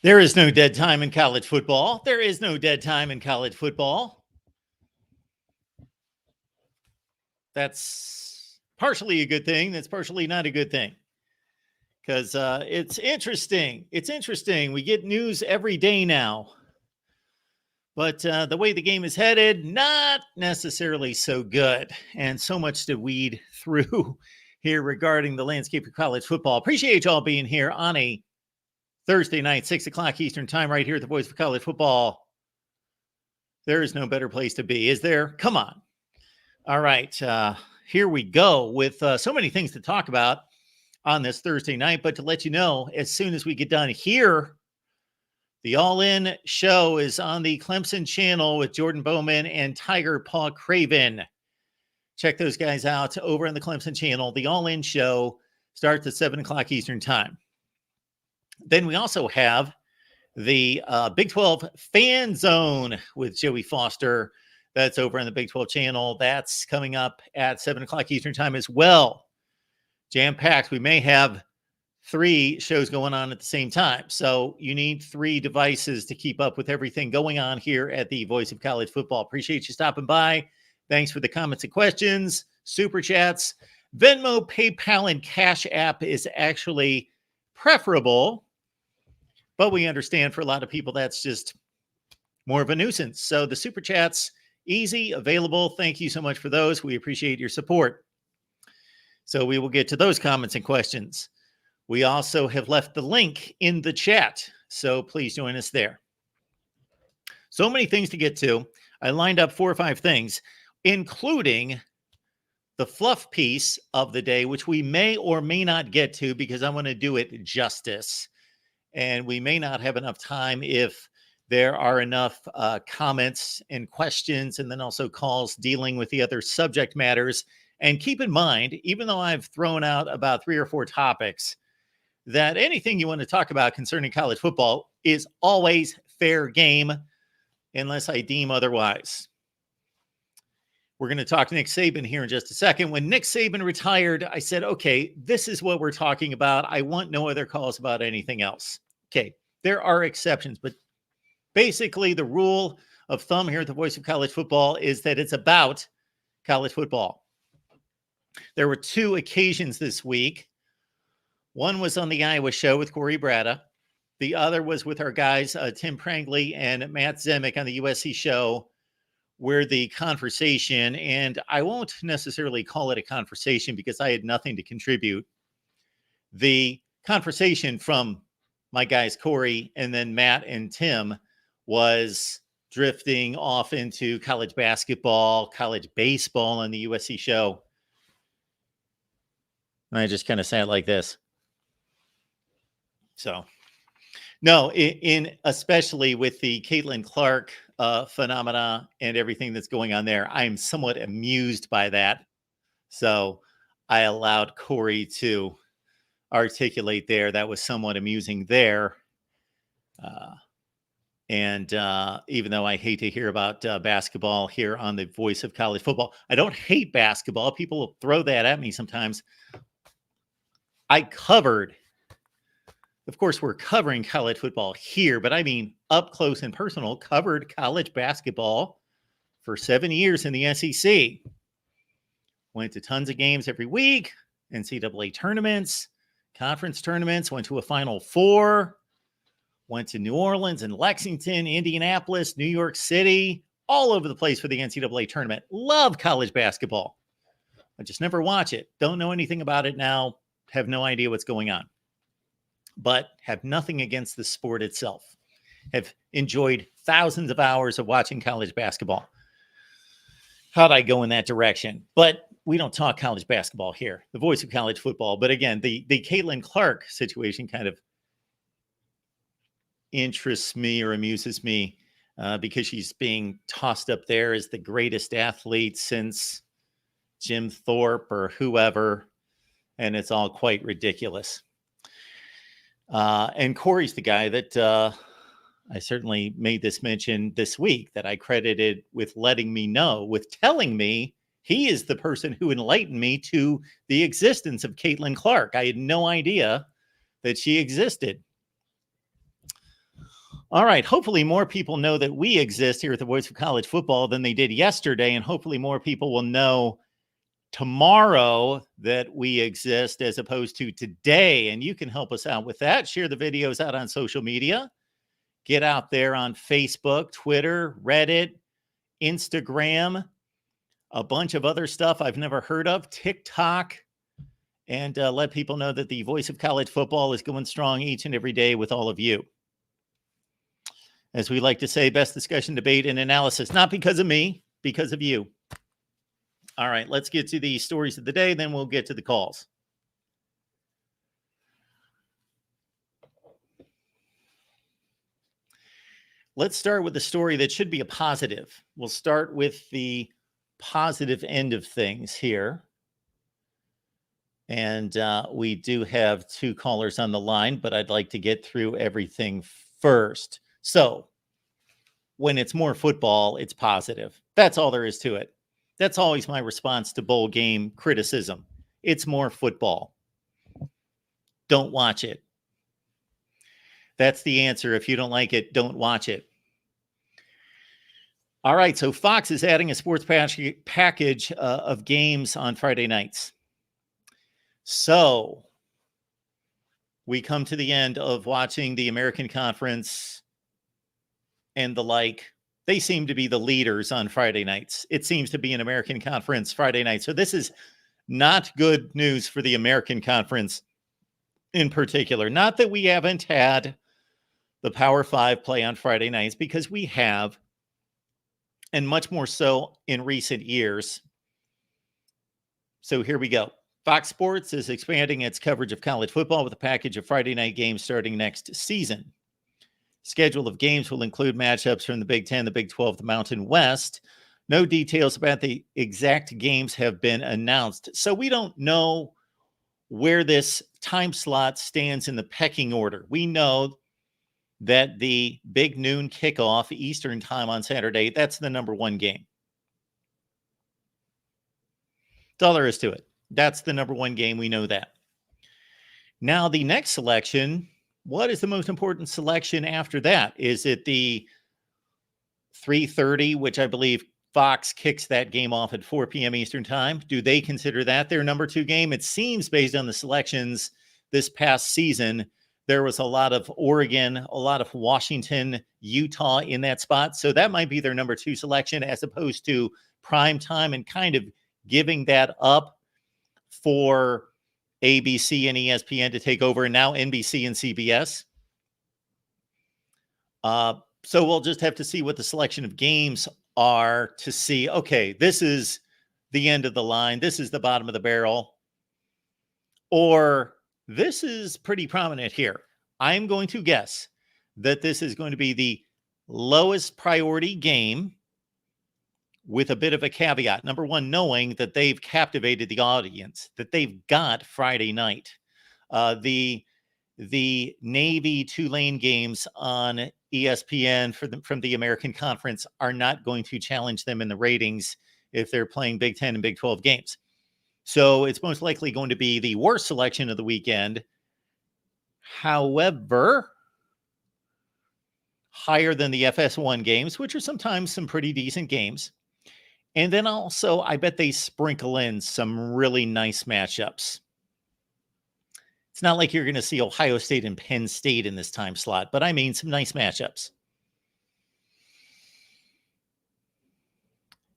There is no dead time in college football. There is no dead time in college football. That's partially a good thing. That's partially not a good thing. Because it's interesting. It's interesting. We get news every day now. But the way the game is headed, not necessarily so good. And so much to weed through here regarding the landscape of college football. Appreciate y'all being here on a Thursday night, 6 o'clock Eastern time, right here at the Voice of College Football. There is no better place to be, is there? Come on. All right. Here we go with so many things to talk about on this Thursday night. But to let you know, as soon as we get done here, the All In show is on the Clemson channel with Jordan Bowman and Tiger Paw Craven. Check those guys out over on the Clemson channel. The All In show starts at 7 o'clock Eastern time. Then we also have the Big 12 Fan Zone with Joey Foster. That's over on the Big 12 channel. That's coming up at 7 o'clock Eastern time as well. Jam-packed. We may have 3 shows going on at the same time. So you need 3 devices to keep up with everything going on here at the Voice of College Football. Appreciate you stopping by. Thanks for the comments and questions, super chats. Venmo, PayPal, and Cash App is actually preferable, but we understand for a lot of people that's just more of a nuisance. So the super chats, easy, available. Thank you so much for those. We appreciate your support. So we will get to those comments and questions. We also have left the link in the chat, so please join us there. So many things to get to. I lined up 4 or 5 things, including the fluff piece of the day, which we may or may not get to because I want to do it justice. And we may not have enough time if there are enough comments and questions and then also calls dealing with the other subject matters. And keep in mind, even though I've thrown out about 3 or 4 topics, that anything you want to talk about concerning college football is always fair game unless I deem otherwise. We're going to talk to Nick Saban here in just a second. When Nick Saban retired, I said, okay, this is what we're talking about. I want no other calls about anything else. Okay, there are exceptions, but basically the rule of thumb here at the Voice of College Football is that it's about college football. There were 2 occasions this week. One was on the Iowa show with Corey Bratta. The other was with our guys, Tim Prangley and Matt Zemek on the USC show, where the conversation, and I won't necessarily call it a conversation because I had nothing to contribute. The conversation from my guys, Corey, and then Matt and Tim, was drifting off into college basketball, college baseball on the USC show. And I just kind of sat like this. So, no, in especially with the Caitlin Clark phenomena and everything that's going on there, I'm somewhat amused by that. So I allowed Corey to articulate there. That was somewhat amusing there. And even though I hate to hear about basketball here on the Voice of College Football, I don't hate basketball. People throw that at me sometimes. I covered, of course, we're covering college football here, but I mean up close and personal, covered college basketball for 7 years in the SEC. Went to tons of games every week, NCAA tournaments, conference tournaments, went to a Final Four, went to New Orleans and Lexington, Indianapolis, New York City, all over the place for the NCAA tournament. Love college basketball. I just never watch it. Don't know anything about it now. Have no idea what's going on. But have nothing against the sport itself. Have enjoyed thousands of hours of watching college basketball. How'd I go in that direction? But we don't talk college basketball here. The Voice of College Football. But again, the Caitlin Clark situation kind of interests me or amuses me because she's being tossed up there as the greatest athlete since Jim Thorpe or whoever. And it's all quite ridiculous. And Corey's the guy that I certainly made this mention this week that I credited with letting me know, with telling me he is the person who enlightened me to the existence of Caitlin Clark. I had no idea that she existed. All right. Hopefully more people know that we exist here at the Voice of College Football than they did yesterday. And hopefully more people will know tomorrow that we exist as opposed to today. And you can help us out with that. Share the videos out on social media. Get out there on Facebook, Twitter, Reddit, Instagram, a bunch of other stuff I've never heard of, TikTok, and let people know that the Voice of College Football is going strong each and every day with all of you. As we like to say, best discussion, debate, and analysis, not because of me, because of you. All right, let's get to the stories of the day, then we'll get to the calls. Let's start with a story that should be a positive. We'll start with the positive end of things here. And we do have 2 callers on the line, but I'd like to get through everything first. So when it's more football, it's positive. That's all there is to it. That's always my response to bowl game criticism. It's more football. Don't watch it. That's the answer. If you don't like it, don't watch it. All right, so Fox is adding a sports package of games on Friday nights. So we come to the end of watching the American Conference and the like. They seem to be the leaders on Friday nights. It seems to be an American Conference Friday night. So this is not good news for the American Conference in particular. Not that we haven't had the Power 5 play on Friday nights, because we have, and much more so in recent years. So here we go. Fox Sports is expanding its coverage of college football with a package of Friday night games starting next season. Schedule of games will include matchups from the Big Ten, the Big 12, the Mountain West. No details about the exact games have been announced. So we don't know where this time slot stands in the pecking order. We know that the big noon kickoff Eastern time on Saturday, that's the number 1 game. That's all there is to it. That's the number 1 game. We know that. Now, the next selection, what is the most important selection after that? Is it the 3:30, which I believe Fox kicks that game off at 4 p.m. Eastern time? Do they consider that their number 2 game? It seems, based on the selections this past season, there was a lot of Oregon, a lot of Washington, Utah in that spot. So that might be their number 2 selection, as opposed to prime time and kind of giving that up for ABC and ESPN to take over, and now NBC and CBS. So we'll just have to see what the selection of games are to see, okay, this is the end of the line. This is the bottom of the barrel. Or this is pretty prominent here. I'm going to guess that this is going to be the lowest priority game, with a bit of a caveat. Number 1, knowing that they've captivated the audience, that they've got Friday night. The Navy Tulane games on ESPN from the American Conference are not going to challenge them in the ratings if they're playing Big 10 and Big 12 games. So it's most likely going to be the worst selection of the weekend. However, higher than the FS1 games, which are sometimes some pretty decent games. And then also, I bet they sprinkle in some really nice matchups. It's not like you're going to see Ohio State and Penn State in this time slot, but I mean some nice matchups.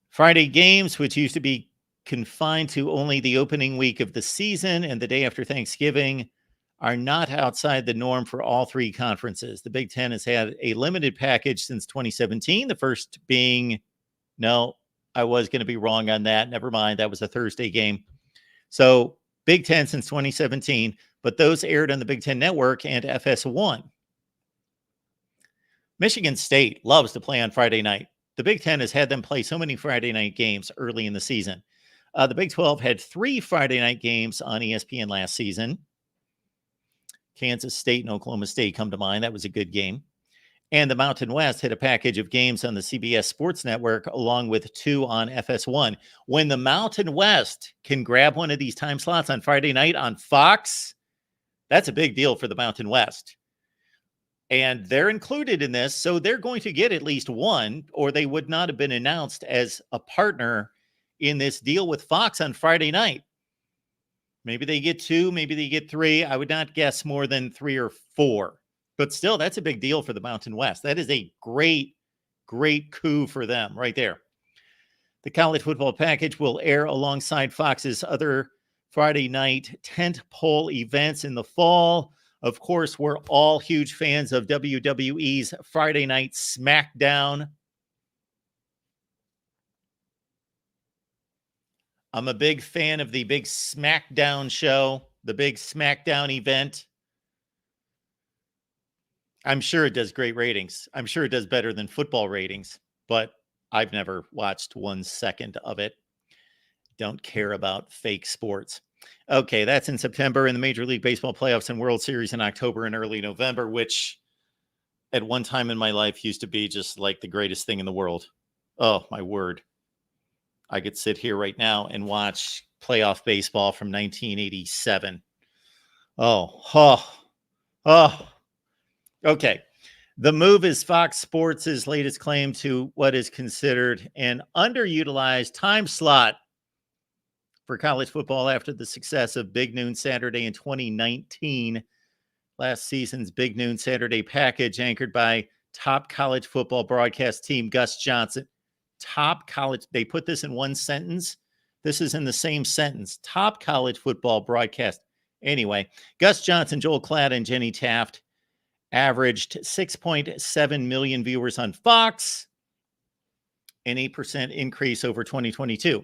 Friday games, which used to be confined to only the opening week of the season and the day after Thanksgiving, are not outside the norm for all 3 conferences. The Big Ten has had a limited package since 2017, the first being, no, I was going to be wrong on that. Never mind. That was a Thursday game. So Big Ten since 2017, but those aired on the Big Ten Network and FS1. Michigan State loves to play on Friday night. The Big Ten has had them play so many Friday night games early in the season. The Big 12 had 3 Friday night games on ESPN last season. Kansas State and Oklahoma State come to mind. That was a good game. And the Mountain West had a package of games on the CBS Sports Network, along with 2 on FS1. When the Mountain West can grab one of these time slots on Friday night on Fox, that's a big deal for the Mountain West. And they're included in this. So they're going to get at least one, or they would not have been announced as a partner in this deal with Fox on Friday night. Maybe they get two, maybe they get three. I would not guess more than 3 or 4. But still, that's a big deal for the Mountain West. That is a great, great coup for them right there. The college football package will air alongside Fox's other Friday night tentpole events in the fall. Of course, we're all huge fans of WWE's Friday Night SmackDown. I'm a big fan of the big SmackDown show, the big SmackDown event. I'm sure it does great ratings. I'm sure it does better than football ratings, but I've never watched 1 second of it. Don't care about fake sports. Okay, that's in September, and the Major League Baseball playoffs and World Series in October and early November, which at one time in my life used to be just like the greatest thing in the world. Oh, my word. I could sit here right now and watch playoff baseball from 1987. Oh. Okay. The move is Fox Sports' latest claim to what is considered an underutilized time slot for college football after the success of Big Noon Saturday in 2019. Last season's Big Noon Saturday package, anchored by top college football broadcast team Gus Johnson. Top college, they put this in one sentence. This is in the same sentence. Top college football broadcast. Anyway, Gus Johnson, Joel Klatt, and Jenny Taft averaged 6.7 million viewers on Fox, an 8% increase over 2022.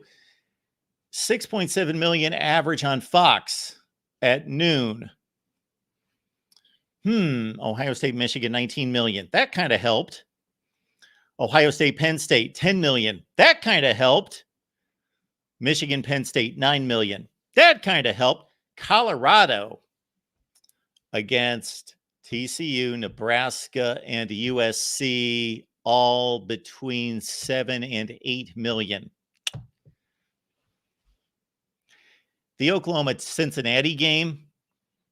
6.7 million average on Fox at noon. Ohio State, Michigan, 19 million. That kind of helped. Ohio State, Penn State, 10 million. That kind of helped. Michigan, Penn State, 9 million. That kind of helped. Colorado against TCU, Nebraska, and USC, all between 7 and 8 million. The Oklahoma-Cincinnati game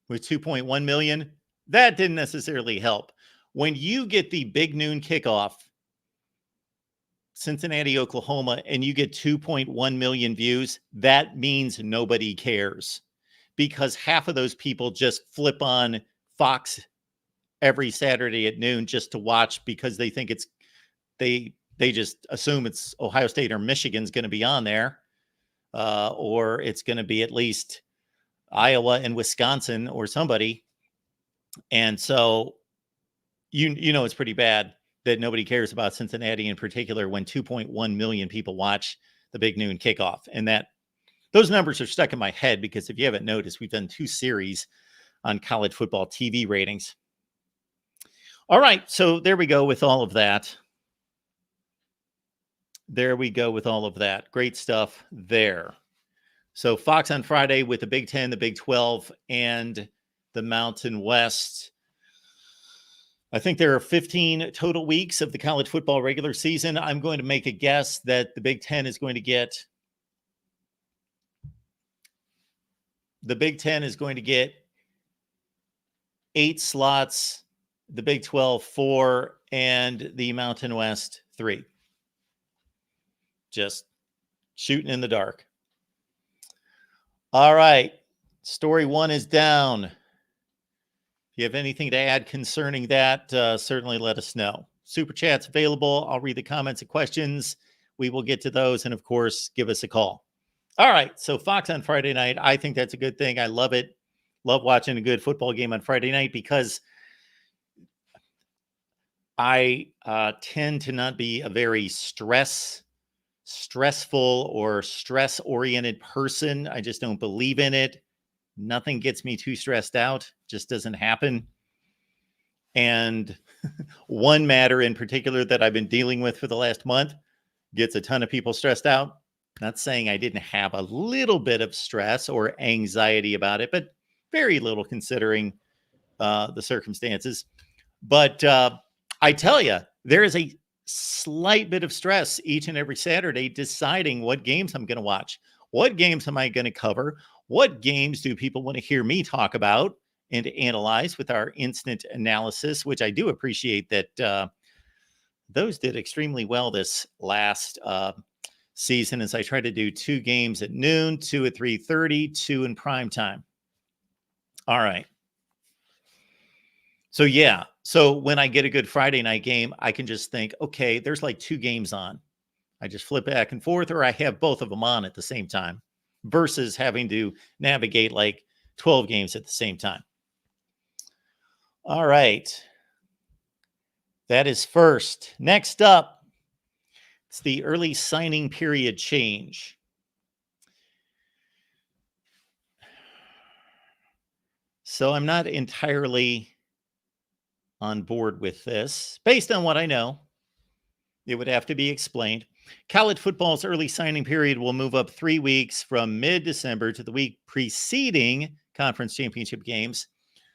with 2.1 million, that didn't necessarily help. When you get the big noon kickoff, Cincinnati, Oklahoma, and you get 2.1 million views, that means nobody cares, because half of those people just flip on Fox every Saturday at noon just to watch because they think it's they just assume it's Ohio State or Michigan's going to be on there, or it's going to be at least Iowa and Wisconsin or somebody. And so you know it's pretty bad that nobody cares about Cincinnati in particular when 2.1 million people watch the big noon kickoff. And that those numbers are stuck in my head because if you haven't noticed, we've done 2 series on college football TV ratings. All right, so there we go with all of that. Great stuff there. So Fox on Friday with the Big 10, the Big 12, and the Mountain West. I think there are 15 total weeks of the college football regular season. I'm going to make a guess that the Big 10 is going to get 8 slots, the Big 12 4, and the Mountain West 3. Just shooting in the dark. All right. Story 1 is down. If you have anything to add concerning that, certainly let us know. Super Chat's available. I'll read the comments and questions. We will get to those. And of course, give us a call. All right. So Fox on Friday night. I think that's a good thing. I love it. Love watching a good football game on Friday night because I tend to not be a very stressful or stress-oriented person. I just don't believe in it. Nothing gets me too stressed out. Just doesn't happen. And one matter in particular that I've been dealing with for the last month gets a ton of people stressed out. Not saying I didn't have a little bit of stress or anxiety about it, but very little considering the circumstances. But I tell you, there is a slight bit of stress each and every Saturday deciding what games I'm going to watch. What games am I going to cover? What games do people want to hear me talk about? and analyze with our instant analysis, which I do appreciate that those did extremely well this last season, as I try to do 2 games at noon, 2 at 3:30, 2 in prime time. All right. So yeah. So when I get a good Friday night game, I can just think, okay, there's like 2 games on. I just flip back and forth, or I have both of them on at the same time versus having to navigate like 12 games at the same time. All right. That is first. Next up, it's the early signing period change. So I'm not entirely on board with this. Based on what I know, it would have to be explained. College football's early signing period will move up 3 weeks from mid-December to the week preceding conference championship games.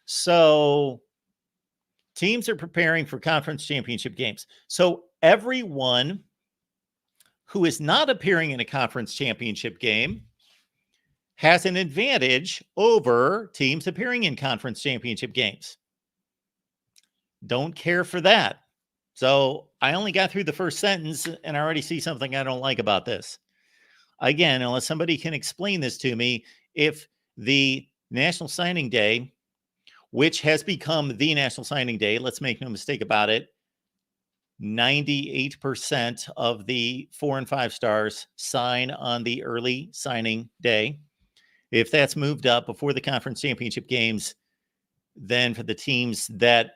So teams are preparing for conference championship games. So everyone who is not appearing in a conference championship game has an advantage over teams appearing in conference championship games. Don't care for that. So I only got through the first sentence and I already see something I don't like about this. Again, unless somebody can explain this to me, if the National Signing Day, which has become the National Signing Day, let's make no mistake about it, 98% of the 4 and 5 stars sign on the early signing day. If that's moved up before the conference championship games, then for the teams that,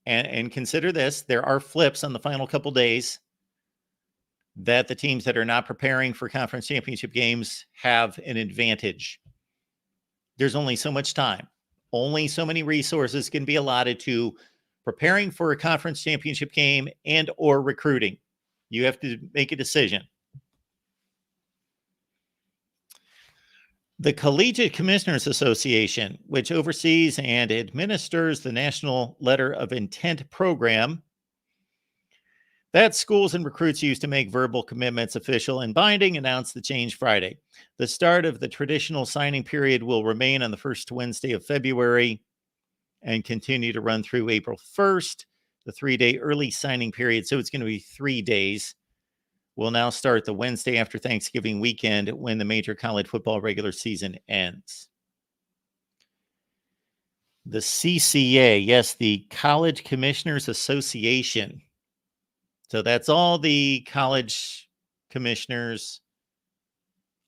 and consider this, there are flips on the final couple days, that the teams that are not preparing for conference championship games have an advantage. There's only so much time. Only so many resources can be allotted to preparing for a conference championship game and or recruiting. You have to make a decision. The Collegiate Commissioners Association, which oversees and administers the National Letter of Intent program that schools and recruits use to make verbal commitments official and binding, announced the change Friday. The start of the traditional signing period will remain on the first Wednesday of February and continue to run through April 1st. The 3-day early signing period, so it's going to be 3 days, will now start the Wednesday after Thanksgiving weekend when the major college football regular season ends. The CCA, yes, the College Commissioners Association. So that's all the college commissioners.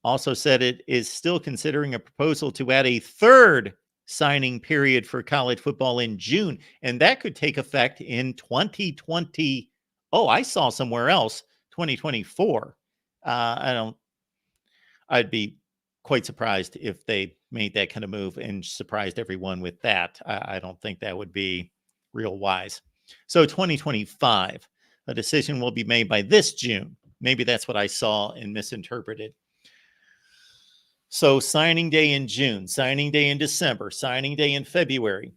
Also said it is still considering a proposal to add a 3rd signing period for college football in June. And that could take effect in 2020. Oh, I saw somewhere else, 2024. I'd be quite surprised if they made that kind of move and surprised everyone with that. I don't think that would be real wise. So 2025. A decision will be made by this June. Maybe that's what I saw and misinterpreted. So signing day in June, signing day in December, signing day in February.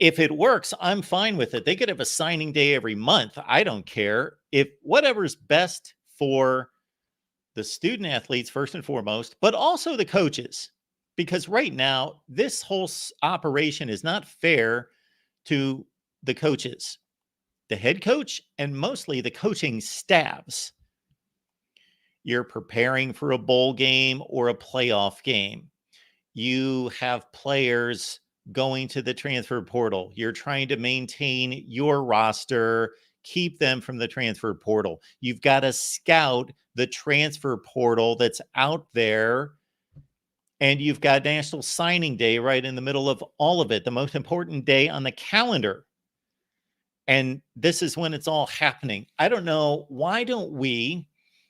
If it works, I'm fine with it. They could have a signing day every month. I don't care. If whatever's best for the student athletes, first and foremost, but also the coaches. Because right now, this whole operation is not fair to the coaches, the head coach, and mostly the coaching staffs. You're preparing for a bowl game or a playoff game. You have players going to the transfer portal. You're trying to maintain your roster, keep them from the transfer portal. You've got to scout the transfer portal that's out there. And you've got National Signing Day right in the middle of all of it, the most important day on the calendar. And this is when it's all happening. I don't know. Why don't we?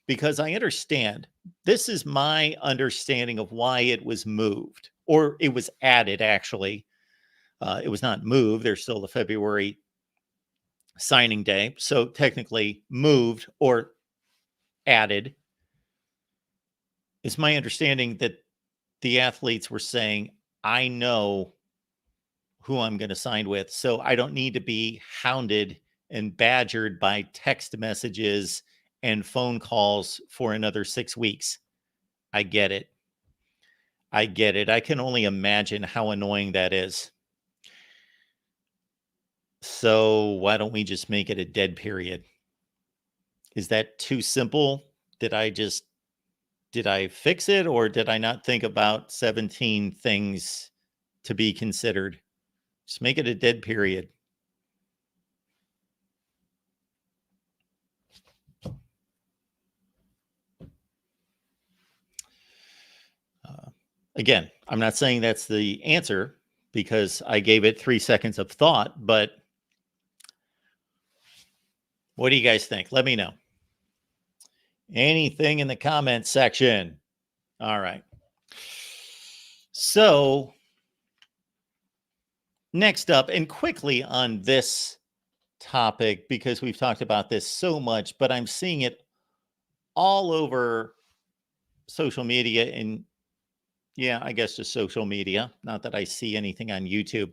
Because I understand. This is my understanding of why it was moved, or it was added, actually. It was not moved. There's still the February signing day. So technically moved or added. It's my understanding that the athletes were saying, I know who I'm going to sign with, so I don't need to be hounded and badgered by text messages and phone calls for another 6 weeks. I get it. I can only imagine how annoying that is. So why don't we just make it a dead period? Is that too simple? Did I fix it, or did I not think about 17 things to be considered? Just make it a dead period. Again, I'm not saying that's the answer because I gave it 3 seconds of thought, but what do you guys think? Let me know. Anything in the comments section. All right. So, next up, and quickly on this topic, because we've talked about this so much, but I'm seeing it all over social media and, yeah, I guess just social media. Not that I see anything on YouTube.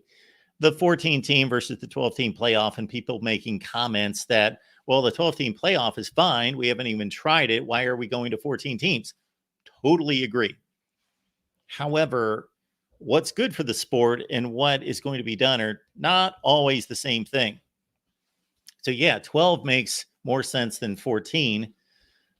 The 14 team versus the 12 team playoff, and people making comments that, well, the 12 team playoff is fine. We haven't even tried it. Why are we going to 14 teams? Totally agree. However, what's good for the sport and what is going to be done are not always the same thing. So, yeah, 12 makes more sense than 14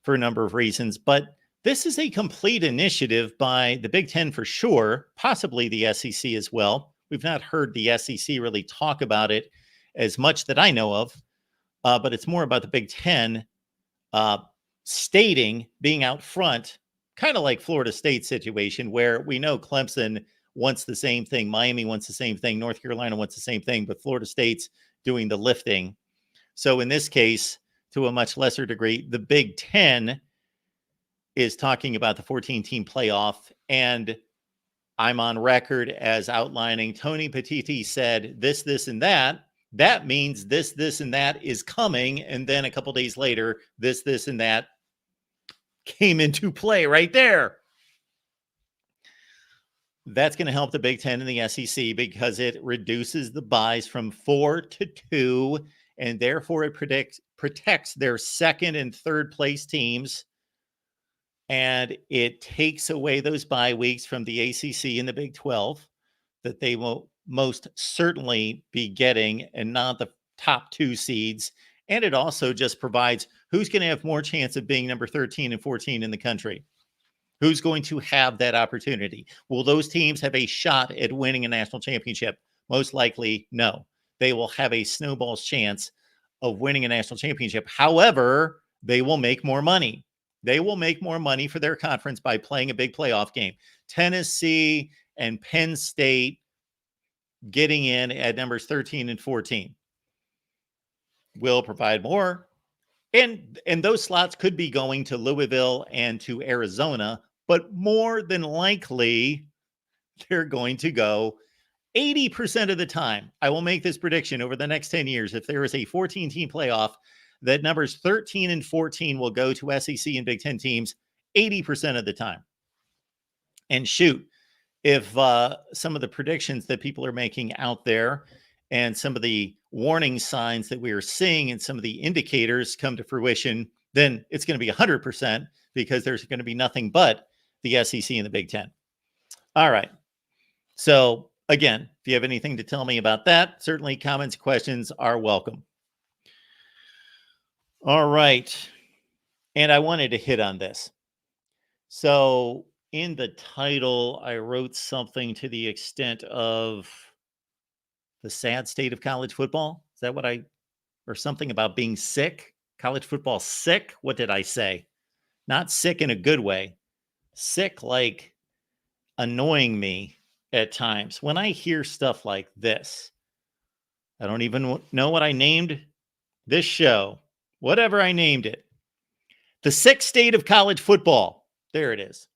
for a number of reasons, but this is a complete initiative by the Big Ten for sure, possibly the SEC as well. We've not heard the SEC really talk about it as much that I know of, but it's more about the Big Ten stating, being out front, kind of like Florida State situation, where we know Clemson wants the same thing, Miami wants the same thing, North Carolina wants the same thing, but Florida State's doing the lifting. So in this case, to a much lesser degree, the Big Ten is talking about the 14-team playoff, and I'm on record as outlining Tony Petitti said this, and that. That means this, and that is coming. And then a couple days later, this, and that came into play right there. That's going to help the Big Ten and the SEC because it reduces the buys from 4 to 2, and therefore it protects their second and third place teams. And it takes away those bye weeks from the ACC and the Big 12 that they will most certainly be getting, and not the top 2 seeds. And it also just provides who's going to have more chance of being number 13 and 14 in the country. Who's going to have that opportunity? Will those teams have a shot at winning a national championship? Most likely, no. They will have a snowball's chance of winning a national championship. However, they will make more money. They will make more money for their conference by playing a big playoff game. Tennessee and Penn State getting in at numbers 13 and 14 will provide more. And those slots could be going to Louisville and to Arizona, but more than likely, they're going to go 80% of the time. I will make this prediction over the next 10 years. If there is a 14-team playoff, that numbers 13 and 14 will go to SEC and Big Ten teams 80% of the time. And shoot, if some of the predictions that people are making out there and some of the warning signs that we are seeing and some of the indicators come to fruition, then it's going to be 100% because there's going to be nothing but the SEC and the Big Ten. All right. So again, if you have anything to tell me about that, certainly comments, questions are welcome. All right. And I wanted to hit on this. So in the title, I wrote something to the extent of the sad state of college football. Is that what or something about being sick? College football sick? What did I say? Not sick in a good way. Sick like annoying me at times. When I hear stuff like this, I don't even know what I named this show. Whatever I named it. The sick state of college football. There it is.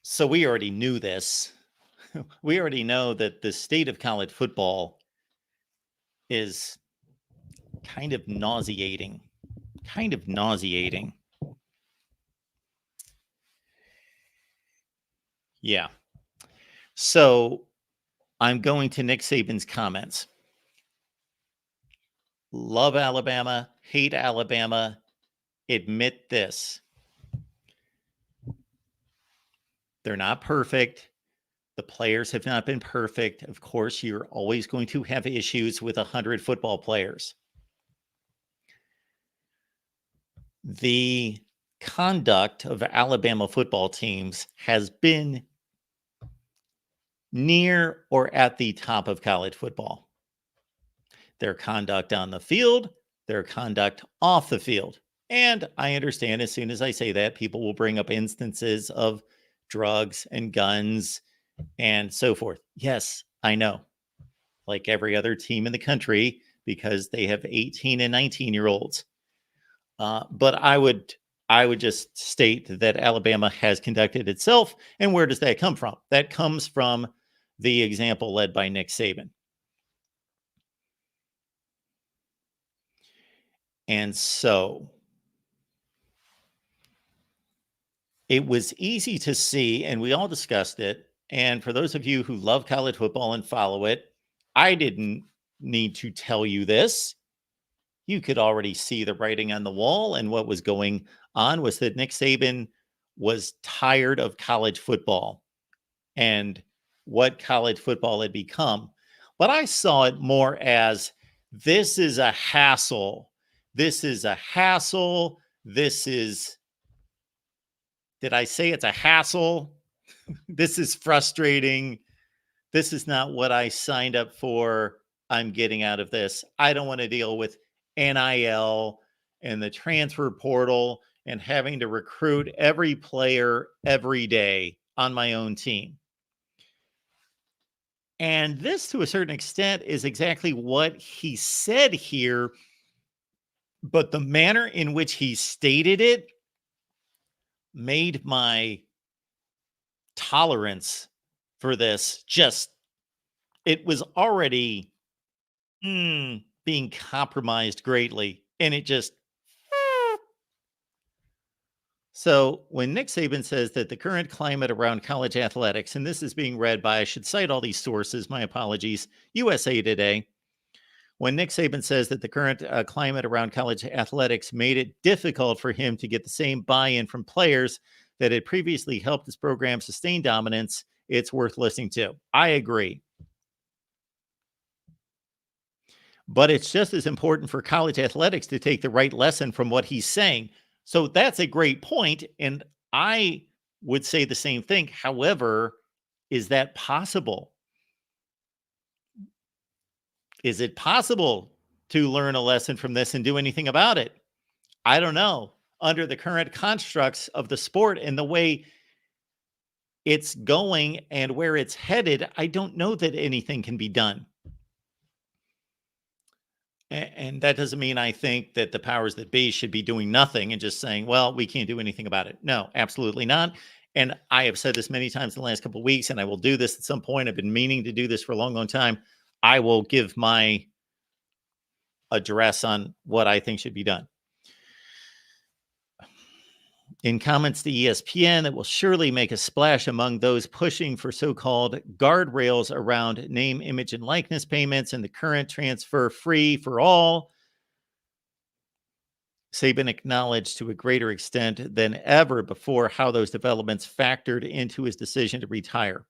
So we already knew this. We already know that the state of college football is kind of nauseating. Kind of nauseating. Yeah. So I'm going to Nick Saban's comments. Love Alabama, hate Alabama, admit this. They're not perfect. The players have not been perfect. Of course, you're always going to have issues with 100 football players. The conduct of Alabama football teams has been near or at the top of college football. Their conduct on the field, their conduct off the field. And I understand as soon as I say that, people will bring up instances of drugs and guns and so forth. Yes, I know. Like every other team in the country, because they have 18 and 19-year-olds. But I would just state that Alabama has conducted itself. And where does that come from? That comes from the example led by Nick Saban. And so it was easy to see, and we all discussed it. And for those of you who love college football and follow it, I didn't need to tell you this. You could already see the writing on the wall. And what was going on was that Nick Saban was tired of college football and what college football had become. But I saw it more as this is a hassle. This is a hassle. This is, did I say it's a hassle? This is frustrating. This is not what I signed up for. I'm getting out of this. I don't want to deal with NIL and the transfer portal and having to recruit every player every day on my own team. And this, to a certain extent, is exactly what he said here. But the manner in which he stated it made my tolerance for this just, it was already being compromised greatly. And it just, so when Nick Saban says that the current climate around college athletics, and this is being read by, I should cite all these sources, my apologies, USA Today. When Nick Saban says that the current climate around college athletics made it difficult for him to get the same buy-in from players that had previously helped his program sustain dominance, it's worth listening to. I agree. But it's just as important for college athletics to take the right lesson from what he's saying. So that's a great point, and I would say the same thing. However, is that possible? Is it possible to learn a lesson from this and do anything about it? I don't know. Under the current constructs of the sport and the way it's going and where it's headed, I don't know that anything can be done. And that doesn't mean I think that the powers that be should be doing nothing and just saying, well, we can't do anything about it. No, absolutely not. And I have said this many times in the last couple of weeks, and I will do this at some point. I've been meaning to do this for a long, long time. I will give my address on what I think should be done. In comments to ESPN, that will surely make a splash among those pushing for so-called guardrails around name, image, and likeness payments and the current transfer free for all. Saban acknowledged to a greater extent than ever before how those developments factored into his decision to retire.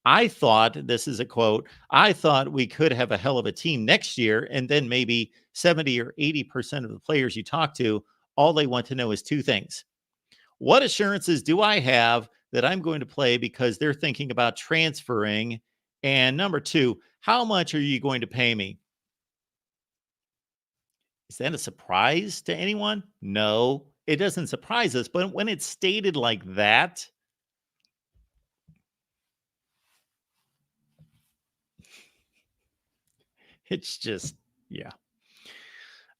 I thought, this is a quote, I thought we could have a hell of a team next year, and then maybe 70 or 80% of the players you talk to, all they want to know is two things. What assurances do I have that I'm going to play because they're thinking about transferring? And number two, how much are you going to pay me? Is that a surprise to anyone? No, it doesn't surprise us. But when it's stated like that, it's just, yeah.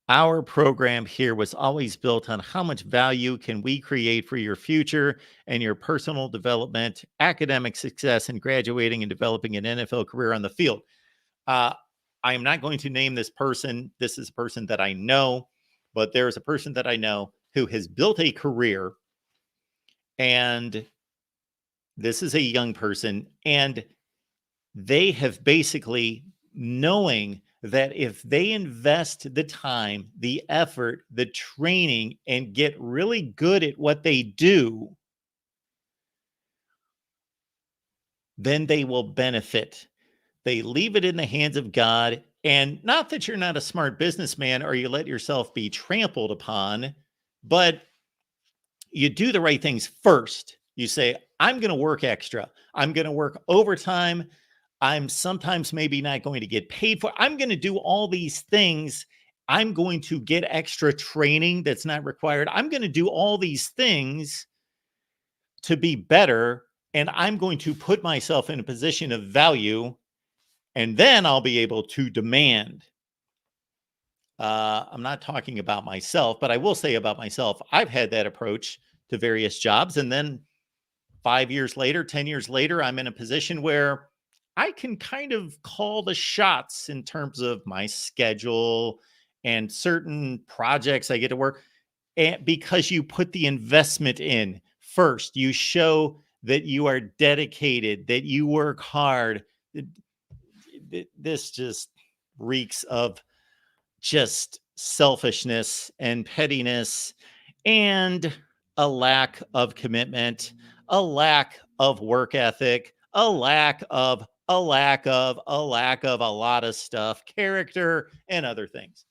Our program here was always built on how much value can we create for your future and your personal development, academic success, and graduating and developing an NFL career on the field. I am not going to name this person. This is a person that I know, but there is a person that I know who has built a career, and this is a young person, and they have basically, knowing that if they invest the time, the effort, the training, and get really good at what they do, then they will benefit. They leave it in the hands of God. And not that you're not a smart businessman or you let yourself be trampled upon, but you do the right things first. You say, I'm going to work extra. I'm going to work overtime. I'm sometimes maybe not going to get paid for. I'm going to do all these things. I'm going to get extra training that's not required. I'm going to do all these things to be better. And I'm going to put myself in a position of value. And then I'll be able to demand. I'm not talking about myself, but I will say about myself, I've had that approach to various jobs. And then 5 years later, 10 years later, I'm in a position where I can kind of call the shots in terms of my schedule and certain projects I get to work. And because you put the investment in first, you show that you are dedicated, that you work hard. This just reeks of just selfishness and pettiness and a lack of commitment, a lack of work ethic, a lack of a lot of stuff, character and other things.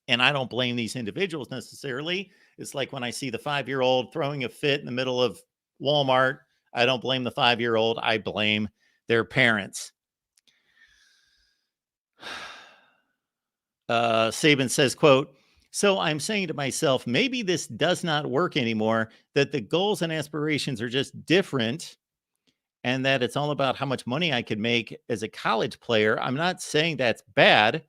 And I don't blame these individuals necessarily. It's like when I see the 5-year-old throwing a fit in the middle of Walmart, I don't blame the 5-year-old. I blame their parents. Saban says, quote, so I'm saying to myself, maybe this does not work anymore, that the goals and aspirations are just different, and that it's all about how much money I could make as a college player. I'm not saying that's bad.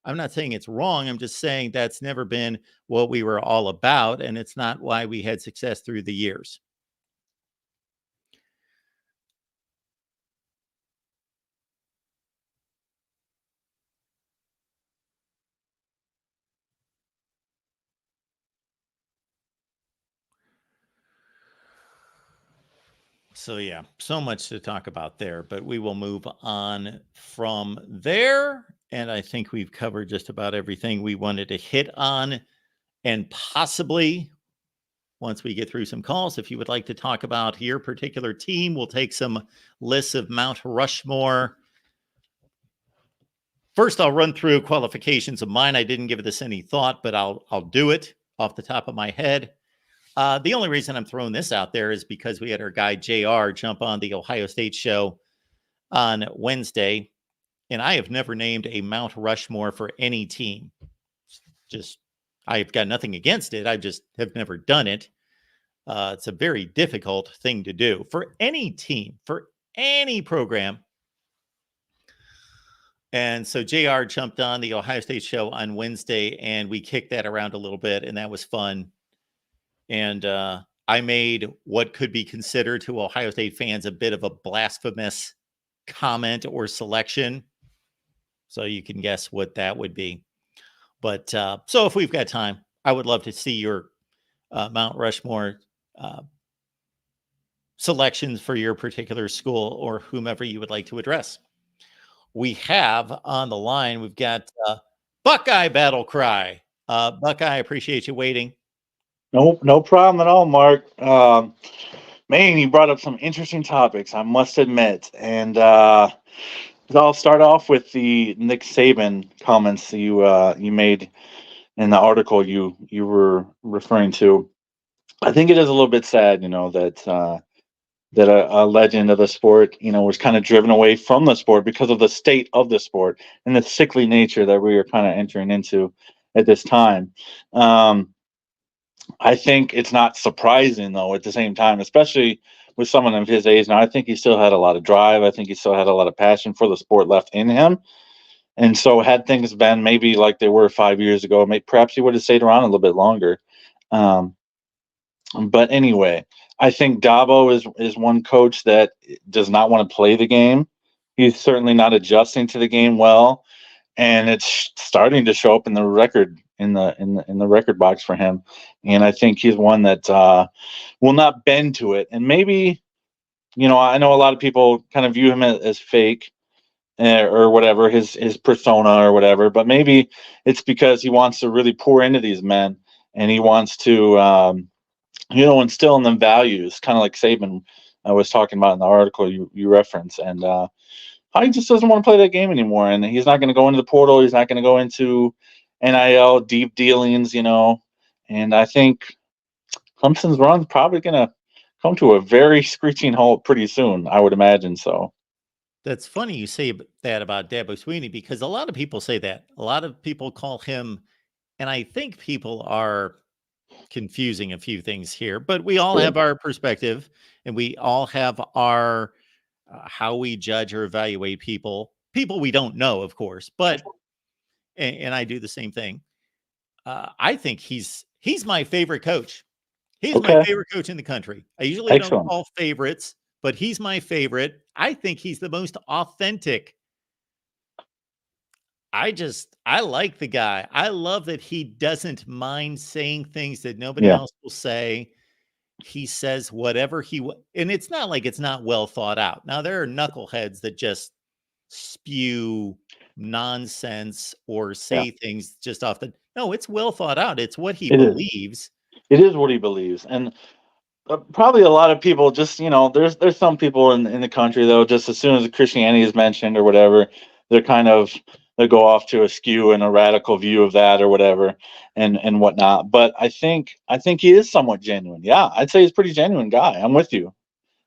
I'm not saying it's wrong. I'm just saying that's never been what we were all about, and it's not why we had success through the years. So yeah, so much to talk about there, but we will move on from there. And I think we've covered just about everything we wanted to hit on. And possibly once we get through some calls, if you would like to talk about your particular team, we'll take some lists of Mount Rushmore. First, I'll run through qualifications of mine. I didn't give this any thought, but I'll do it off the top of my head. The only reason I'm throwing this out there is because we had our guy JR jump on the Ohio State show on Wednesday, and I have never named a Mount Rushmore for any team. Just, I've got nothing against it. I just have never done it. It's a very difficult thing to do for any team, for any program. And so JR jumped on the Ohio State show on Wednesday, and we kicked that around a little bit, and that was fun. And I made what could be considered to Ohio State fans a bit of a blasphemous comment or selection. So you can guess what that would be. But so if we've got time, I would love to see your Mount Rushmore selections for your particular school or whomever you would like to address. We have on the line, we've got Buckeye Battle Cry. Buckeye, I appreciate you waiting. No problem at all, Mark. Man, you brought up some interesting topics, I must admit. And I'll start off with the Nick Saban comments you made in the article you were referring to. I think it is a little bit sad, that a legend of the sport, was kind of driven away from the sport because of the state of the sport and the sickly nature that we are kind of entering into at this time. I think it's not surprising, though, at the same time, especially with someone of his age. Now, I think he still had a lot of drive. I think he still had a lot of passion for the sport left in him. And so had things been maybe like they were 5 years ago, perhaps he would have stayed around a little bit longer. But anyway, I think Dabo is one coach that does not want to play the game. He's certainly not adjusting to the game well, and it's starting to show up in the record in the record box for him. And I think he's one that will not bend to it. And maybe, I know a lot of people kind of view him as fake or whatever, his persona or whatever, but maybe it's because he wants to really pour into these men and he wants to instill in them values, kind of like Saban I was talking about in the article you reference, and how he just doesn't want to play that game anymore, and he's not going to go into the portal. He's not going to go into NIL deep dealings, And I think Clemson's run's probably going to come to a very screeching halt pretty soon. I would imagine so. That's funny you say that about Dabo Sweeney, because a lot of people say that. A lot of people call him, and I think people are confusing a few things here, but we all have our perspective and we all have our how we judge or evaluate people we don't know, of course, but and I do the same thing. I think he's my favorite coach. He's my Okay, favorite coach in the country. I usually don't excellent. call favorites, but he's my favorite. I think he's the most authentic. I like the guy. I love that he doesn't mind saying things that nobody Yeah, else will say. He says whatever and it's not like it's not well thought out. Now there are knuckleheads that just spew nonsense or yeah, say things just off the no, it's well thought out. It's what he it is. believes. It is what he believes, and probably a lot of people just there's some people in the country though, just as soon as Christianity is mentioned or whatever, they're kind of they go off to a skew and a radical view of that or whatever and whatnot. But I think he is somewhat genuine. Yeah, I'd say he's a pretty genuine guy. I'm with you.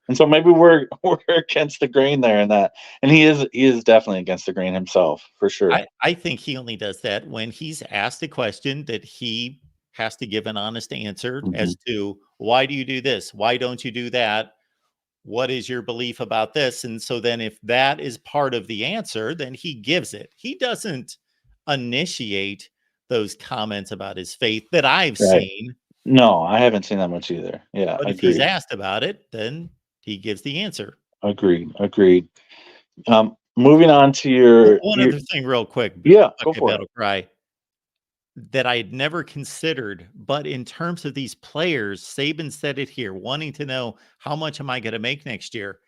And so maybe we're we're against the grain there in that. And he is definitely against the grain himself for sure. I think he only does that when he's asked a question that he has to give an honest answer Hmm. as to why do you do this? Why don't you do that? What is your belief about this? And so then if that is part of the answer, then he gives it. He doesn't initiate those comments about his faith that I've Right. seen. No, I haven't seen that much either. Yeah, But if he's agreed. asked about it, then he gives the answer. Agreed. Moving on to One your other thing, real quick, yeah, go Buckeye for it. Battle Cry, that I had never considered. But in terms of these players, Saban said it here, wanting to know how much am I going to make next year?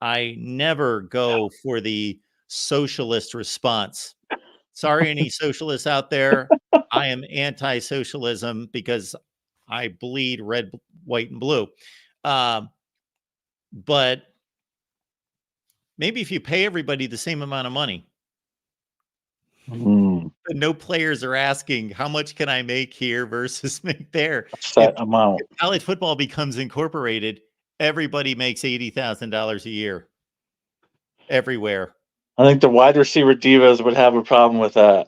I never go for the socialist response. Sorry, any socialists out there. I am anti socialism because I bleed red, white, and blue. Um, but maybe if you pay everybody the same amount of money, Mm, but no players are asking how much can I make here versus make there. If, set amount. if college football becomes incorporated, everybody makes $80,000 a year everywhere. I think the wide receiver divas would have a problem with that.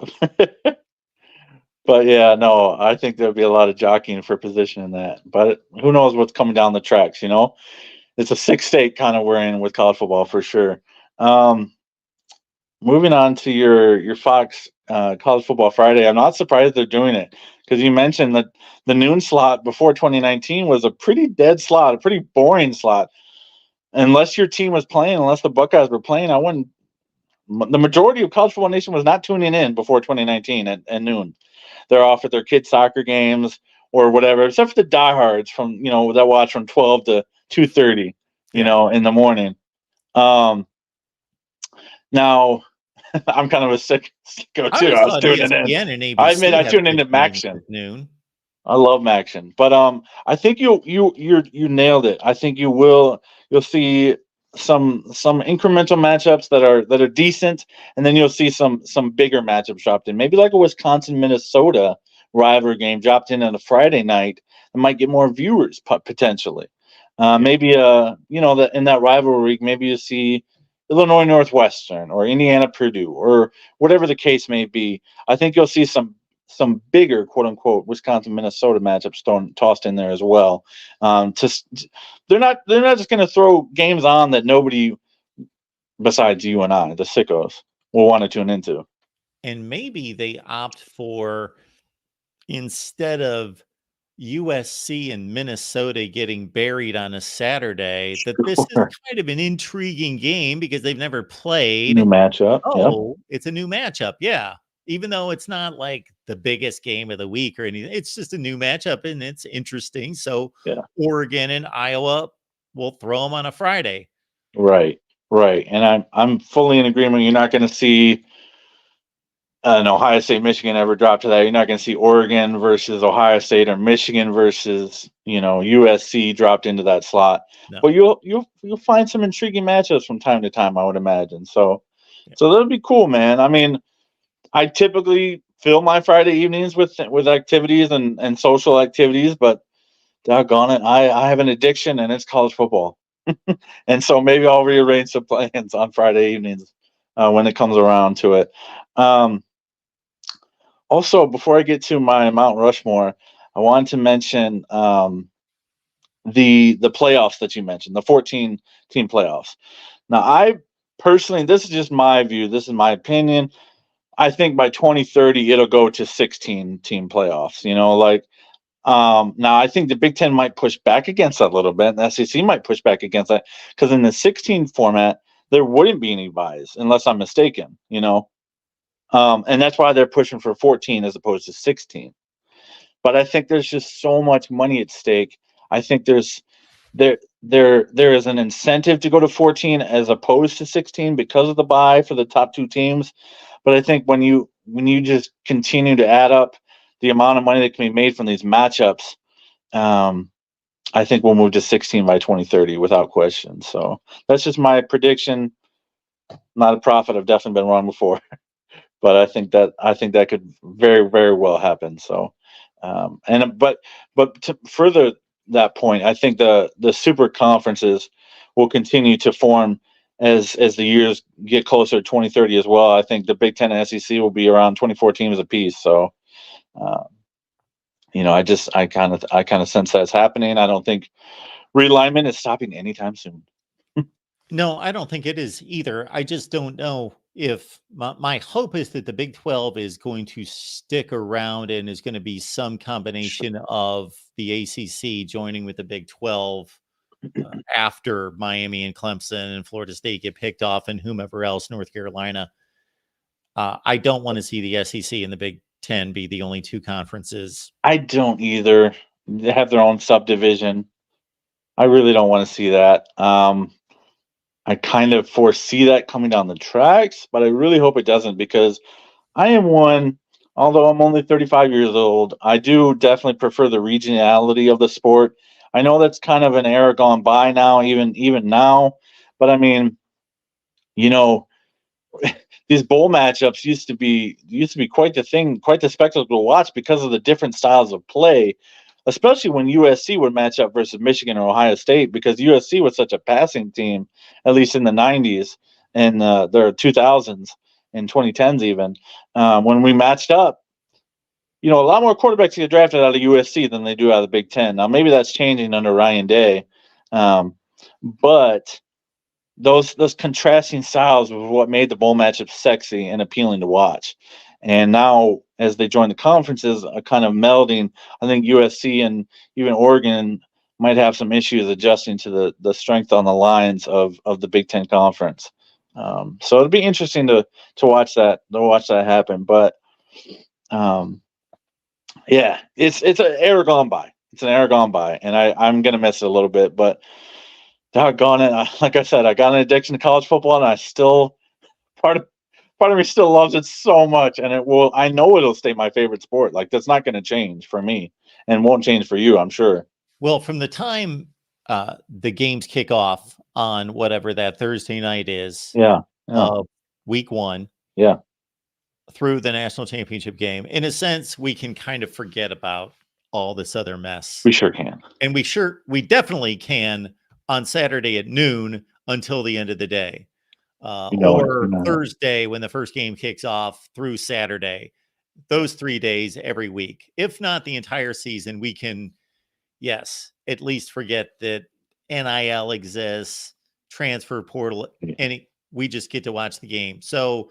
But yeah, no, I think there'll be a lot of jockeying for position in that. But who knows what's coming down the tracks, It's a six-state kind of we're in with college football for sure. Um, Moving on to your Fox College Football Friday, I'm not surprised they're doing it because you mentioned that the noon slot before 2019 was a pretty dead slot, a pretty boring slot. Unless your team was playing, unless the Buckeyes were playing, I wouldn't. The majority of College Football Nation was not tuning in before 2019 at noon. They're off at their kids' soccer games or whatever, except for the diehards from that watch from 12 to 2:30, Yeah. in the morning. Now I'm kind of a sicko I too. always I was thought tuning in. ESPN and I admit ABC I had tuned into good games Maction. at noon. I love Maction, but I think you nailed it. I think you'll see some incremental matchups that are decent, and then you'll see some bigger matchups dropped in. Maybe like a Wisconsin Minnesota rivalry game dropped in on a Friday night and might get more viewers potentially. Yeah. Maybe that in that rivalry, maybe you see Illinois Northwestern or Indiana Purdue or whatever the case may be. I think you'll see some bigger quote unquote Wisconsin Minnesota matchups tossed in there as well. They're not just going to throw games on that nobody besides you and I, the sickos, will want to tune into. And maybe they opt for, instead of USC and Minnesota getting buried on a Saturday, that this is Sure. kind of an intriguing game because they've never New played. matchup. Yep. Oh, it's a new matchup. Yeah. Even though it's not like the biggest game of the week or anything, it's just a new matchup and it's interesting. So Yeah. Oregon and Iowa will throw them on a Friday. Right. Right. And I'm fully in agreement. You're not going to see an Ohio State, Michigan ever drop to that. You're not going to see Oregon versus Ohio State or Michigan versus USC dropped into that slot. No. But you'll find some intriguing matchups from time to time, I would imagine. So Yeah. so that'll be cool, man. I mean, I typically fill my Friday evenings with activities and social activities, but doggone it, I have an addiction, and it's college football. And so maybe I'll rearrange some plans on Friday evenings when it comes around to it. Also, before I get to my Mount Rushmore, I wanted to mention the playoffs that you mentioned, the 14 team playoffs. Now, I personally, this is just my view, this is my opinion. I think by 2030 it'll go to 16 team playoffs. Now I think the Big Ten might push back against that a little bit, and the SEC might push back against that because in the 16 format there wouldn't be any buys unless I'm mistaken. And that's why they're pushing for 14 as opposed to 16. But I think there's just so much money at stake. I think there is an incentive to go to 14 as opposed to 16 because of the buy for the top two teams. But I think when you just continue to add up the amount of money that can be made from these matchups, I think we'll move to 16 by 2030 without question. So that's just my prediction. Not a prophet. I've definitely been wrong before. But I think that could very, very well happen. So, but to further that point, I think the super conferences will continue to form as the years get closer to 2030 as well. I think the Big Ten and SEC will be around 24 teams apiece. So, I kind of sense that's happening. I don't think realignment is stopping anytime soon. No, I don't think it is either. I just don't know if my hope is that the Big 12 is going to stick around and is going to be some combination of the ACC joining with the Big 12 after Miami and Clemson and Florida State get picked off and whomever else, North Carolina. I don't want to see the SEC and the Big 10 be the only two conferences. I don't either. They have their own subdivision. I really don't want to see that. I kind of foresee that coming down the tracks, but I really hope it doesn't because I am one, although I'm only 35 years old, I do definitely prefer the regionality of the sport. I know that's kind of an era gone by now, even now, but I mean, these bowl matchups used to be quite the thing, quite the spectacle to watch because of the different styles of play, especially when USC would match up versus Michigan or Ohio State, because USC was such a passing team, at least in the 90s and the 2000s and 2010s even. When we matched up, a lot more quarterbacks get drafted out of USC than they do out of the Big Ten. Now, maybe that's changing under Ryan Day, but those contrasting styles was what made the bowl matchup sexy and appealing to watch. And now, as they join the conferences, a kind of melding, I think USC and even Oregon might have some issues adjusting to the strength on the lines of the Big Ten conference. So it'll be interesting to watch that happen. But yeah, it's an era gone by. It's an era gone by, and I'm gonna miss it a little bit, but doggone it! Like I said, I got an addiction to college football, and I still part of me still loves it so much, and I know it'll stay my favorite sport. Like that's not going to change for me, and won't change for you, I'm sure. Well, from the time the games kick off on whatever that Thursday night is, week 1, through the national championship game, in a sense, we can kind of forget about all this other mess. We sure can, and we definitely can on Saturday at noon until the end of the day. Or Thursday when the first game kicks off through Saturday, those 3 days every week, if not the entire season, we can, yes, at least forget that NIL exists, transfer portal, and we just get to watch the game. So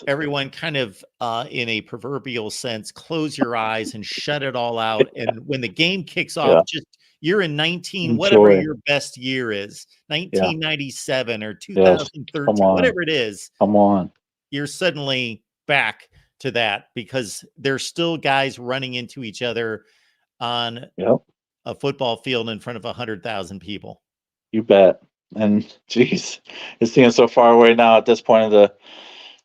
everyone kind of in a proverbial sense, close your eyes and shut it all out. And when the game kicks off, just you're in 19, whatever your best year is, 1997 or 2013, whatever it is. Come on. You're suddenly back to that because there's still guys running into each other on a football field in front of 100,000 people. You bet. And geez, it seems so far away now at this point of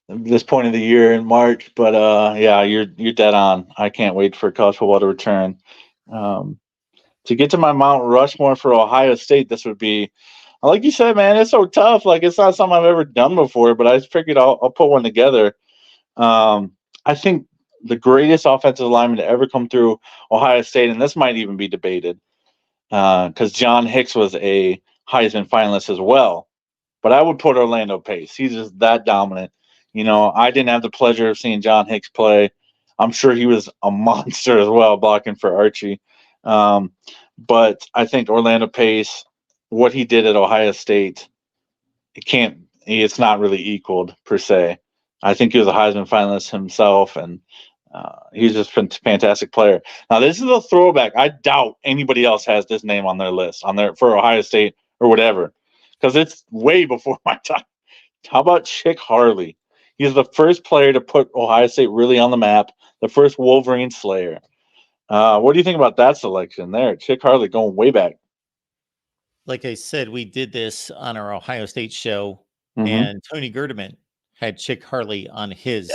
this point of the year in March. But yeah, you're dead on. I can't wait for college football to return. To get to my Mount Rushmore for Ohio State, this would be, like you said, man, it's so tough. Like, it's not something I've ever done before, but I figured I'll put one together. I think the greatest offensive lineman to ever come through Ohio State, and this might even be debated, because John Hicks was a Heisman finalist as well. But I would put Orlando Pace. He's just that dominant. I didn't have the pleasure of seeing John Hicks play. I'm sure he was a monster as well, blocking for Archie. But I think Orlando Pace, what he did at Ohio State, it's not really equaled per se. I think he was a Heisman finalist himself, and he's just a fantastic player. Now, this is a throwback. I doubt anybody else has this name on their list for Ohio State or whatever, because it's way before my time. How about Chick Harley? He's the first player to put Ohio State really on the map, the first Wolverine Slayer. What do you think about that selection there? Chick Harley going way back. Like I said, we did this on our Ohio State show, Mm-hmm. and Tony Gerdeman had Chick Harley on his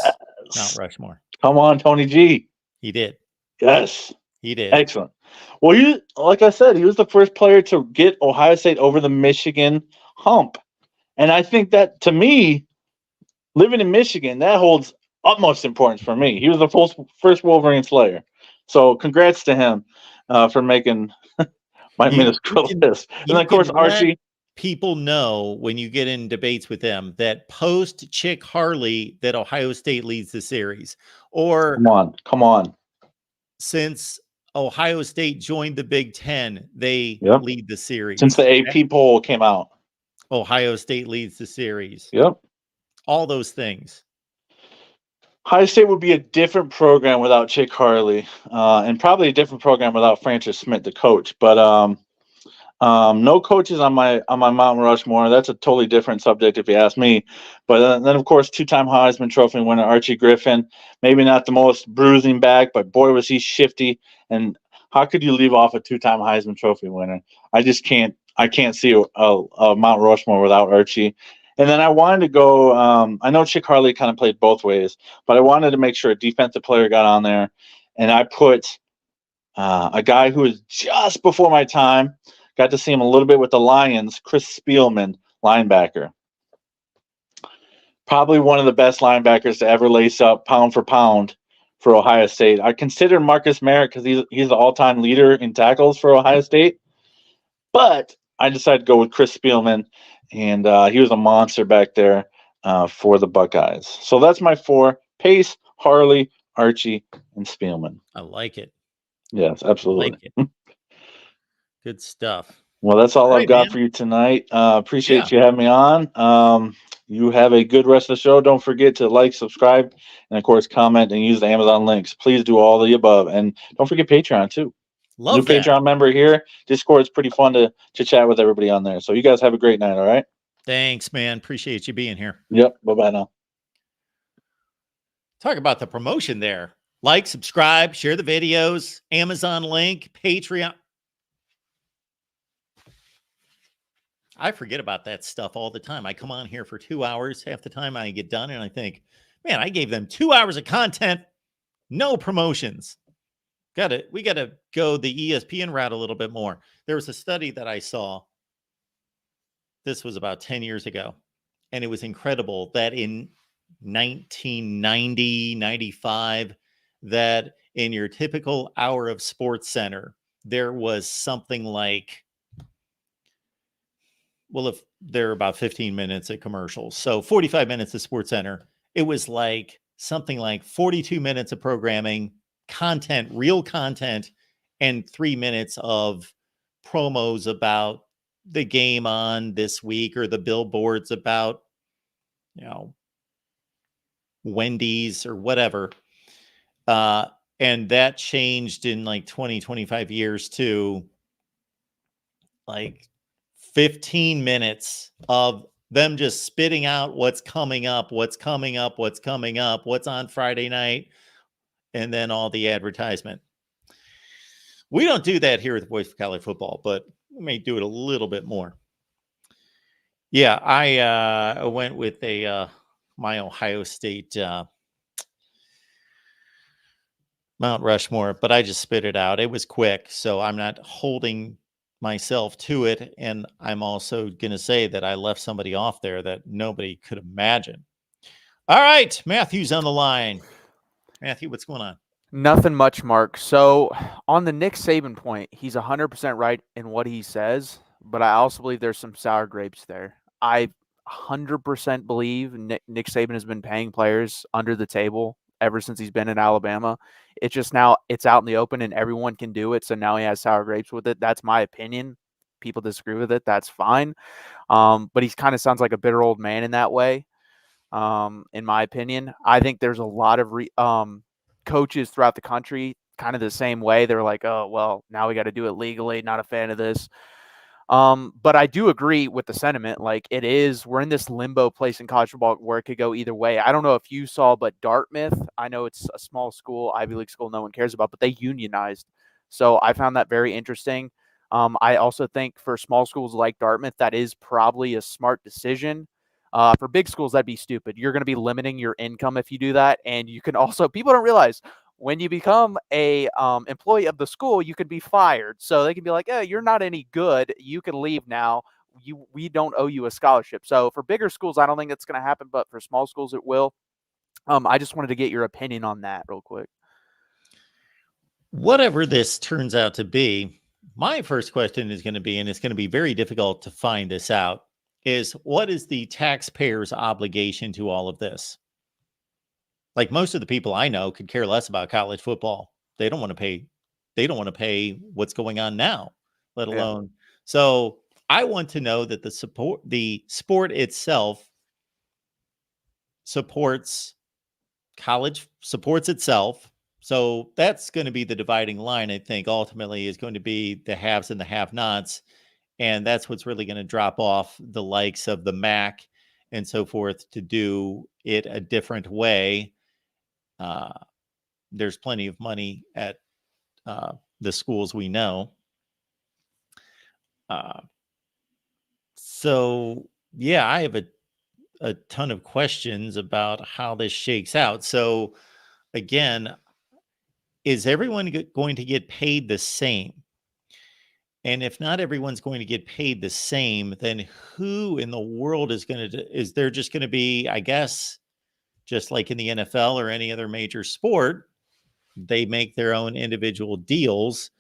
Mount Rushmore. Come on, Tony G. He did. Yes. He did. Excellent. Well, like I said, he was the first player to get Ohio State over the Michigan hump. And I think that, to me, living in Michigan, that holds utmost importance for me. He was the first Wolverine Slayer. So congrats to him for making my minuscule list. And then, of course, Archie. People know when you get in debates with them that post Chick Harley that Ohio State leads the series. Or come on. Since Ohio State joined the Big Ten, they lead the series. Since the AP poll came out, Ohio State leads the series. Yep. All those things. Ohio State would be a different program without Chick Harley, and probably a different program without Francis Smith, the coach. But no coaches on my Mount Rushmore. That's a totally different subject if you ask me. But then, of course, two-time Heisman Trophy winner Archie Griffin. Maybe not the most bruising back, but boy, was he shifty. And how could you leave off a two-time Heisman Trophy winner? I just can't. I can't see a Mount Rushmore without Archie. And then I wanted to go. I know Chick Harley kind of played both ways, but I wanted to make sure a defensive player got on there, and I put a guy who was just before my time. Got to see him a little bit with the Lions, Chris Spielman, linebacker. Probably one of the best linebackers to ever lace up pound for pound for Ohio State. I consider Marcus Merritt because he's the all-time leader in tackles for Ohio State. But I decided to go with Chris Spielman, and he was a monster back there for the Buckeyes. So that's my four: Pace, Harley, Archie, and Spielman. I like it. Yes, absolutely. I like it. Good stuff. Well, that's all I've got for you tonight. Appreciate you having me on. You have a good rest of the show. Don't forget to like, subscribe, and, of course, comment and use the Amazon links. Please do all the above. And don't forget Patreon, too. Love New Patreon member here. Discord is pretty fun to chat with everybody on there. So you guys have a great night, all right? Thanks, man. Appreciate you being here. Yep. Bye-bye now. Talk about the promotion there. Like, subscribe, share the videos, Amazon link, Patreon. I forget about that stuff all the time. I come on here for 2 hours. Half the time I get done and I think, man, I gave them 2 hours of content. No promotions. We got to go the ESPN route a little bit more. There was a study that I saw. This was about 10 years ago. And it was incredible that in 1990, 95, that in your typical hour of Sports Center, there was something like, well, if they're about 15 minutes of commercials, so 45 minutes of Sports Center, it was like something like 42 minutes of programming, content, real content, and 3 minutes of promos about the game on this week or the billboards about, Wendy's or whatever. And that changed in like 20, 25 years to like 15 minutes of them just spitting out what's coming up, what's on Friday night, and then all the advertisement. We don't do that here at the Voice of College Football, but we may do it a little bit more. Yeah, I went with a my Ohio State Mount Rushmore, but I just spit it out. It was quick, so I'm not holding myself to it. And I'm also going to say that I left somebody off there that nobody could imagine. All right, Matthew's on the line. Matthew, what's going on? Nothing much, Mark. So on the Nick Saban point, he's 100% right in what he says, but I also believe there's some sour grapes there. I 100% believe Nick Saban has been paying players under the table ever since he's been in Alabama. It's just now it's out in the open and everyone can do it. So now he has sour grapes with it. That's my opinion. People disagree with it. That's fine. But he kind of sounds like a bitter old man in that way. In my opinion, I think there's a lot of coaches throughout the country kind of the same way. They're like, oh, well, now we got to do it legally. Not a fan of this. But I do agree with the sentiment. Like we're in this limbo place in college football where it could go either way. I don't know if you saw, but Dartmouth, I know it's a small school, Ivy League school no one cares about, but they unionized. So I found that very interesting. I also think for small schools like Dartmouth, that is probably a smart decision. For big schools, that'd be stupid. You're going to be limiting your income if you do that. And you can also, people don't realize when you become a employee of the school, you could be fired. So they can be like, "Oh, you're not any good. You can leave now. We don't owe you a scholarship." So for bigger schools, I don't think that's going to happen, but for small schools, it will. I just wanted to get your opinion on that real quick. Whatever this turns out to be, my first question is going to be, and it's going to be very difficult to find this out, is what is the taxpayer's obligation to all of this? Like most of the people I know could care less about college football. They don't want to pay. They don't want to pay what's going on now, let alone. Yeah. So I want to know that the sport itself supports itself. So that's going to be the dividing line. I think ultimately is going to be the haves and the have-nots, and that's what's really going to drop off the likes of the MAC and so forth to do it a different way. There's plenty of money at the schools we know. So, yeah, I have a ton of questions about how this shakes out. So, again, is everyone going to get paid the same? And if not everyone's going to get paid the same, then who in the world is there just going to be, I guess, just like in the NFL or any other major sport, they make their own individual deals.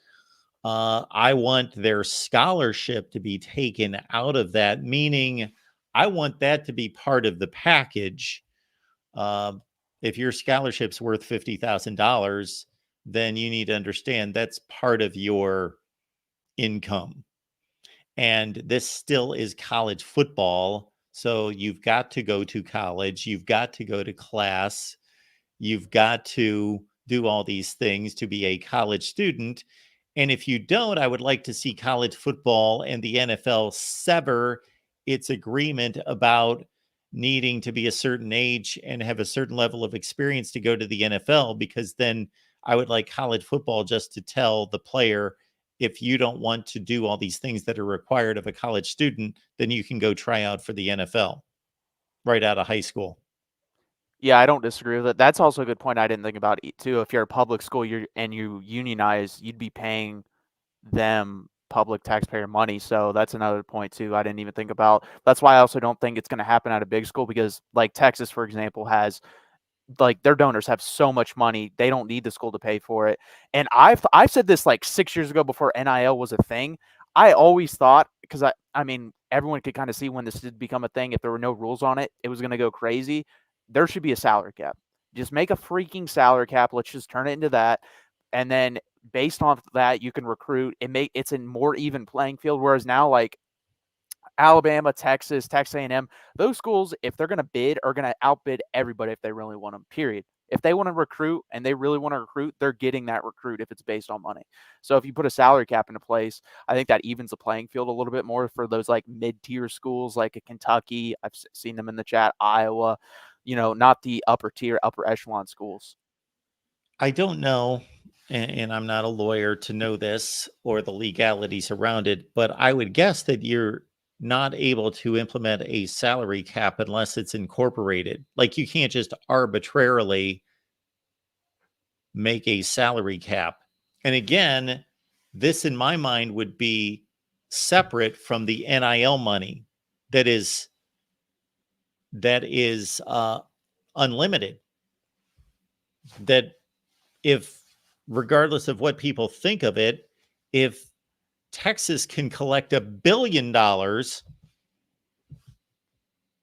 I want their scholarship to be taken out of that, meaning I want that to be part of the package. If your scholarship's worth $50,000, then you need to understand that's part of your income. And this still is college football. So you've got to go to college, you've got to go to class, you've got to do all these things to be a college student. And if you don't, I would like to see college football and the NFL sever its agreement about needing to be a certain age and have a certain level of experience to go to the NFL, because then I would like college football just to tell the player, if you don't want to do all these things that are required of a college student, then you can go try out for the NFL right out of high school. Yeah, I don't disagree with it. That's also a good point I didn't think about too. If you're a public school and you unionize, you'd be paying them public taxpayer money. So that's another point too I didn't even think about. That's why I also don't think it's going to happen at a big school, because like Texas, for example, has like their donors have so much money, they don't need the school to pay for it. And I've said this like 6 years ago before NIL was a thing. I always thought, because I mean everyone could kind of see when this did become a thing, if there were no rules on it, it was going to go crazy. There should be a salary cap. Just make a freaking salary cap. Let's just turn it into that. And then based on that, you can recruit and it's a more even playing field. Whereas now, like Alabama, Texas A&M, those schools, if they're going to bid, are going to outbid everybody if they really want them, period. If they want to recruit and they really want to recruit, they're getting that recruit if it's based on money. So if you put a salary cap into place, I think that evens the playing field a little bit more for those like mid-tier schools like a Kentucky. I've seen them in the chat, Iowa, not the upper tier, upper echelon schools. I don't know, and I'm not a lawyer to know this or the legalities around it, but I would guess that not able to implement a salary cap unless it's incorporated. Like, you can't just arbitrarily make a salary cap. And again, this in my mind would be separate from the NIL money that is unlimited. That if, regardless of what people think of it, if Texas can collect $1 billion,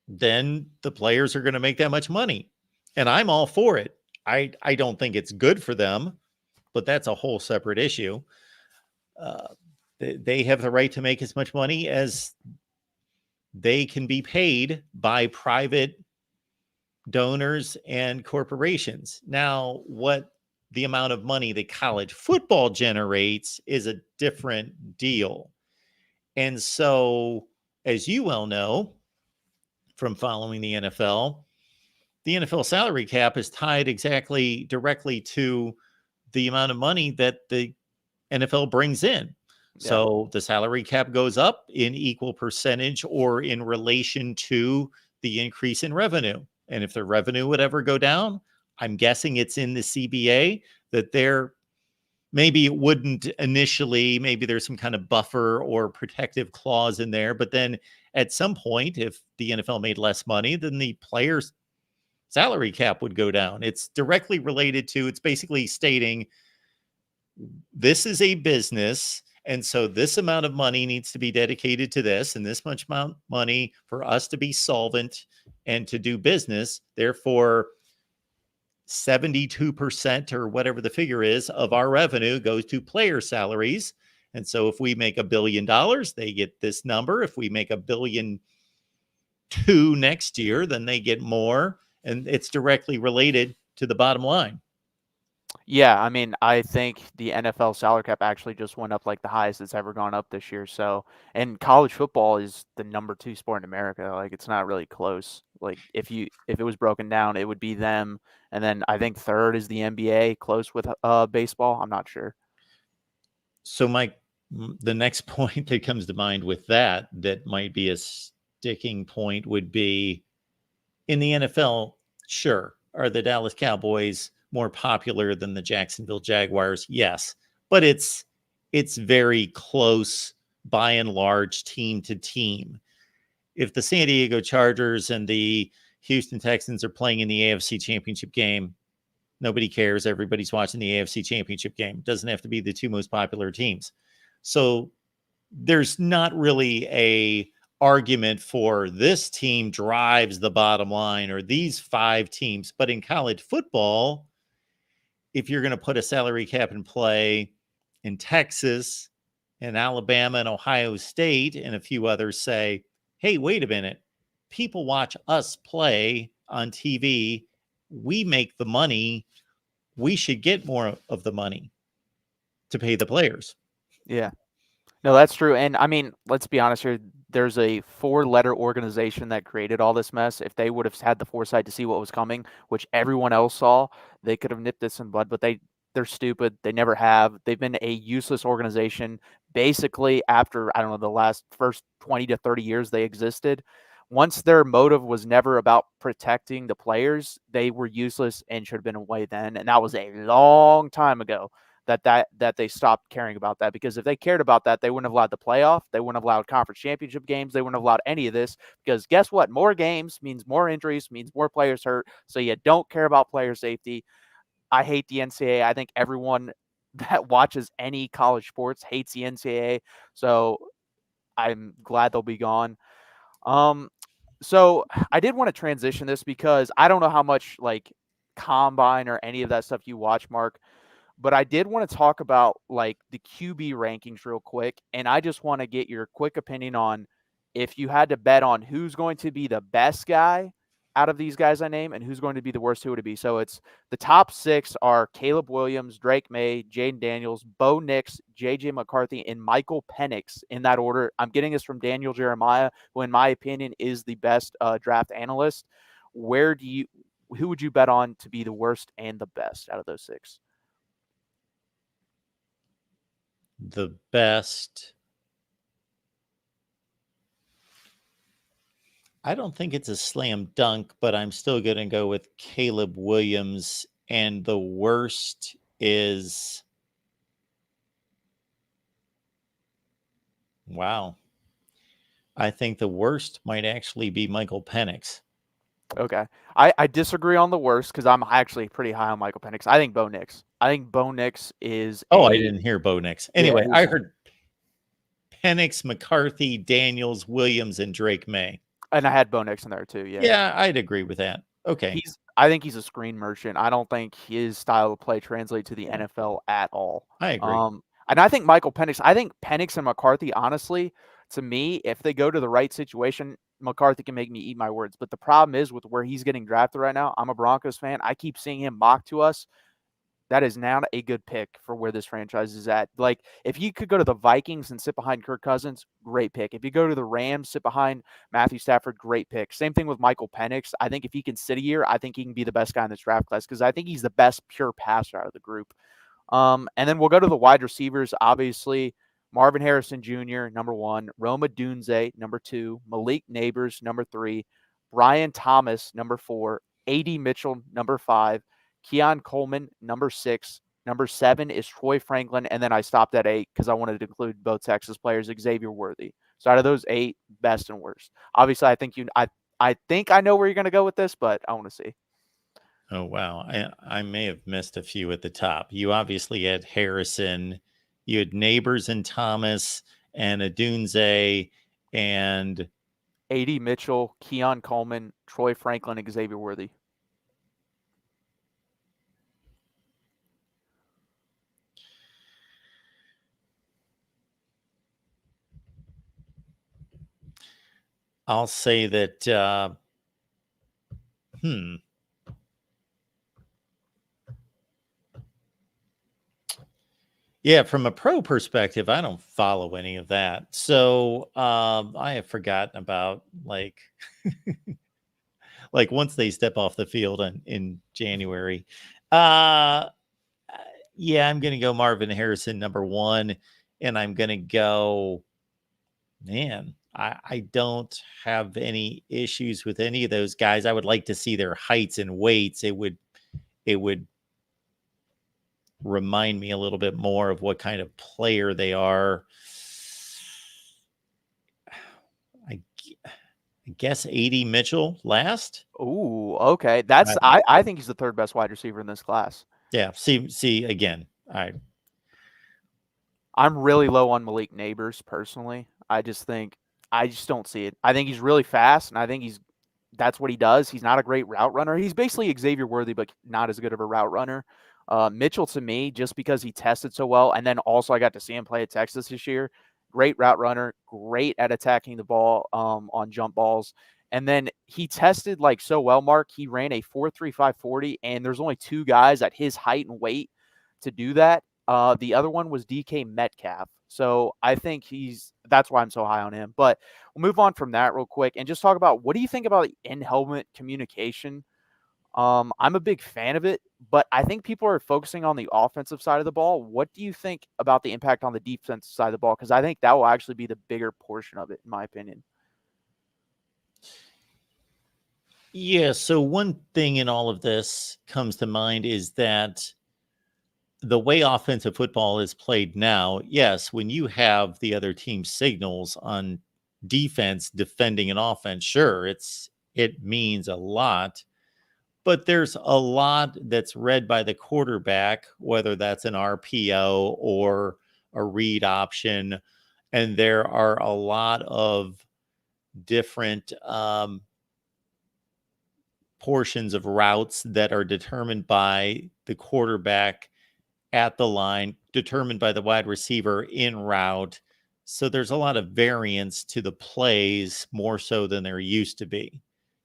then the players are going to make that much money. And I'm all for it. I don't think it's good for them, but that's a whole separate issue. They have the right to make as much money as they can be paid by private donors and corporations. Now, what the amount of money that college football generates is a different deal. And so, as you well know from following the NFL salary cap is tied directly to the amount of money that the NFL brings in. Yeah. So the salary cap goes up in equal percentage or in relation to the increase in revenue. And if the revenue would ever go down, I'm guessing it's in the CBA that maybe it wouldn't initially, maybe there's some kind of buffer or protective clause in there. But then at some point, if the NFL made less money, then the players' salary cap would go down. It's directly related to, it's basically stating this is a business. And so this amount of money needs to be dedicated to this, and this much amount of money for us to be solvent and to do business. Therefore, 72% or whatever the figure is of our revenue goes to player salaries. And so if we make $1 billion, they get this number. If we make $1.2 billion next year, then they get more. And it's directly related to the bottom line. Yeah, I mean, I think the NFL salary cap actually just went up like the highest it's ever gone up this year. So, and college football is the number 2 sport in America. Like, it's not really close. Like, if it was broken down, it would be them, and then I think third is the NBA, close with baseball. I'm not sure. So the next point that comes to mind with that might be a sticking point would be, in the NFL, sure, are the Dallas Cowboys more popular than the Jacksonville Jaguars? Yes, but it's very close by and large, team to team. If the San Diego Chargers and the Houston Texans are playing in the AFC Championship game, nobody cares. Everybody's watching the AFC Championship game. It doesn't have to be the 2 most popular teams. So there's not really a argument for this team drives the bottom line or these 5 teams. But in college football, if you're going to put a salary cap in play in Texas and Alabama and Ohio State and a few others say, hey, wait a minute, people watch us play on TV. We make the money. We should get more of the money to pay the players. Yeah. No, that's true. And I mean, let's be honest here. There's a 4-letter organization that created all this mess. If they would have had the foresight to see what was coming, which everyone else saw, they could have nipped this in bud, but they're stupid. They never have. They've been a useless organization basically after, I don't know, the first 20 to 30 years they existed. Once their motive was never about protecting the players, they were useless and should have been away then. And that was a long time ago that they stopped caring about that, because if they cared about that, they wouldn't have allowed the playoff. They wouldn't have allowed conference championship games. They wouldn't have allowed any of this, because guess what? More games means more injuries, means more players hurt. So you don't care about player safety. I hate the NCAA. I think everyone that watches any college sports hates the NCAA. So I'm glad they'll be gone. So I did want to transition this because I don't know how much like combine or any of that stuff you watch, Mark. But I did want to talk about like the QB rankings real quick. And I just want to get your quick opinion on if you had to bet on who's going to be the best guy out of these guys I name and who's going to be the worst, who would it be? So it's the top 6 are Caleb Williams, Drake May, Jaden Daniels, Bo Nix, JJ McCarthy, and Michael Penix in that order. I'm getting this from Daniel Jeremiah, who in my opinion is the best draft analyst. Who would you bet on to be the worst and the best out of those 6? The best. I don't think it's a slam dunk, but I'm still going to go with Caleb Williams. And the worst is, wow, I think the worst might actually be Michael Penix. Okay. I disagree on the worst because I'm actually pretty high on Michael Penix. I think Bo Nix. I think Bo Nix is Oh, I didn't hear Bo Nix. Anyway, who's I that? heard Penix, McCarthy, Daniels, Williams, and Drake May. And I had Bo Nix in there too. Yeah. Yeah, I'd agree with that. Okay. I think he's a screen merchant. I don't think his style of play translates to the NFL at all. I agree. And I think Michael Penix, and McCarthy, honestly, to me, if they go to the right situation, McCarthy can make me eat my words. But the problem is with where he's getting drafted right now, I'm a Broncos fan. I keep seeing him mocked to us. That is now a good pick for where this franchise is at. Like, if you could go to the Vikings and sit behind Kirk Cousins, great pick. If you go to the Rams, sit behind Matthew Stafford, great pick. Same thing with Michael Penix. I think if he can sit a year, I think he can be the best guy in this draft class because I think he's the best pure passer out of the group. And then we'll go to the wide receivers. Obviously, Marvin Harrison Jr., number 1. Roma Dunze, number 2. Malik Neighbors, number 3. Brian Thomas, number 4. A.D. Mitchell, number 5. Keon Coleman, number 6. Number 7 is Troy Franklin. And then I stopped at 8 because I wanted to include both Texas players, Xavier Worthy. So out of those 8, best and worst. Obviously, I think I know where you're going to go with this, but I want to see. Oh, wow. I may have missed a few at the top. You obviously had Harrison. You had Neighbors and Thomas and Adunze and A.D. Mitchell, Keon Coleman, Troy Franklin, Xavier Worthy. I'll say that, yeah, from a pro perspective, I don't follow any of that. So I have forgotten about like once they step off the field in January. Yeah, I'm gonna go Marvin Harrison number 1, and I'm gonna go, man, I don't have any issues with any of those guys. I would like to see their heights and weights. It would remind me a little bit more of what kind of player they are. I guess A.D. Mitchell last. Ooh, okay. I think he's the 3rd best wide receiver in this class. Yeah. See again. I'm really low on Malik Neighbors personally. I just don't see it. I think he's really fast, and I think that's what he does. He's not a great route runner. He's basically Xavier Worthy, but not as good of a route runner. Mitchell, to me, just because he tested so well, and then also I got to see him play at Texas this year. Great route runner, great at attacking the ball on jump balls. And then he tested like so well, Mark. He ran a 4.35 40, and there's only 2 guys at his height and weight to do that. The other one was DK Metcalf. So I think that's why I'm so high on him. But we'll move on from that real quick and just talk about, what do you think about in-helmet communication? I'm a big fan of it, but I think people are focusing on the offensive side of the ball. What do you think about the impact on the defensive side of the ball? Because I think that will actually be the bigger portion of it, in my opinion. Yeah. So one thing in all of this comes to mind is that the way offensive football is played now, yes, when you have the other team's signals on defense defending an offense, sure, it means a lot. But there's a lot that's read by the quarterback, whether that's an RPO or a read option. And there are a lot of different portions of routes that are determined by the quarterback at the line, determined by the wide receiver en route. So there's a lot of variance to the plays, more so than there used to be.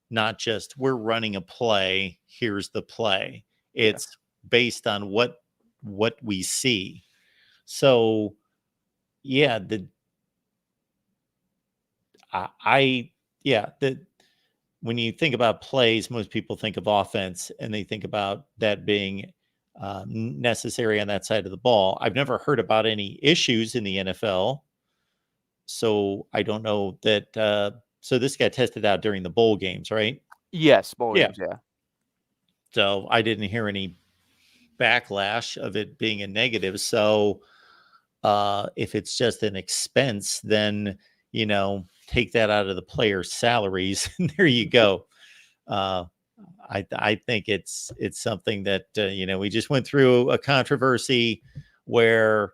Not just we're running a play, here's the play. It's based on what we see. So yeah, when you think about plays, most people think of offense and they think about that being necessary on that side of the ball. I've never heard about any issues in the NFL, so I don't know that So this got tested out during the bowl games, right? Yes, bowl Yeah. games, yeah. So I didn't hear any backlash of it being a negative. So if it's just an expense, then take that out of the players' salaries, and there you go. I think it's something that we just went through a controversy where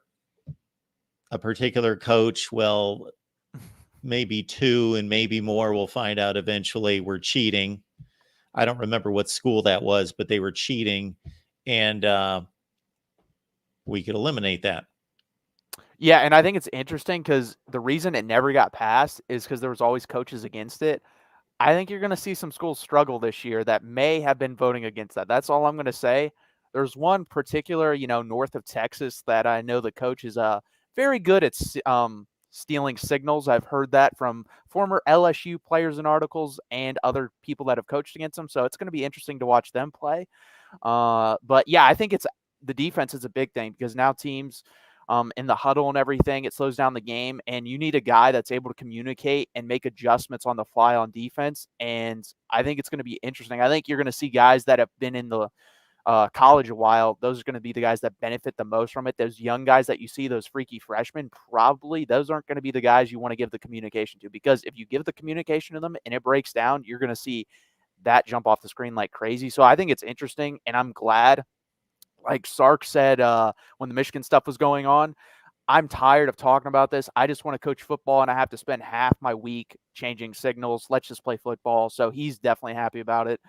a particular coach, well, maybe two and maybe more, we'll find out eventually, were cheating. I don't remember what school that was, but they were cheating, and we could eliminate that. Yeah, and I think it's interesting because the reason it never got passed is because there was always coaches against it. I think you're going to see some schools struggle this year that may have been voting against that. That's all I'm going to say. There's one particular, north of Texas that I know the coach is very good at stealing signals. I've heard that from former LSU players in articles and other people that have coached against them. So it's going to be interesting to watch them play. But yeah, I think the defense is a big thing because now teams in the huddle and everything, it slows down the game, and you need a guy that's able to communicate and make adjustments on the fly on defense. And I think it's going to be interesting. I think you're going to see guys that have been in the college a while. Those are going to be the guys that benefit the most from it. Those young guys that you see, those freaky freshmen, probably those aren't going to be the guys you want to give the communication to, because if you give the communication to them and it breaks down, you're going to see that jump off the screen like crazy. So I think it's interesting, and I'm glad. Like Sark said when the Michigan stuff was going on, I'm tired of talking about this. I just want to coach football, and I have to spend half my week changing signals. Let's just play football. So he's definitely happy about it.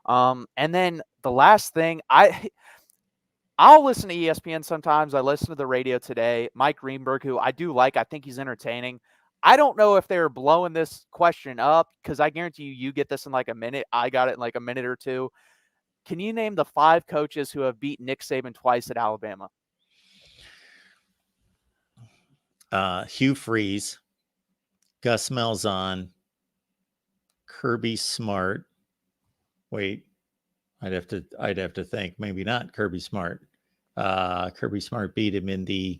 And then the last thing, I'll listen to ESPN sometimes. I listen to the radio today. Mike Greenberg, who I do like, I think he's entertaining. I don't know if they're blowing this question up, because I guarantee you get this in like a minute. I got it in like a minute or two. Can you name the 5 coaches who have beat Nick Saban twice at Alabama? Hugh Freeze, Gus Malzahn, Kirby Smart. Wait, I'd have to think. Maybe not Kirby Smart. Kirby Smart beat him in the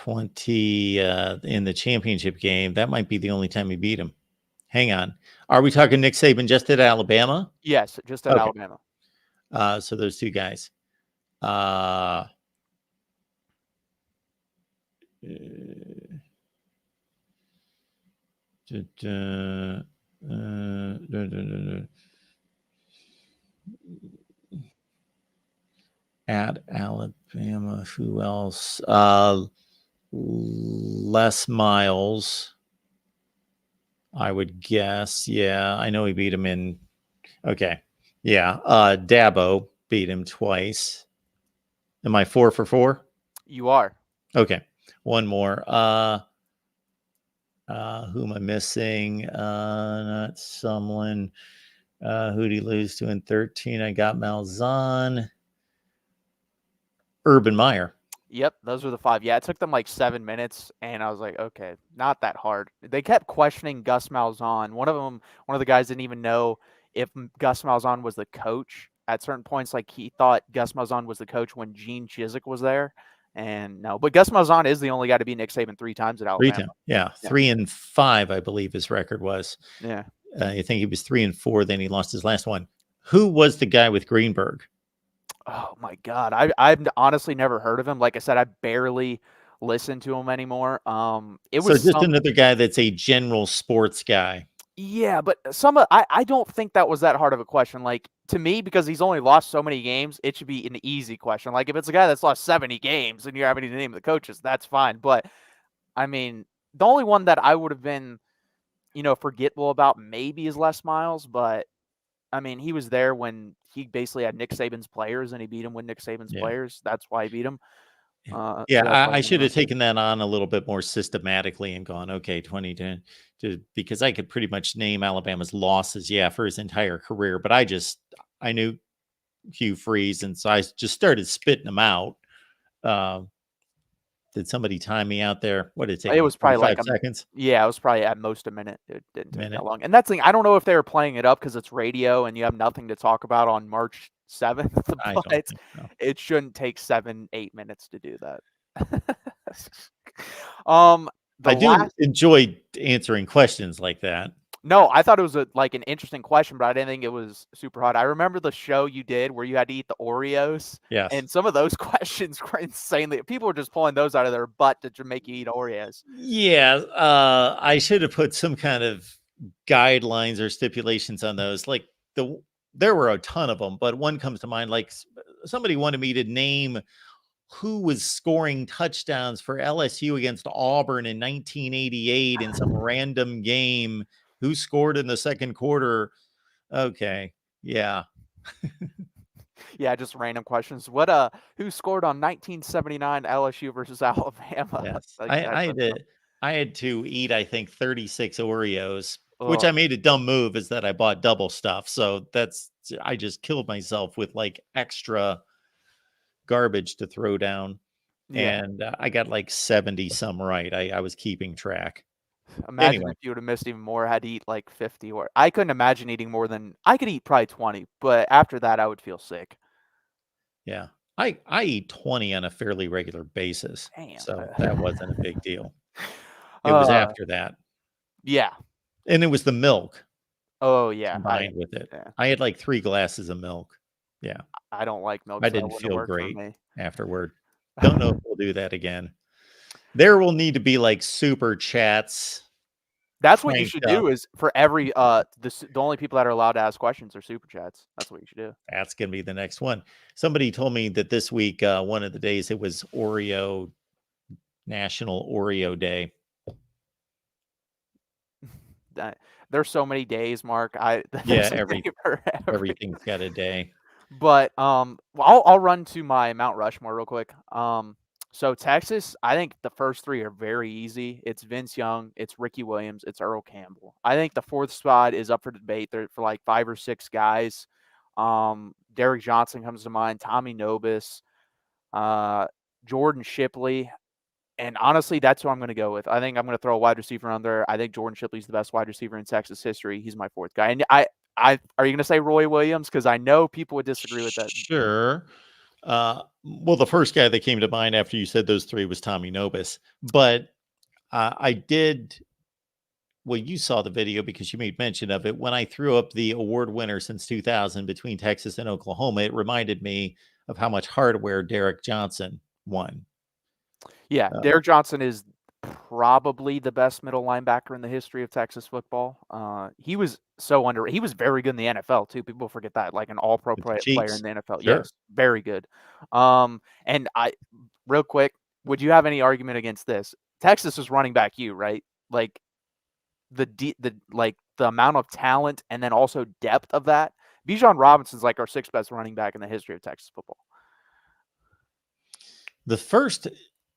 in the championship game. That might be the only time he beat him. Hang on. Are we talking Nick Saban just at Alabama? Yes, just at Alabama. So those 2 guys. At Alabama, who else? Les Miles, I would guess. Yeah, I know he beat him in. Okay, yeah. Dabo beat him twice. Am I 4 for 4? You are. Okay, one more. Who am I missing? Not someone. Who'd he lose to in 13? I got Malzahn. Urban Meyer. Yep, those were the 5. Yeah, it took them like 7 minutes, and I was like, okay, not that hard. They kept questioning Gus Malzahn. One of the guys didn't even know if Gus Malzahn was the coach at certain points. Like, he thought Gus Malzahn was the coach when Gene Chizik was there. And no, but Gus Malzahn is the only guy to beat Nick Saban 3 times at Alabama. 3 times. Yeah, 3 and 5, I believe his record was. Yeah. I think he was 3 and 4. Then he lost his last one. Who was the guy with Greenberg? Oh my God, I've honestly never heard of him. Like I said, I barely listen to him anymore. It was just another guy that's a general sports guy. Yeah, but I don't think that was that hard of a question. Like, to me, because he's only lost so many games, it should be an easy question. Like, if it's a guy that's lost 70 games and you're having to name the coaches, that's fine. But I mean, the only one that I would have been, forgetful about maybe is Les Miles. But I mean, he was there when he basically had Nick Saban's players, and he beat him with Nick Saban's players. That's why he beat him. I should have taken that on a little bit more systematically and gone, okay, 2010, because I could pretty much name Alabama's losses, for his entire career. But I knew Hugh Freeze, and so I just started spitting them out. Did somebody time me out there? What did it take? It was probably like 5 seconds. Yeah, it was probably at most a minute. It didn't take that long. And that's the thing. I don't know if they were playing it up because it's radio and you have nothing to talk about on March 7th. But it shouldn't take 7-8 minutes to do that. The I do last enjoy answering questions like that. No, I thought it was like an interesting question, but I didn't think it was super hard. I remember the show you did where you had to eat the Oreos, Yes. and some of those questions were insanely. People were just pulling those out of their butt to make you eat Oreos. Yeah, I should have put some kind of guidelines or stipulations on those. Like there were a ton of them, but one comes to mind. Like somebody wanted me to name who was scoring touchdowns for LSU against Auburn in 1988 in some random game. Who scored in the second quarter? Okay, yeah, Yeah, just random questions. Who scored on 1979 LSU versus Alabama? yes. Like I, that I type had of stuff. to I had to eat, I think, 36 Oreos, which I Oh, made a dumb move is that I bought double stuff. So I just killed myself with like extra garbage to throw down. yeah. And I got like 70 some right. I was keeping track. Imagine Anyway, if you would have missed even more, had to eat like 50, or I couldn't imagine eating more than I could eat probably 20, but after that I would feel sick. yeah. I eat 20 on a fairly regular basis. Damn. So that wasn't a big deal. It was Uh, after that. yeah. And it was the milk Oh yeah. combined with it. Yeah. I had like 3 glasses of milk. Yeah. I don't like milk, I so that didn't wouldn't have feel worked for great me. afterward. Don't know if we'll do that again. There will need to be like super chats That's what you cranked should up. do is for every the only people that are allowed to ask questions are super chats. That's what you should do. That's going to be the next one. Somebody told me that this week, one of the days, it was National Oreo Day. There's so many days, Mark. Yeah, There's a day for every. everything's got a day. But well, I'll run to my Mount Rushmore real quick. So Texas, I think the first three are very easy. It's Vince Young, it's Ricky Williams, it's Earl Campbell. I think the fourth spot is up for debate. There for like 5 or 6 guys. Derek Johnson comes to mind, Tommy Nobis, Jordan Shipley. And honestly, that's who I'm going to go with. I think I'm going to throw a wide receiver on there. I think Jordan Shipley's the best wide receiver in Texas history. He's my fourth guy. And are you going to say Roy Williams? Because I know people would disagree with that. Sure. Well, the first guy that came to mind after you said those 3 was Tommy Nobis. But I did. Well, you saw the video because you made mention of it. When I threw up the award winner since 2000 between Texas and Oklahoma, it reminded me of how much hardware Derek Johnson won. Yeah, Derek Johnson is probably the best middle linebacker in the history of Texas football. He was so underrated. He was very good in the NFL too. People forget that, like an all-pro With the player in Chiefs. the NFL. Sure. Yes, very good. And real quick, would you have any argument against this? Texas is running back you, right? Like the amount of talent and then also depth of that. Bijan Robinson's like our 6th best running back in the history of Texas football. The first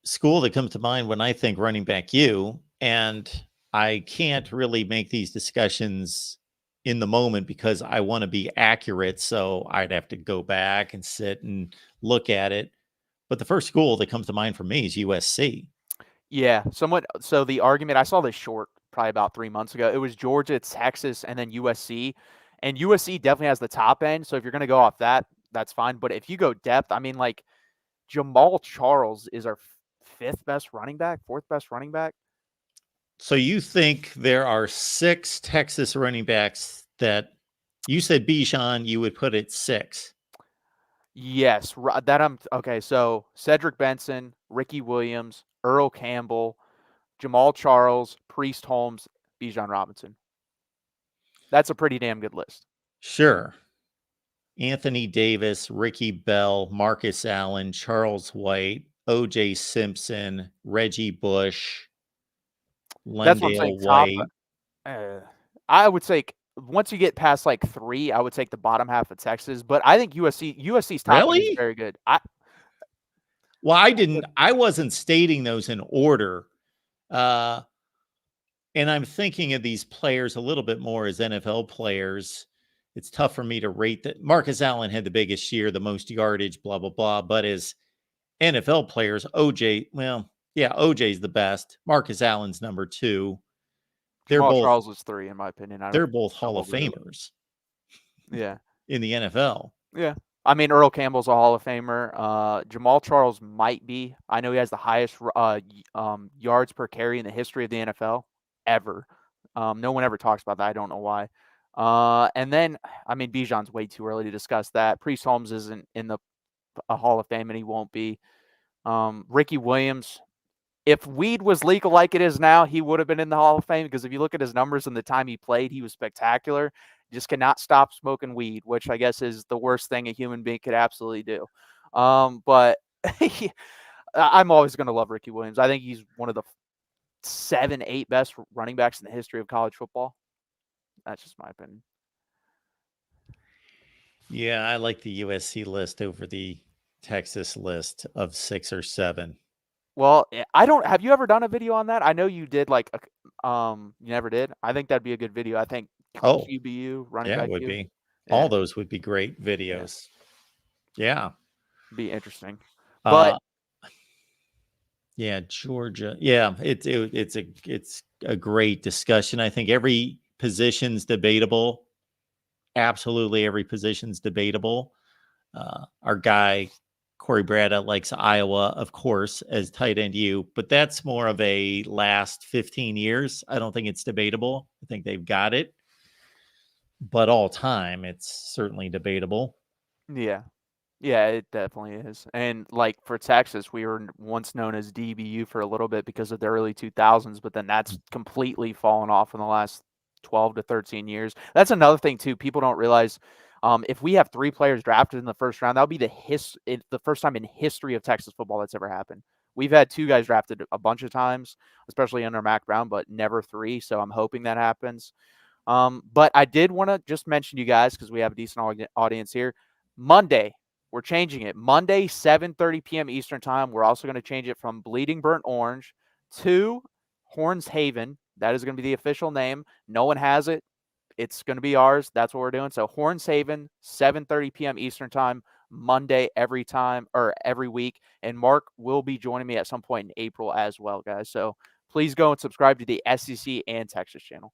school that comes to mind when I think running back you, and I can't really make these discussions in the moment because I want to be accurate. So I'd have to go back and sit and look at it. But the first school that comes to mind for me is USC. Yeah, somewhat. So the argument, I saw this short probably about 3 months ago. It was Georgia, Texas, and then USC. And USC definitely has the top end. So if you're going to go off that, that's fine. But if you go depth, I mean, like Jamal Charles is our 5th best running back, 4th best running back. So you think there are 6 Texas running backs that you said Bijan, you would put at 6? Yes, okay. So Cedric Benson, Ricky Williams, Earl Campbell, Jamal Charles, Priest Holmes, Bijan Robinson. That's a pretty damn good list. Sure. Anthony Davis, Ricky Bell, Marcus Allen, Charles White, O.J. Simpson, Reggie Bush, That's what I'm saying. Lendale White. I would say once you get past like 3, I would take the bottom half of Texas. But I think USC's top end is Really? very good. Well, I wasn't stating those in order. And I'm thinking of these players a little bit more as NFL players. It's tough for me to rate that. Marcus Allen had the biggest year, the most yardage, blah, blah, blah. But as NFL players, OJ's the best. Marcus Allen's number 2. Jamal Charles was 3, in my opinion. They're both Hall of Famers. Yeah. In the NFL. Yeah. I mean, Earl Campbell's a Hall of Famer. Jamal Charles might be. I know he has the highest yards per carry in the history of the NFL ever. No one ever talks about that. I don't know why. And then, I mean, Bijan's way too early to discuss that. Priest Holmes isn't in the Hall of Fame, and he won't be. Ricky Williams, if weed was legal like it is now, he would have been in the Hall of Fame, because if you look at his numbers and the time he played, he was spectacular. Just cannot stop smoking weed, which I guess is the worst thing a human being could absolutely do. But I'm always going to love Ricky Williams. I think he's one of the 7, 8 best running backs in the history of college football. That's just my opinion. Yeah, I like the USC list over the Texas list of 6 or 7. Well, I don't. Have you ever done a video on that? I know you did. You never did. I think that'd be a good video. I think QBU running yeah, back. it would Q. be. Yeah. All those would be great videos. Yeah. Be interesting. But yeah, Georgia. Yeah, it's a great discussion. I think every position's debatable. Absolutely every position's debatable. Our guy Corey Brada likes Iowa, of course, as tight end U, but that's more of a last 15 years. I don't think it's debatable. I think they've got it. But all time, it's certainly debatable. yeah, it definitely is. And like for Texas, we were once known as DBU for a little bit because of the early 2000s, but then that's completely fallen off in the last 12 to 13 years. That's another thing too. People don't realize if we have 3 players drafted in the first round, that'll be the first time in history of Texas football that's ever happened. We've had 2 guys drafted a bunch of times, especially under Mac Brown, but never 3. So I'm hoping that happens. But I did want to just mention you guys, because we have a decent audience here. Monday, we're changing it. Monday, 7:30 p.m. Eastern time. We're also going to change it from Bleeding Burnt Orange to Horns Haven. That is going to be the official name. No one has it. It's going to be ours. That's what we're doing. So Horns Haven, 7:30 p.m. Eastern time, Monday every week. And Mark will be joining me at some point in April as well, guys. So please go and subscribe to the SEC and Texas channel.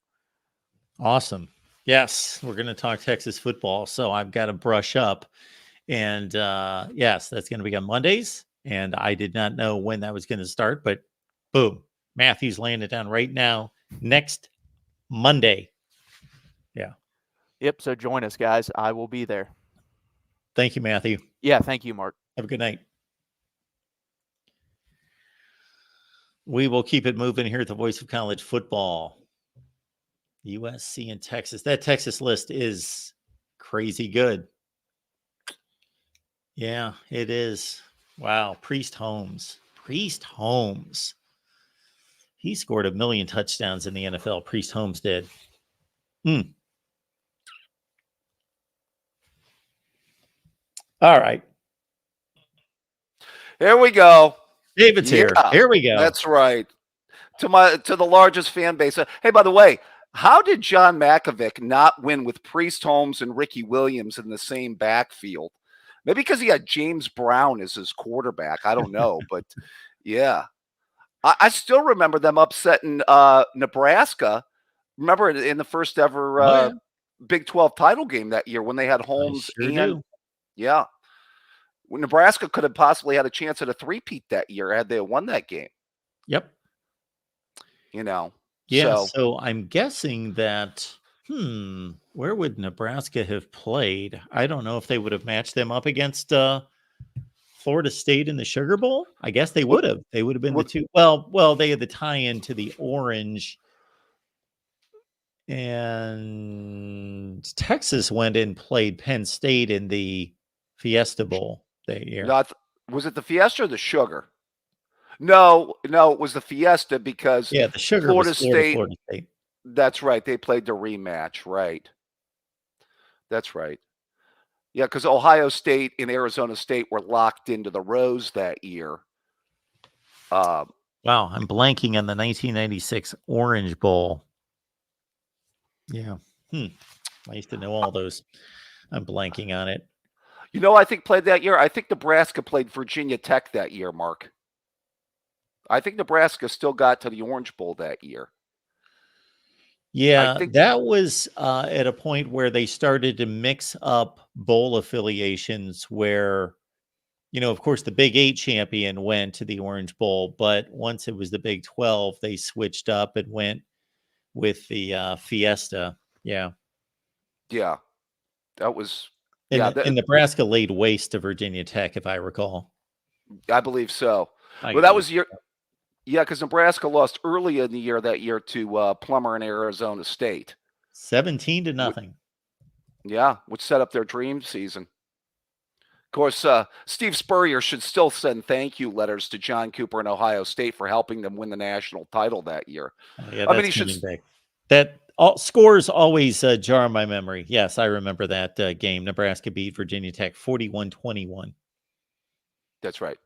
Awesome. Yes, we're going to talk Texas football, so I've got to brush up. And yes, that's going to be on Mondays. And I did not know when that was going to start, but boom, Matthew's laying it down right now. Next Monday. Yeah. Yep. So join us, guys. I will be there. Thank you, Matthew. Yeah. Thank you, Mark. Have a good night. We will keep it moving here at the Voice of College Football. USC and Texas. That Texas list is crazy good. Yeah, it is. Wow. Priest Holmes. He scored 1 million touchdowns in the NFL. Priest Holmes did. All right. Here we go. David's here. Here we go. That's right. To the largest fan base. Hey, by the way, how did John Malkovich not win with Priest Holmes and Ricky Williams in the same backfield? Maybe because he had James Brown as his quarterback. I don't know, but yeah. I still remember them upsetting Nebraska. Remember in the first ever Big 12 title game that year when they had Holmes yeah. Nebraska could have possibly had a chance at a three-peat that year had they won that game. Yep. You know. Yeah, so I'm guessing that, where would Nebraska have played? I don't know if they would have matched them up against Florida State in the Sugar Bowl. I guess they would have. They would have been the two. Well, they had the tie-in to the Orange. And Texas went and played Penn State in the Fiesta Bowl that year. Was it the Fiesta or the Sugar? No, it was the Fiesta because the Sugar Florida was State. State. That's right. They played the rematch, right? That's right. Yeah, because Ohio State and Arizona State were locked into the Rose that year. Wow, I'm blanking on the 1996 Orange Bowl. Yeah. I used to know all those. I'm blanking on it. You know, I think played that year. I think Nebraska played Virginia Tech that year, Mark. I think Nebraska still got to the Orange Bowl that year. Yeah, think that was at a point where they started to mix up bowl affiliations where, of course, the Big 8 champion went to the Orange Bowl, but once it was the Big 12, they switched up and went with the Fiesta. Yeah. yeah, that was And, and Nebraska laid waste to Virginia Tech, if I recall. I believe so. I Well, could that be was because Nebraska lost early in the year that year to Plummer and Arizona State. 17 to nothing. Yeah, which set up their dream season. Of course, Steve Spurrier should still send thank you letters to John Cooper and Ohio State for helping them win the national title that year. Oh, yeah, I mean, that's he should. coming back. That scores always jar my memory. Yes, I remember that game. Nebraska beat Virginia Tech 41-21. That's right.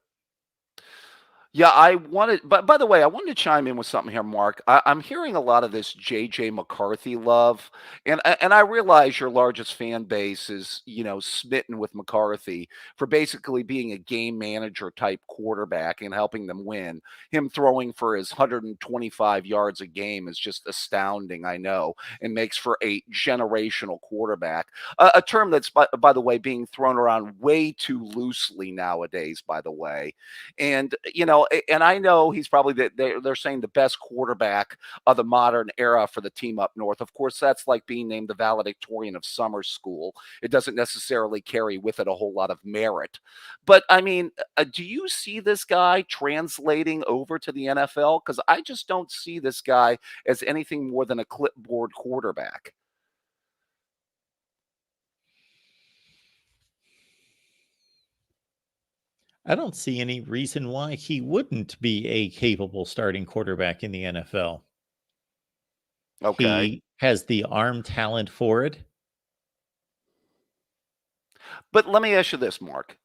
Yeah, I wanted, but by the way, I wanted to chime in with something here, Mark. I'm hearing a lot of this JJ McCarthy love, and I realize your largest fan base is smitten with McCarthy for basically being a game manager type quarterback and helping them win. Him throwing for his 125 yards a game is just astounding. I know, and makes for a generational quarterback, a term that's by the way being thrown around way too loosely nowadays. By the way, and and I know he's probably they're saying the best quarterback of the modern era for the team up north. Of course, that's like being named the valedictorian of summer school. It doesn't necessarily carry with it a whole lot of merit. But I mean, do you see this guy translating over to the NFL? Because I just don't see this guy as anything more than a clipboard quarterback. I don't see any reason why he wouldn't be a capable starting quarterback in the NFL. Okay. He has the arm talent for it. But let me ask you this, Mark.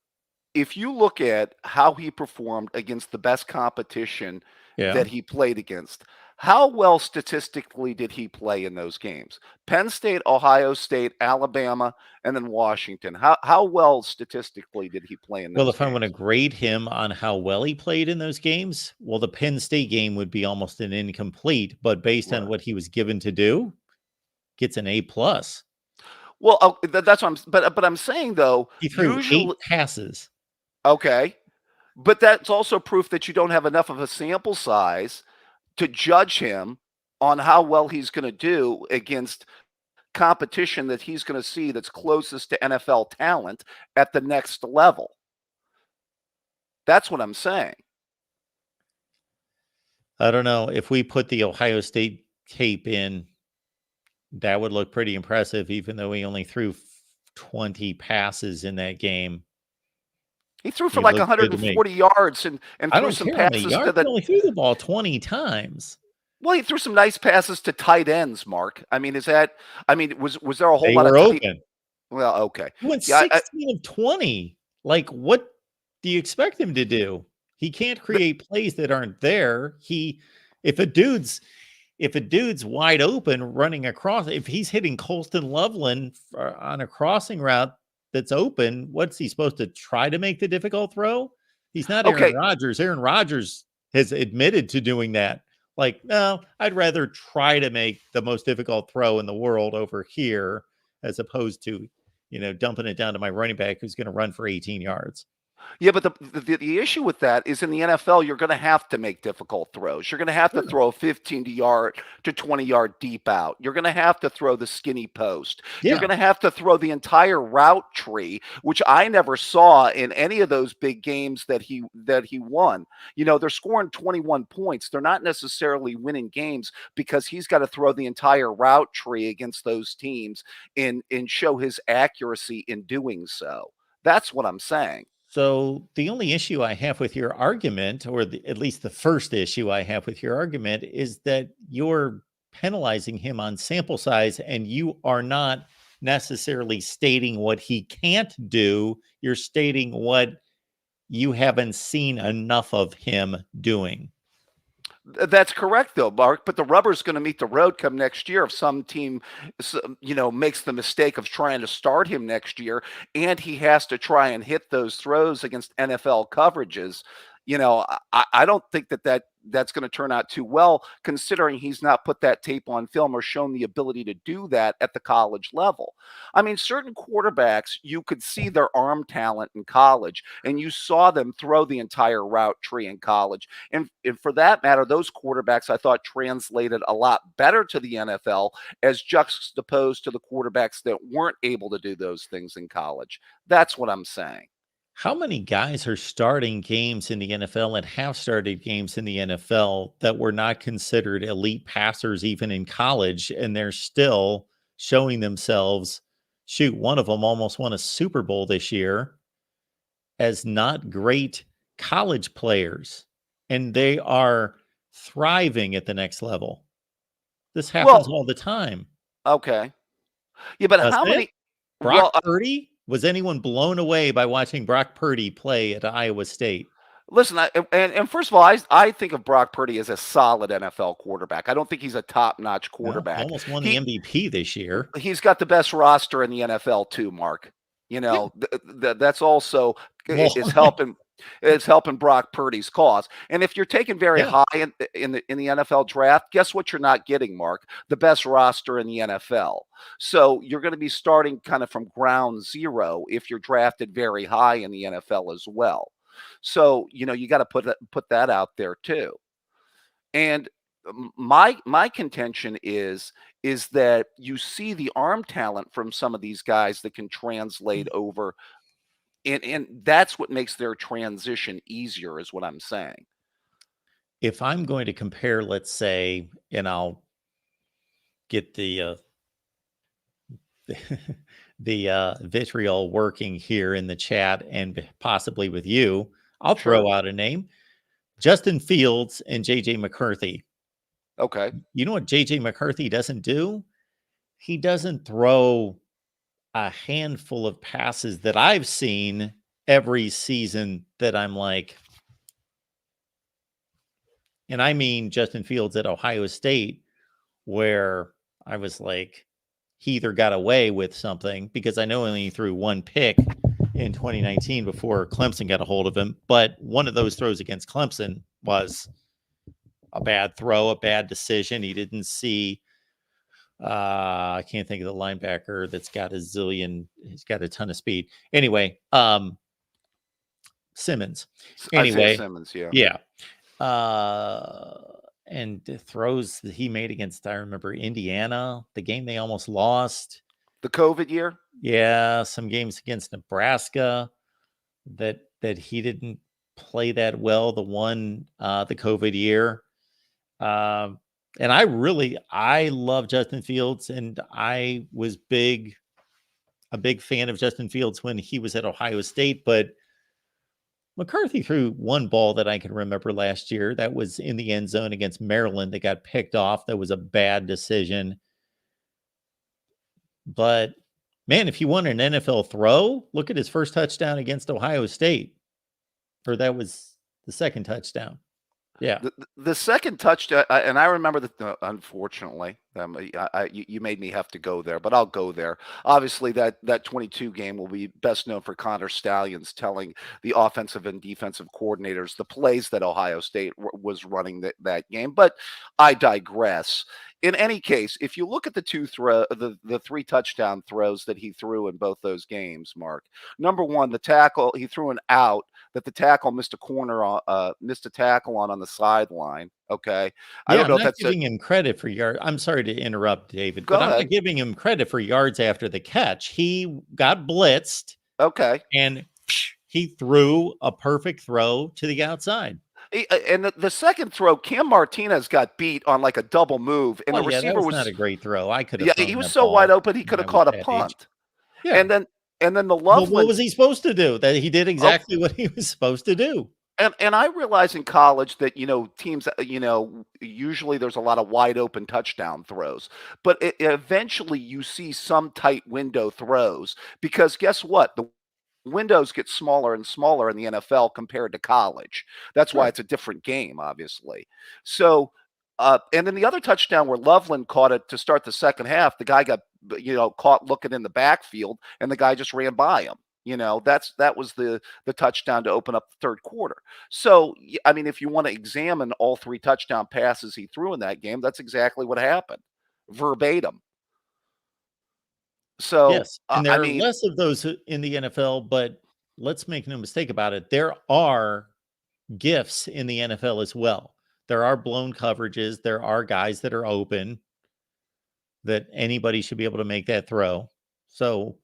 If you look at how he performed against the best competition Yeah. that he played against, how well statistically did he play in those games? Penn State, Ohio State, Alabama, and then Washington. How well statistically did he play in those Well, if games? I want to grade him on how well he played in those games, well, the Penn State game would be almost an incomplete, but based on Right. what he was given to do, gets an A+. Well, that's what but I'm saying though, He threw usually 8 passes. okay, but that's also proof that you don't have enough of a sample size to judge him on how well he's going to do against competition that he's going to see that's closest to NFL talent at the next level. That's what I'm saying. I don't know. If we put the Ohio State tape in, that would look pretty impressive, even though he only threw 20 passes in that game. He threw for He like looked good to me. 140 yards and I threw don't some care how many passes yards. to He the. only threw the ball 20 times. Well, he threw some nice passes to tight ends, Mark. I mean, was there a whole They lot of were tight? open. Well, okay. He went Yeah, 16 of 20. Like, what do you expect him to do? He can't create plays that aren't there. If a dude's wide open running across, if he's hitting Colston Loveland on a crossing route that's open, what's he supposed to try to make the difficult throw? He's not Aaron okay. Rodgers. Aaron Rodgers has admitted to doing that. Like, no, I'd rather try to make the most difficult throw in the world over here as opposed to, dumping it down to my running back who's going to run for 18 yards. Yeah, but the issue with that is in the NFL, you're going to have to make difficult throws. You're going to have to throw a 15 to 20 yard deep out. You're going to have to throw the skinny post. Yeah. You're going to have to throw the entire route tree, which I never saw in any of those big games that he won. They're scoring 21 points. They're not necessarily winning games because he's got to throw the entire route tree against those teams and show his accuracy in doing so. That's what I'm saying. So the only issue I have with your argument, or at least the first issue I have with your argument, is that you're penalizing him on sample size and you are not necessarily stating what he can't do. You're stating what you haven't seen enough of him doing. That's correct, though, Mark. But the rubber's going to meet the road come next year if some team, makes the mistake of trying to start him next year, and he has to try and hit those throws against NFL coverages. I don't think that's going to turn out too well, considering he's not put that tape on film or shown the ability to do that at the college level. I mean, certain quarterbacks, you could see their arm talent in college, and you saw them throw the entire route tree in college. And for that matter, those quarterbacks I thought translated a lot better to the NFL as juxtaposed to the quarterbacks that weren't able to do those things in college. That's what I'm saying. How many guys are starting games in the NFL and have started games in the NFL that were not considered elite passers even in college, and they're still showing themselves? Shoot, one of them almost won a Super Bowl this year as not great college players, and they are thriving at the next level. This happens all the time. Okay. Yeah, but how Doesn't it? many? Brock Well, Purdy? Was anyone blown away by watching Brock Purdy play at Iowa State? listen, and first of all, I think of Brock Purdy as a solid NFL quarterback. I don't think he's a top-notch Well, he quarterback. almost won the MVP this year. He's got the best roster in the NFL too, Mark. That's also Well, is helping. It's helping Brock Purdy's cause. And if you're taking very Yeah. high in the NFL draft, guess what you're not getting, Mark? The best roster in the NFL. So you're going to be starting kind of from ground zero if you're drafted very high in the NFL as well. So, you got to put that out there too. And my contention is that you see the arm talent from some of these guys that can translate over, and that's what makes their transition easier, is what I'm saying. if I'm going to compare, let's say, and I'll get the vitriol working here in the chat and possibly with you, I'll throw out a name: Justin Fields and JJ McCarthy. Okay. You know what JJ McCarthy doesn't do? He doesn't throw a handful of passes that I've seen every season that I'm like, and I mean Justin Fields at Ohio State, where I was like, he either got away with something, because I know only threw one pick in 2019 before Clemson got a hold of him. But one of those throws against Clemson was a bad throw, a bad decision. He didn't see, I can't think of the linebacker that's got he's got a ton of speed. Anyway, Simmons. Anyway, Simmons, yeah. Yeah. And the throws that he made against, I remember Indiana, the game they almost lost. The COVID year? Yeah, some games against Nebraska that he didn't play that well. The COVID year. And I love Justin Fields, and I was a big fan of Justin Fields when he was at Ohio State, but McCarthy threw one ball that I can remember last year that was in the end zone against Maryland that got picked off. That was a bad decision. But man, if you want an NFL throw, look at his first touchdown against Ohio State. Or that was the second touchdown. Yeah. The second touchdown, and I remember that. Unfortunately, you made me have to go there, but I'll go there. Obviously, that 22 game will be best known for Connor Stallions telling the offensive and defensive coordinators the plays that Ohio State was running that game. But I digress. In any case, if you look at the three touchdown throws that he threw in both those games, Mark, number one, the tackle, he threw an out that the tackle missed a tackle on the sideline. Okay. I don't know if that's giving him credit for yards. I'm sorry to interrupt, David, Go but ahead. I'm not giving him credit for yards after the catch. He got blitzed. Okay. And he threw a perfect throw to the outside. And the second throw, Cam Martinez got beat on like a double move, and the receiver that was not a great throw. I could have. Yeah, he was so wide open he could have caught a punt. Yeah, and then the Loveland. Well, what was he supposed to do? That he did exactly what he was supposed to do. And I realize in college that teams usually there's a lot of wide open touchdown throws, but eventually you see some tight window throws, because guess what? The windows get smaller and smaller in the NFL compared to college. That's why it's a different game, obviously. So, and then the other touchdown where Loveland caught it to start the second half, the guy got caught looking in the backfield, and the guy just ran by him. That was the touchdown to open up the third quarter. So, I mean, if you want to examine all 3 touchdown passes he threw in that game, that's exactly what happened, verbatim. So, Yes, and I there are mean, less of those in the NFL, but let's make no mistake about it. There are gifts in the NFL as well. There are blown coverages. There are guys that are open that anybody should be able to make that throw. So,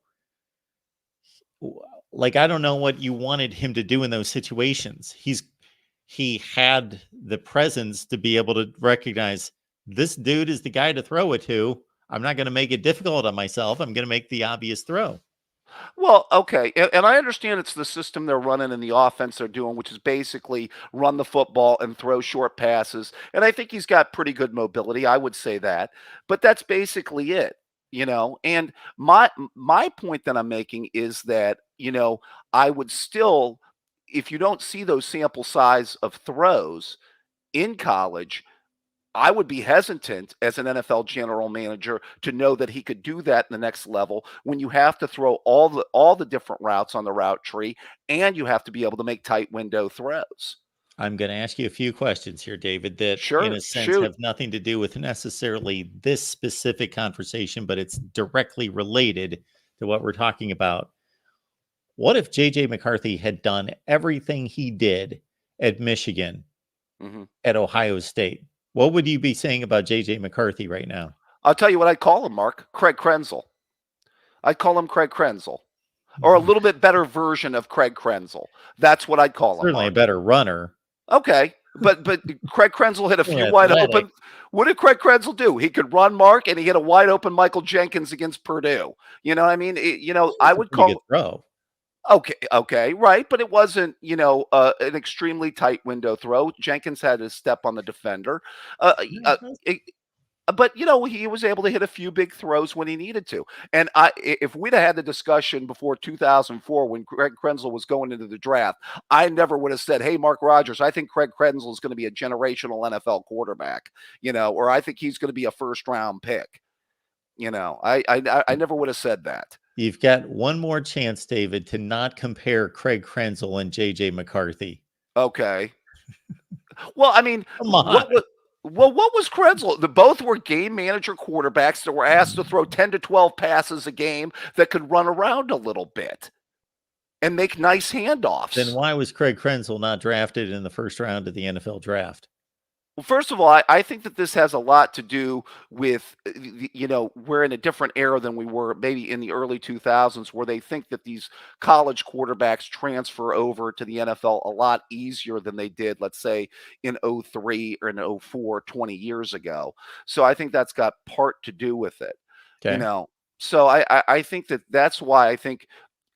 like, I don't know what you wanted him to do in those situations. He had the presence to be able to recognize this dude is the guy to throw it to. I'm not going to make it difficult on myself. I'm going to make the obvious throw. well, okay, and I understand it's the system they're running and the offense they're doing, which is basically run the football and throw short passes. And I think he's got pretty good mobility. I would say that, but that's basically it. And my point that I'm making is that I would still, if you don't see those sample size of throws in college, I would be hesitant as an NFL general manager to know that he could do that in the next level when you have to throw all the different routes on the route tree and you have to be able to make tight window throws. I'm going to ask you a few questions here, David, that in Sure, a sense shoot. have nothing to do with necessarily this specific conversation, but it's directly related to what we're talking about. What if JJ McCarthy had done everything he did at Michigan, hmm at Ohio State? What would you be saying about JJ McCarthy right now? I'll tell you what I'd call him, Mark. Craig Krenzel. I'd call him Craig Krenzel, or a little bit better version of Craig Krenzel. That's what I'd call him, Certainly a Mark. better runner. Okay, but Craig Krenzel hit a More few wide athletic. open. What did Craig Krenzel do? He could run, Mark, and he hit a wide open Michael Jenkins against Purdue. You know what I mean? I It's a would pretty good call. throw. Okay, right, but it wasn't, an extremely tight window throw. Jenkins had his step on the defender. It, but he was able to hit a few big throws when he needed to. And if we'd have had the discussion before 2004 when Craig Krenzel was going into the draft, I never would have said, "Hey, Mark Rogers, I think Craig Krenzel is going to be a generational NFL quarterback," or I think he's going to be a first round pick. I never would have said that. You've got one more chance, David, to not compare Craig Krenzel and JJ McCarthy. Okay. Well, I mean, Come on. what was Krenzel? Both were game manager quarterbacks that were asked to throw 10 to 12 passes a game that could run around a little bit and make nice handoffs. Then why was Craig Krenzel not drafted in the first round of the NFL draft? Well, first of all, I think that this has a lot to do with, we're in a different era than we were maybe in the early 2000s, where they think that these college quarterbacks transfer over to the NFL a lot easier than they did, let's say, in '03 or in '04, 20 years ago. So I think that's got part to do with it. You Okay. know, so I think that's why I think.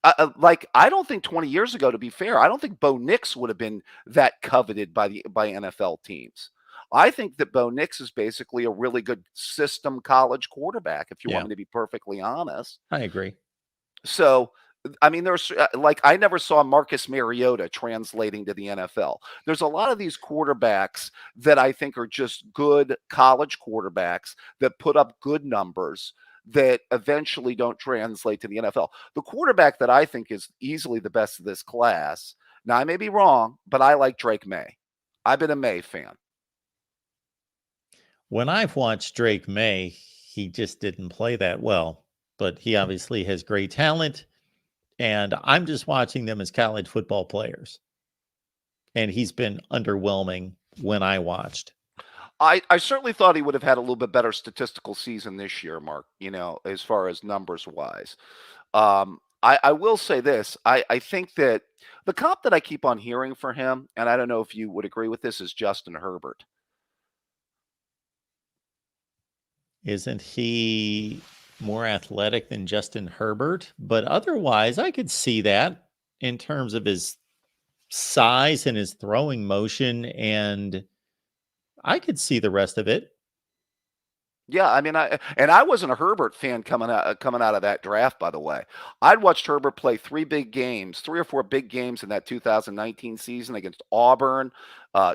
I don't think 20 years ago, to be fair, I don't think Bo Nix would have been that coveted by NFL teams. I think that Bo Nix is basically a really good system college quarterback, if you want Yeah, me to be perfectly honest. I agree. So, I mean, there's I never saw Marcus Mariota translating to the NFL. There's a lot of these quarterbacks that I think are just good college quarterbacks that put up good numbers that eventually don't translate to the NFL. The quarterback that I think is easily the best of this class, now I may be wrong, but I like Drake May. I've been a May fan. When I've watched Drake May, he just didn't play that well, but he obviously has great talent. And I'm just watching them as college football players. And he's been underwhelming when I watched. I certainly thought he would have had a little bit better statistical season this year, Mark, as far as numbers wise. I will say this. I think that the comp that I keep on hearing for him, and I don't know if you would agree with this, is Justin Herbert. Isn't he more athletic than Justin Herbert? But otherwise, I could see that in terms of his size and his throwing motion, and I could see the rest of it. Yeah, I mean, I wasn't a Herbert fan coming out of that draft. By the way, I'd watched Herbert play 3 or 4 big games in that 2019 season against Auburn,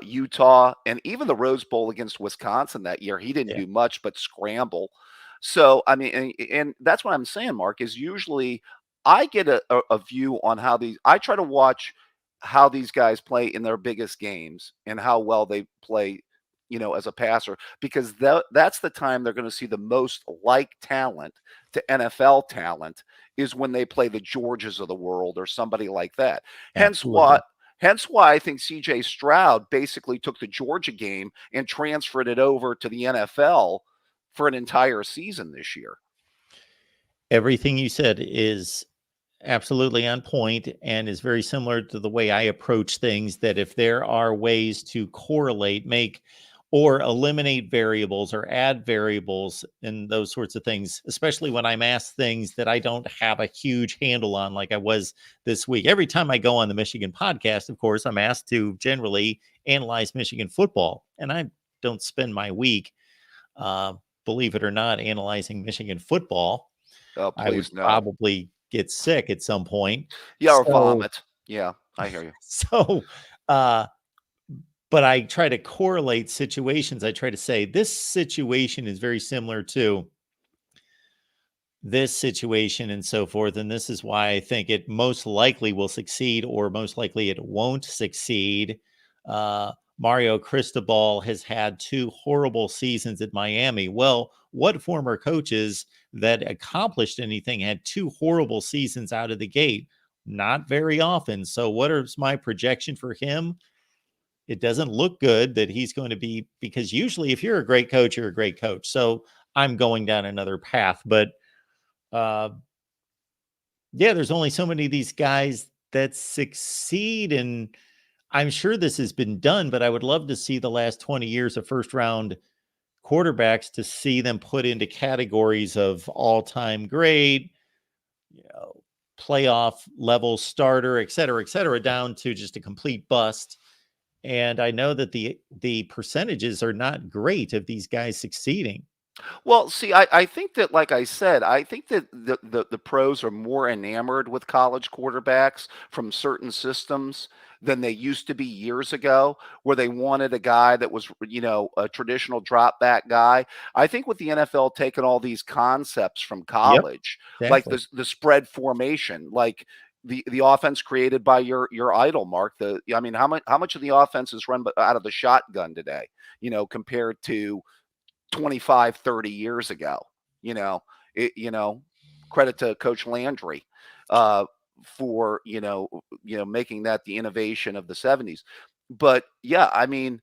Utah, and even the Rose Bowl against Wisconsin that year. He didn't Yeah. do much but scramble. So I mean, and that's what I'm saying, Mark, is usually I get a view on how these. I try to watch how these guys play in their biggest games and how well they play, as a passer, because that's the time they're going to see the most like talent to NFL talent is when they play the Georges of the world or somebody like that. Hence Absolutely. why I think CJ Stroud basically took the Georgia game and transferred it over to the NFL for an entire season this year. Everything you said is absolutely on point and is very similar to the way I approach things, that if there are ways to correlate, make or eliminate variables or add variables and those sorts of things, especially when I'm asked things that I don't have a huge handle on, like I was this week. Every time I go on the Michigan podcast, of course, I'm asked to generally analyze Michigan football. And I don't spend my week, believe it or not, analyzing Michigan football. Oh, I would please no. probably get sick at some point. Yeah, or vomit. Yeah, I hear you. So, uh, but I try to correlate situations. I try to say this situation is very similar to this situation and so forth. And this is why I think it most likely will succeed, or most likely it won't succeed. Mario Cristobal has had 2 horrible seasons at Miami. Well, what former coaches that accomplished anything had 2 horrible seasons out of the gate? Not very often. So, what is my projection for him? It doesn't look good that he's going to be, because usually if you're a great coach, you're a great coach. So, I'm going down another path. But uh, yeah, there's only so many of these guys that succeed. And I'm sure this has been done, but I would love to see the last 20 years of first round quarterbacks, to see them put into categories of all-time great, playoff level starter, et cetera, down to just a complete bust. And I know that the percentages are not great of these guys succeeding. Well, see, I think that, like I said, I think that the pros are more enamored with college quarterbacks from certain systems than they used to be years ago, where they wanted a guy that was, a traditional drop back guy. I think with the NFL taking all these concepts from Yep, college, like exactly. the spread formation, like the offense created by your idol, Mark. I mean, how much of the offense is run out of the shotgun today? Compared to 25, 30 years ago. You know, credit to Coach Landry for making that the innovation of the 70s. But yeah, I mean,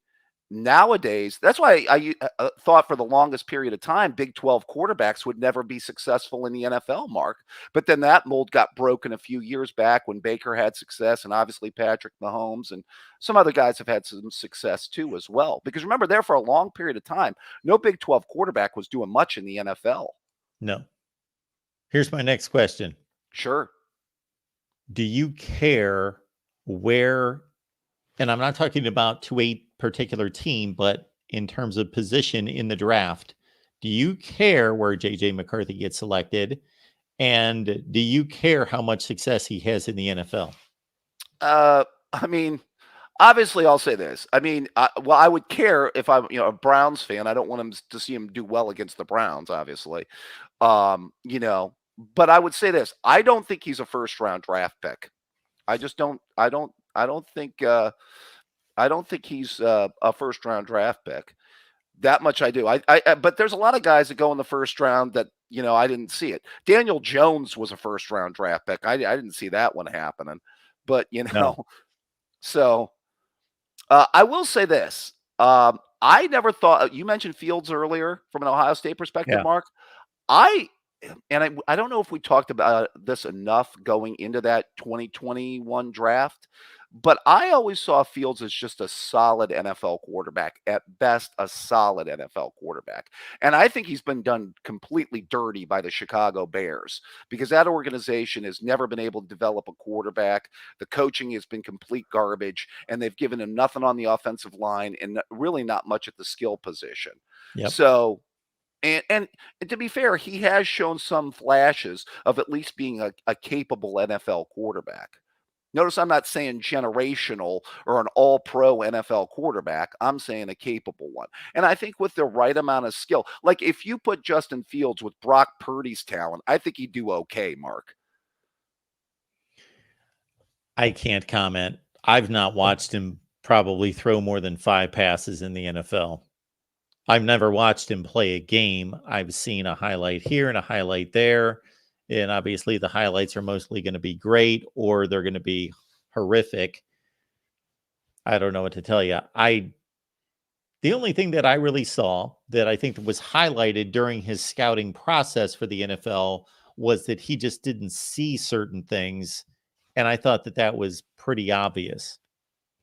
nowadays, that's why I thought for the longest period of time, Big 12 quarterbacks would never be successful in the NFL, Mark. But then that mold got broken a few years back when Baker had success, and obviously Patrick Mahomes and some other guys have had some success too as well. Because remember, there for a long period of time, no Big 12 quarterback was doing much in the NFL. No. Here's my next question. Sure. Do you care where, and I'm not talking about to a particular team, but in terms of position in the draft, do you care where JJ McCarthy gets selected? And do you care how much success he has in the NFL? I mean, obviously, I'll say this. I mean, I would care if I'm, a Browns fan. I don't want him to see him do well against the Browns, obviously. But I would say this. I don't think he's a first round draft pick. I just don't. I don't think. I don't think he's a first round draft pick. That much I do. But there's a lot of guys that go in the first round that I didn't see it. Daniel Jones was a first round draft pick. I didn't see that one happening. But No. so I will say this. I never thought you mentioned Fields earlier from an Ohio State perspective, Yeah. Mark. I don't know if we talked about this enough going into that 2021 draft, but I always saw Fields as just a solid NFL quarterback, at best, a solid NFL quarterback. And I think he's been done completely dirty by the Chicago Bears because that organization has never been able to develop a quarterback. The coaching has been complete garbage, and they've given him nothing on the offensive line and really not much at the skill position. Yep. So, and to be fair, he has shown some flashes of at least being a capable NFL quarterback. Notice I'm not saying generational or an all pro NFL quarterback. I'm saying a capable one. And I think with the right amount of skill, like if you put Justin Fields with Brock Purdy's talent, I think he'd do okay, Mark. I can't comment. I've not watched him probably throw more than 5 passes in the NFL. I've never watched him play a game. I've seen a highlight here and a highlight there. And obviously, the highlights are mostly going to be great or they're going to be horrific. I don't know what to tell you. The only thing that I really saw that I think was highlighted during his scouting process for the NFL was that he just didn't see certain things. And I thought that that was pretty obvious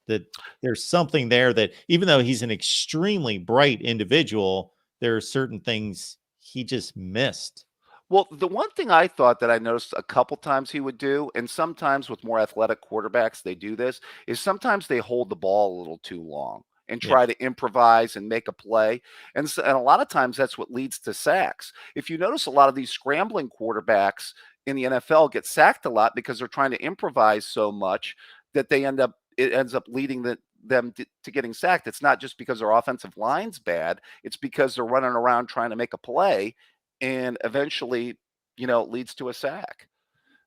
that there's something there that even though he's an extremely bright individual, there are certain things he just missed. Well, the one thing I thought that I noticed a couple times he would do, and sometimes with more athletic quarterbacks, they do this, is sometimes they hold the ball a little too long and Yeah. try to improvise and make a play. And a lot of times that's what leads to sacks. If you notice, a lot of these scrambling quarterbacks in the NFL get sacked a lot because they're trying to improvise so much that it ends up leading them to getting sacked. It's not just because their offensive line's bad, it's because they're running around trying to make a play and eventually, it leads to a sack.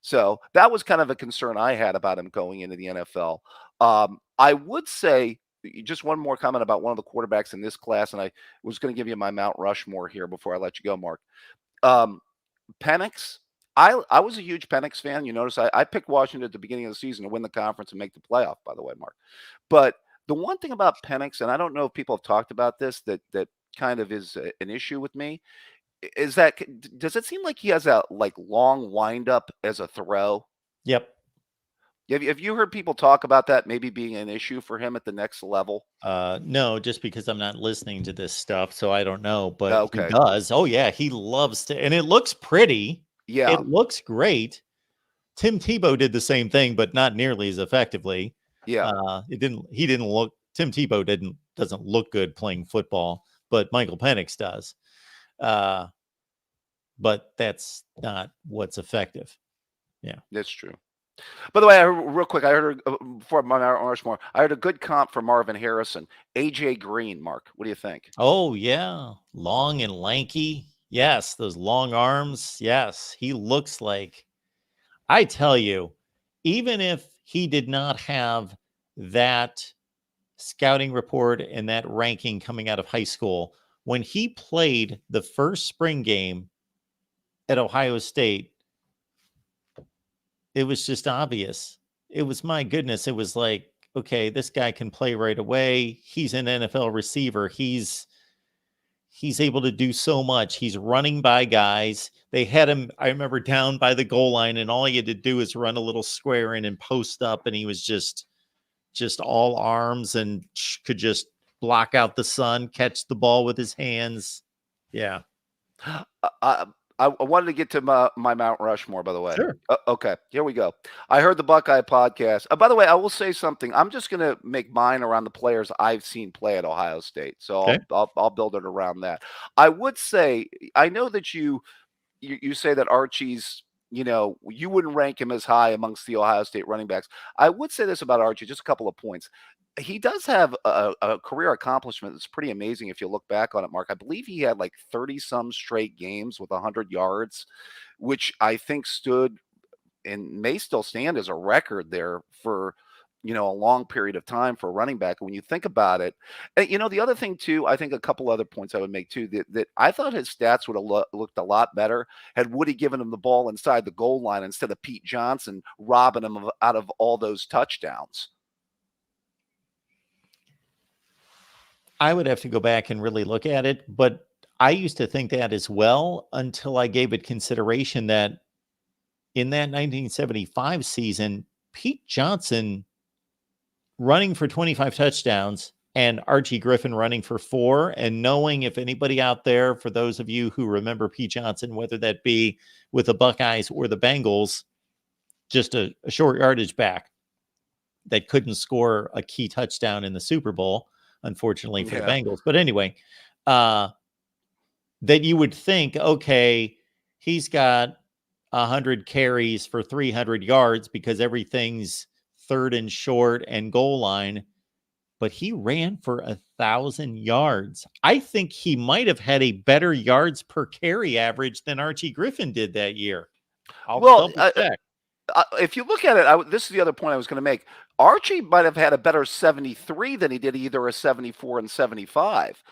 So that was kind of a concern I had about him going into the NFL. I would say just one more comment about one of the quarterbacks in this class, and I was going to give you my Mount Rushmore here before I let you go, Mark. Um, Penix. I was a huge Penix fan. You notice I picked Washington at the beginning of the season to win the conference and make the playoff, by the way, Mark. But the one thing about Penix, and I don't know if people have talked about this, that kind of is an issue with me, is that does it seem like he has a long windup as a throw? Yep. Have you heard people talk about that maybe being an issue for him at the next level? No, just because I'm not listening to this stuff, so I don't know, but he Okay. does. Oh yeah, he loves to, and it looks pretty. Yeah. It looks great. Tim Tebow did the same thing, but not nearly as effectively. Yeah. He didn't look Tim Tebow doesn't look good playing football, but Michael Penix does. But that's not what's effective. Yeah. That's true. By the way, real quick, I heard before my Rushmore, I heard a good comp for Marvin Harrison, AJ Green. Mark, what do you think? Oh yeah, long and lanky. Yes, those long arms. Yes, he looks like. I tell you, even if he did not have that scouting report and that ranking coming out of high school, when he played the first spring game at Ohio State, it was just obvious. It was, my goodness, it was like, okay, this guy can play right away. He's an NFL receiver. He's able to do so much. He's running by guys. They had him, I remember, down by the goal line, and all he had to do is run a little square in and post up, and he was just all arms and could just block out the sun, catch the ball with his hands. Yeah. I wanted to get to my Mount Rushmore, by the way. Sure. Okay, here we go. I heard the Buckeye podcast. By the way, I will say something. I'm just going to make mine around the players I've seen play at Ohio State. So Okay. I'll build it around that. I would say, I know that you say that Archie's, you wouldn't rank him as high amongst the Ohio State running backs. I would say this about Archie, just a couple of points. He does have a career accomplishment that's pretty amazing if you look back on it, Mark. I believe he had like 30-some straight games with 100 yards, which I think stood and may still stand as a record there for, a long period of time for a running back. And when you think about it, and, the other thing too, I think a couple other points I would make too, that I thought his stats would have looked a lot better had Woody given him the ball inside the goal line instead of Pete Johnson robbing him out of all those touchdowns. I would have to go back and really look at it, but I used to think that as well until I gave it consideration that in that 1975 season, Pete Johnson running for 25 touchdowns and Archie Griffin running for 4, and knowing, if anybody out there, for those of you who remember Pete Johnson, whether that be with the Buckeyes or the Bengals, just a short yardage back that couldn't score a key touchdown in the Super Bowl, unfortunately for the Bengals. But anyway, that you would think, okay, he's got 100 carries for 300 yards because everything's third and short and goal line, but he ran for 1,000 yards. I think he might have had a better yards per carry average than Archie Griffin did that year. I'll double check. if you look at it, this is the other point I was going to make. Archie might have had a better 73 than he did either a 74 and 75.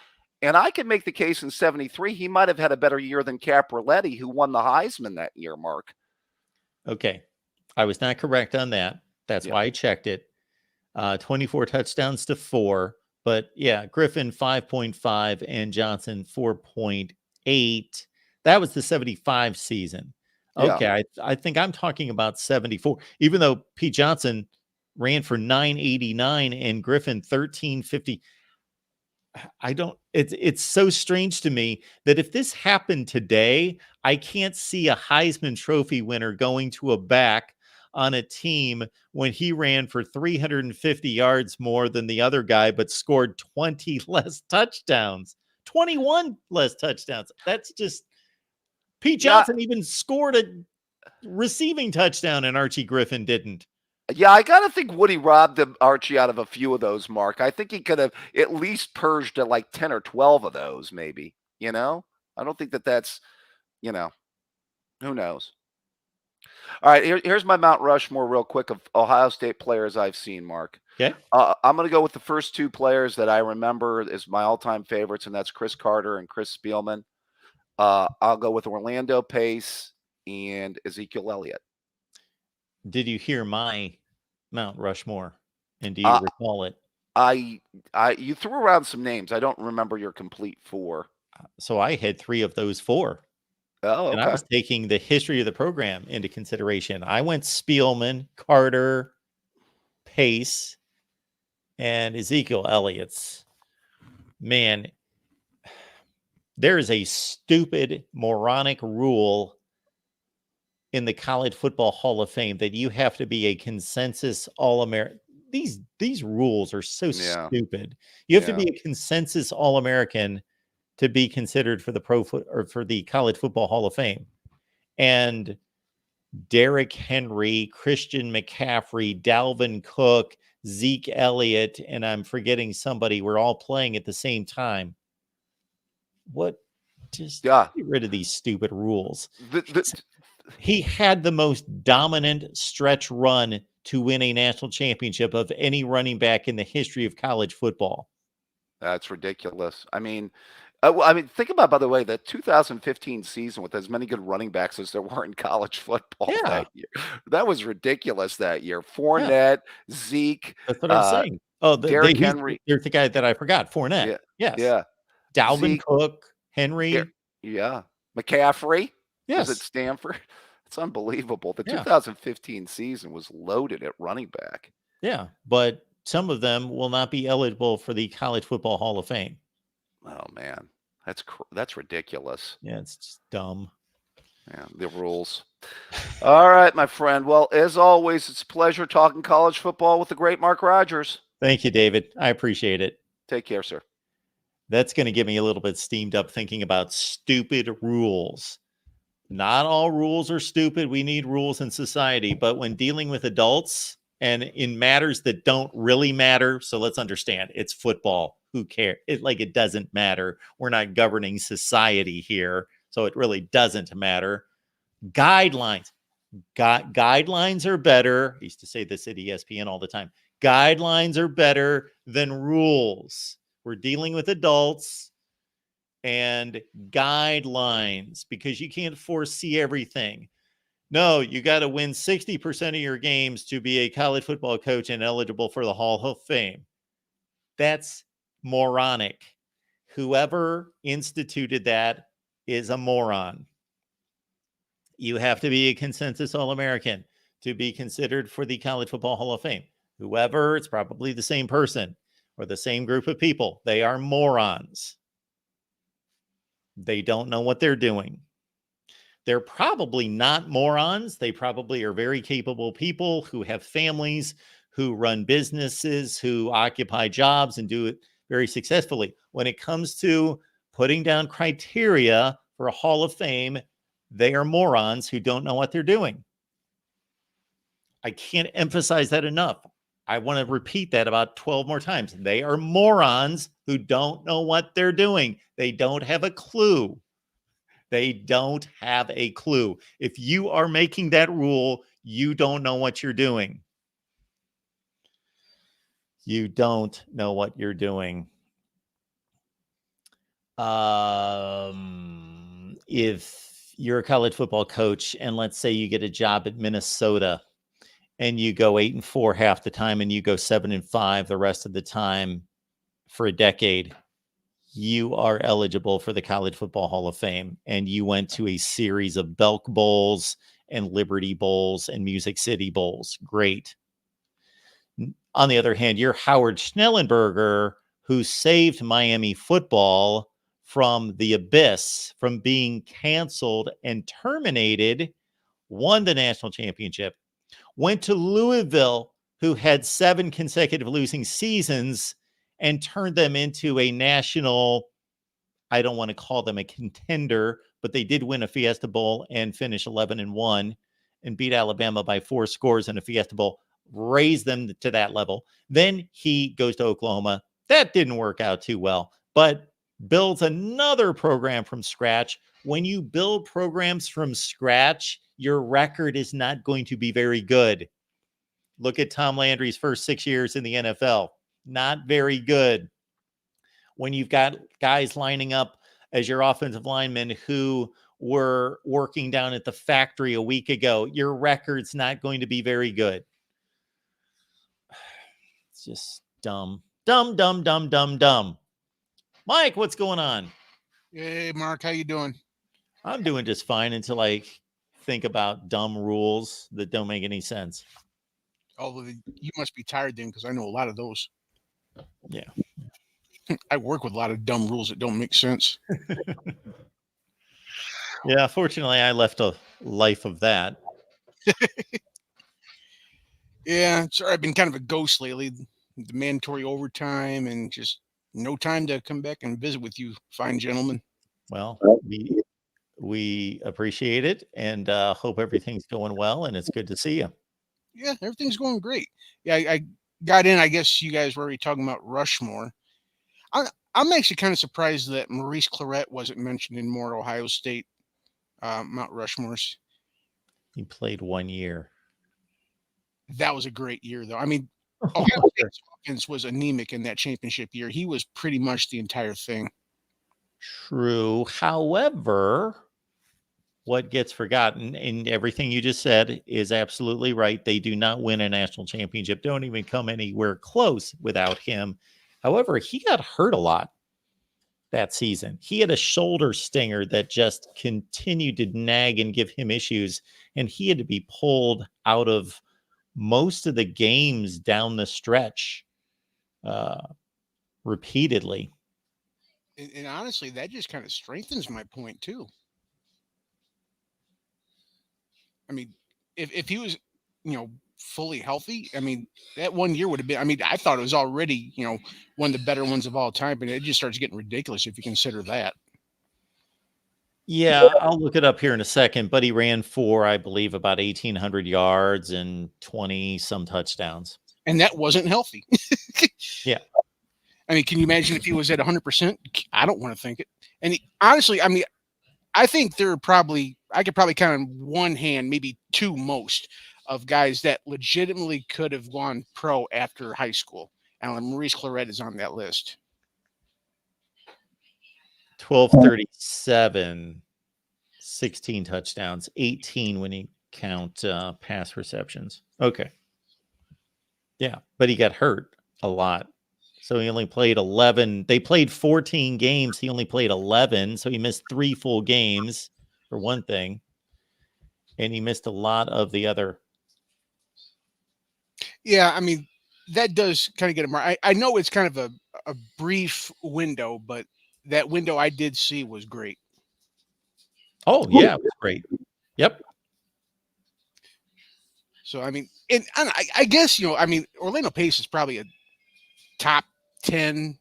And I can make the case in 73, he might have had a better year than Capraletti, who won the Heisman that year, Mark. Okay. I was not correct on that. That's why I checked it. 24 touchdowns to 4. But yeah, Griffin 5.5 and Johnson 4.8. That was the 75 season. Okay. Yeah. I think I'm talking about 74, even though Pete Johnson ran for 989 and Griffin 1350. It's so strange to me that if this happened today, I can't see a Heisman Trophy winner going to a back on a team when he ran for 350 yards more than the other guy, but scored 20 less touchdowns, 21 less touchdowns. That's just Pete Johnson even scored a receiving touchdown and Archie Griffin didn't. Yeah, I got to think Woody robbed Archie out of a few of those, Mark. I think he could have at least purged like 10 or 12 of those, maybe. I don't think that's, who knows? All right, here's my Mount Rushmore real quick of Ohio State players I've seen, Mark. Okay. I'm going to go with the first two players that I remember as my all-time favorites, and that's Chris Carter and Chris Spielman. I'll go with Orlando Pace and Ezekiel Elliott. Did you hear my Mount Rushmore? And do you recall it? You threw around some names. I don't remember your complete 4. So I had 3 of those 4. Oh, okay. And I was taking the history of the program into consideration. I went Spielman, Carter, Pace, and Ezekiel Elliott's. Man, there is a stupid, moronic rule in the College Football Hall of Fame that you have to be a consensus All-American. These rules are so stupid. You have to be a consensus All-American to be considered for the for the College Football Hall of Fame. And Derrick Henry, Christian McCaffrey, Dalvin Cook, Zeke Elliott, and I'm forgetting somebody, we're all playing at the same time. Just get rid of these stupid rules. He had the most dominant stretch run to win a national championship of any running back in the history of college football. That's ridiculous. I mean, think about, by the way, the 2015 season with as many good running backs as there were in college football that year. That was ridiculous that year. Fournette, Zeke. That's what I'm saying. Oh, Derrick Henry. There's the guy that I forgot. Fournette. Yes. Dalvin Zeke, Cook, Henry. McCaffrey. Yes. Was at Stanford. It's unbelievable. The 2015 season was loaded at running back. Yeah, but some of them will not be eligible for the College Football Hall of Fame. Oh man, that's ridiculous. Yeah, it's just dumb. Yeah, the rules. All right, my friend. Well, as always, it's a pleasure talking college football with the great Mark Rogers. Thank you, David. I appreciate it. Take care, sir. That's going to get me a little bit steamed up thinking about stupid rules. Not all rules are stupid. We need rules in society, but when dealing with adults and in matters that don't really matter, so let's understand, it's football. Who cares? It doesn't matter. We're not governing society here, so it really doesn't matter. Guidelines. Guidelines are better. I used to say this at ESPN all the time. Guidelines are better than rules. We're dealing with adults and guidelines because you can't foresee everything. No, you got to win 60% of your games to be a college football coach and eligible for the Hall of Fame. That's moronic. Whoever instituted that is a moron. You have to be a consensus All-American to be considered for the College Football Hall of Fame. Whoever, it's probably the same person or the same group of people. They are morons. They don't know what they're doing. They're probably not morons. They probably are very capable people who have families, who run businesses, who occupy jobs and do it very successfully. When it comes to putting down criteria for a Hall of Fame, they are morons who don't know what they're doing. I can't emphasize that enough. I want to repeat that about 12 more times. They are morons who don't know what they're doing. They don't have a clue. They don't have a clue. If you are making that rule, You don't know what you're doing. You don't know what you're doing. If you're a college football coach and let's say you get a job at Minnesota and you go 8-4 half the time and you go 7-5 the rest of the time for a decade, you are eligible for the College Football Hall of Fame. And you went to a series of Belk Bowls and Liberty Bowls and Music City Bowls. Great. On the other hand, you're Howard Schnellenberger, who saved Miami football from the abyss, from being canceled and terminated, won the national championship, went to Louisville, who had 7 consecutive losing seasons, and turned them into a national, I don't want to call them a contender, but they did win a Fiesta Bowl and finish 11-1 and beat Alabama by 4 scores in a Fiesta Bowl, raise them to that level. Then he goes to Oklahoma. That didn't work out too well, but builds another program from scratch. When you build programs from scratch, your record is not going to be very good. Look at Tom Landry's first 6 years in the NFL. Not very good. When you've got guys lining up as your offensive linemen who were working down at the factory a week ago, your record's not going to be very good. It's just dumb. Dumb. Mike, what's going on? Hey, Mark, how you doing? I'm doing just fine until I think about dumb rules that don't make any sense. Oh, you must be tired then, because I know a lot of those. Yeah. I work with a lot of dumb rules that don't make sense. Yeah, fortunately, I left a life of that. Yeah, sorry, I've been kind of a ghost lately. The mandatory overtime and just no time to come back and visit with you, fine gentlemen. Well, we appreciate it and hope everything's going well, and it's good to see you. Yeah, everything's going great. Yeah, I got in. I guess you guys were already talking about Rushmore. I'm actually kind of surprised that Maurice Clarett wasn't mentioned in more Ohio State Mount Rushmores. He played 1 year. That was a great year, though. I mean, Ohio State's offense was anemic in that championship year. He was pretty much the entire thing. True. However, what gets forgotten, and everything you just said is absolutely right. They do not win a national championship, don't even come anywhere close without him. However, he got hurt a lot that season. He had a shoulder stinger that just continued to nag and give him issues, and he had to be pulled out of most of the games down the stretch repeatedly. And honestly, that just kind of strengthens my point, too. I mean, if he was, fully healthy, I mean, that 1 year would have been, I mean, I thought it was already, one of the better ones of all time, but it just starts getting ridiculous if you consider that. Yeah, I'll look it up here in a second, but he ran for, I believe, about 1,800 yards and 20 some touchdowns. And that wasn't healthy. Yeah. I mean, can you imagine if he was at 100%? I don't want to think it. And honestly, I mean, I think I could probably count on one hand, maybe two most, of guys that legitimately could have gone pro after high school. And Maurice Clarett is on that list. 1,237, 16 touchdowns, 18 when you count pass receptions. Okay. Yeah, but he got hurt a lot. So he only played 11. They played 14 games. He only played 11. So he missed 3 full games for one thing. And he missed a lot of the other. Yeah, I mean, that does kind of get him. I know it's kind of a brief window, but that window I did see was great. Oh, yeah, it was great. Yep. So, I mean, and I guess, I mean, Orlando Pace is probably a top 10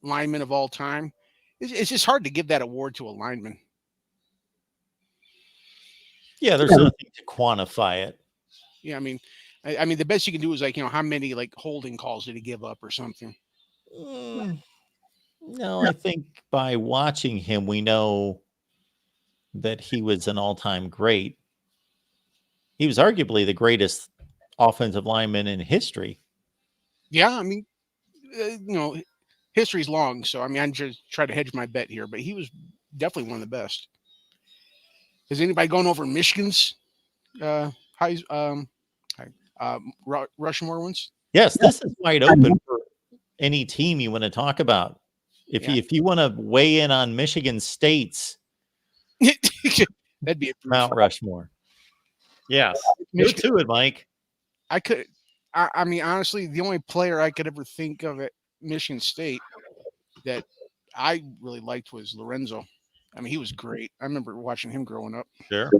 lineman of all time. It's just hard to give that award to a lineman. Yeah, there's nothing to quantify it. Yeah, I mean, the best you can do is like, how many like holding calls did he give up or something? No, I think by watching him, we know that he was an all-time great. He was arguably the greatest offensive lineman in history. Yeah, I mean, history's long, so I mean, I'm just trying to hedge my bet here, but he was definitely one of the best. Is anybody going over Michigan's high Rushmore ones? Yes, this is wide open for any team you want to talk about. If you want to weigh in on Michigan State's That'd be a Mount Rushmore. Yes, go to it, Mike. I mean, honestly, the only player I could ever think of at Michigan State that I really liked was Lorenzo. I mean, he was great. I remember watching him growing up. Sure.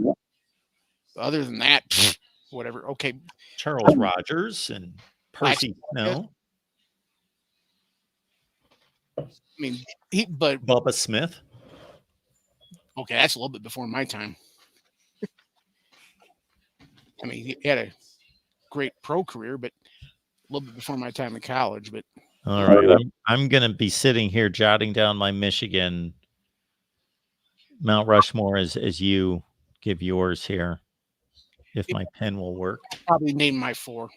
Other than that, whatever. Okay. Charles Rogers and Percy Snow. I mean, Bubba Smith. Okay, that's a little bit before my time. I mean, he had a great pro career, but a little bit before my time in college. But all right, I'm going to be sitting here jotting down my Michigan Mount Rushmore as you give yours here, if my pen will work. Probably name my 4.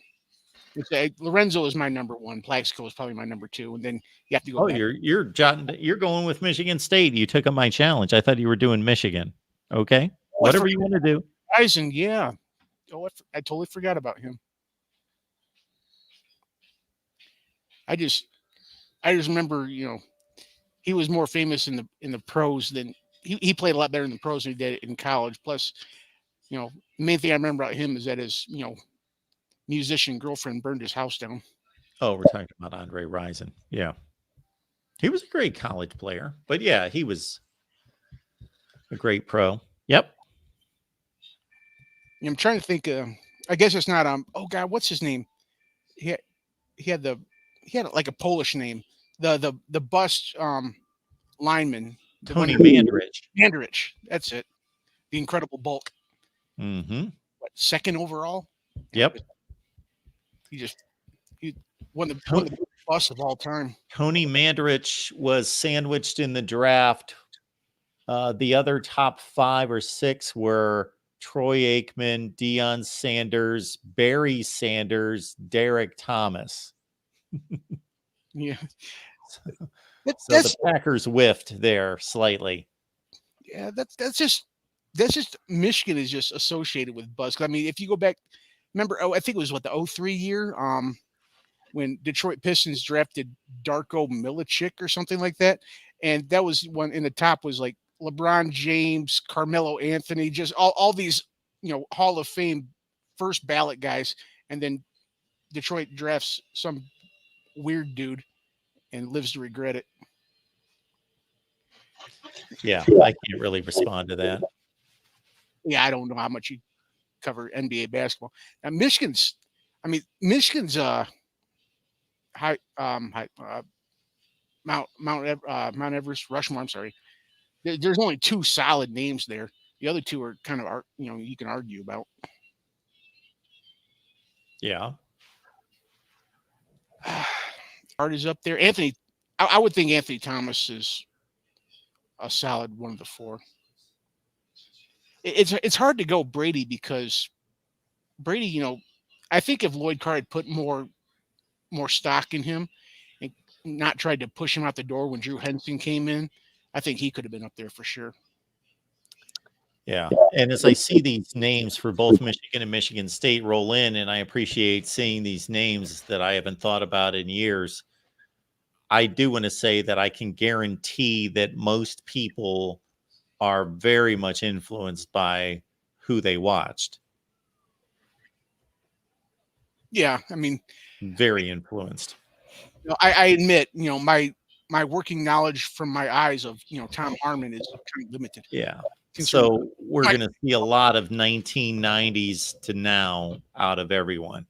Lorenzo is my number 1. Plaxico is probably my number 2, and then you have to go. Oh, you're going with Michigan State. You took up my challenge. I thought you were doing Michigan. Okay, whatever you want to do. Eisen, yeah. Oh, I totally forgot about him. I just remember, he was more famous in the pros than he played a lot better in the pros than he did in college. Plus, the main thing I remember about him is that his, musician girlfriend burned his house down. Oh, we're talking about Andre Rison. Yeah. He was a great college player, but yeah, he was a great pro. Yep. I'm trying to think. I guess it's not. Oh God, what's his name? He had like a Polish name. The bust lineman. Tony Mandarich. Mandarich. That's it. The Incredible Bulk. Mm-hmm. What, 2nd overall? Yep. He won the bust of all time. Tony Mandarich was sandwiched in the draft. The other top 5 or 6 were Troy Aikman, Deion Sanders, Barry Sanders, Derek Thomas. Yeah. So the Packers whiffed there slightly. Yeah, that's just Michigan is just associated with buzz. I mean, if you go back, remember, I think it was the 03 year, when Detroit Pistons drafted Darko Milicic or something like that, and that was one in the top was like LeBron James, Carmelo Anthony, just all these Hall of Fame first ballot guys, and then Detroit drafts some weird dude and lives to regret it. Yeah, I can't really respond to that. Yeah, I don't know how much you cover NBA basketball. Now, Michigan's Mount Everest, Rushmore. I'm sorry. There's only 2 solid names there. The other 2 are kind of you can argue about. Yeah. Art is up there. Anthony, I would think Anthony Thomas is a solid one of the 4. It's hard to go Brady because Brady, I think if Lloyd Carr had put more stock in him and not tried to push him out the door when Drew Henson came in, I think he could have been up there for sure. Yeah. And as I see these names for both Michigan and Michigan State roll in, and I appreciate seeing these names that I haven't thought about in years, I do want to say that I can guarantee that most people are very much influenced by who they watched. Yeah. I mean, very influenced. I admit, my working knowledge from my eyes of, Tom Harmon is kind of limited. Yeah. So we're going to see a lot of 1990s to now out of everyone.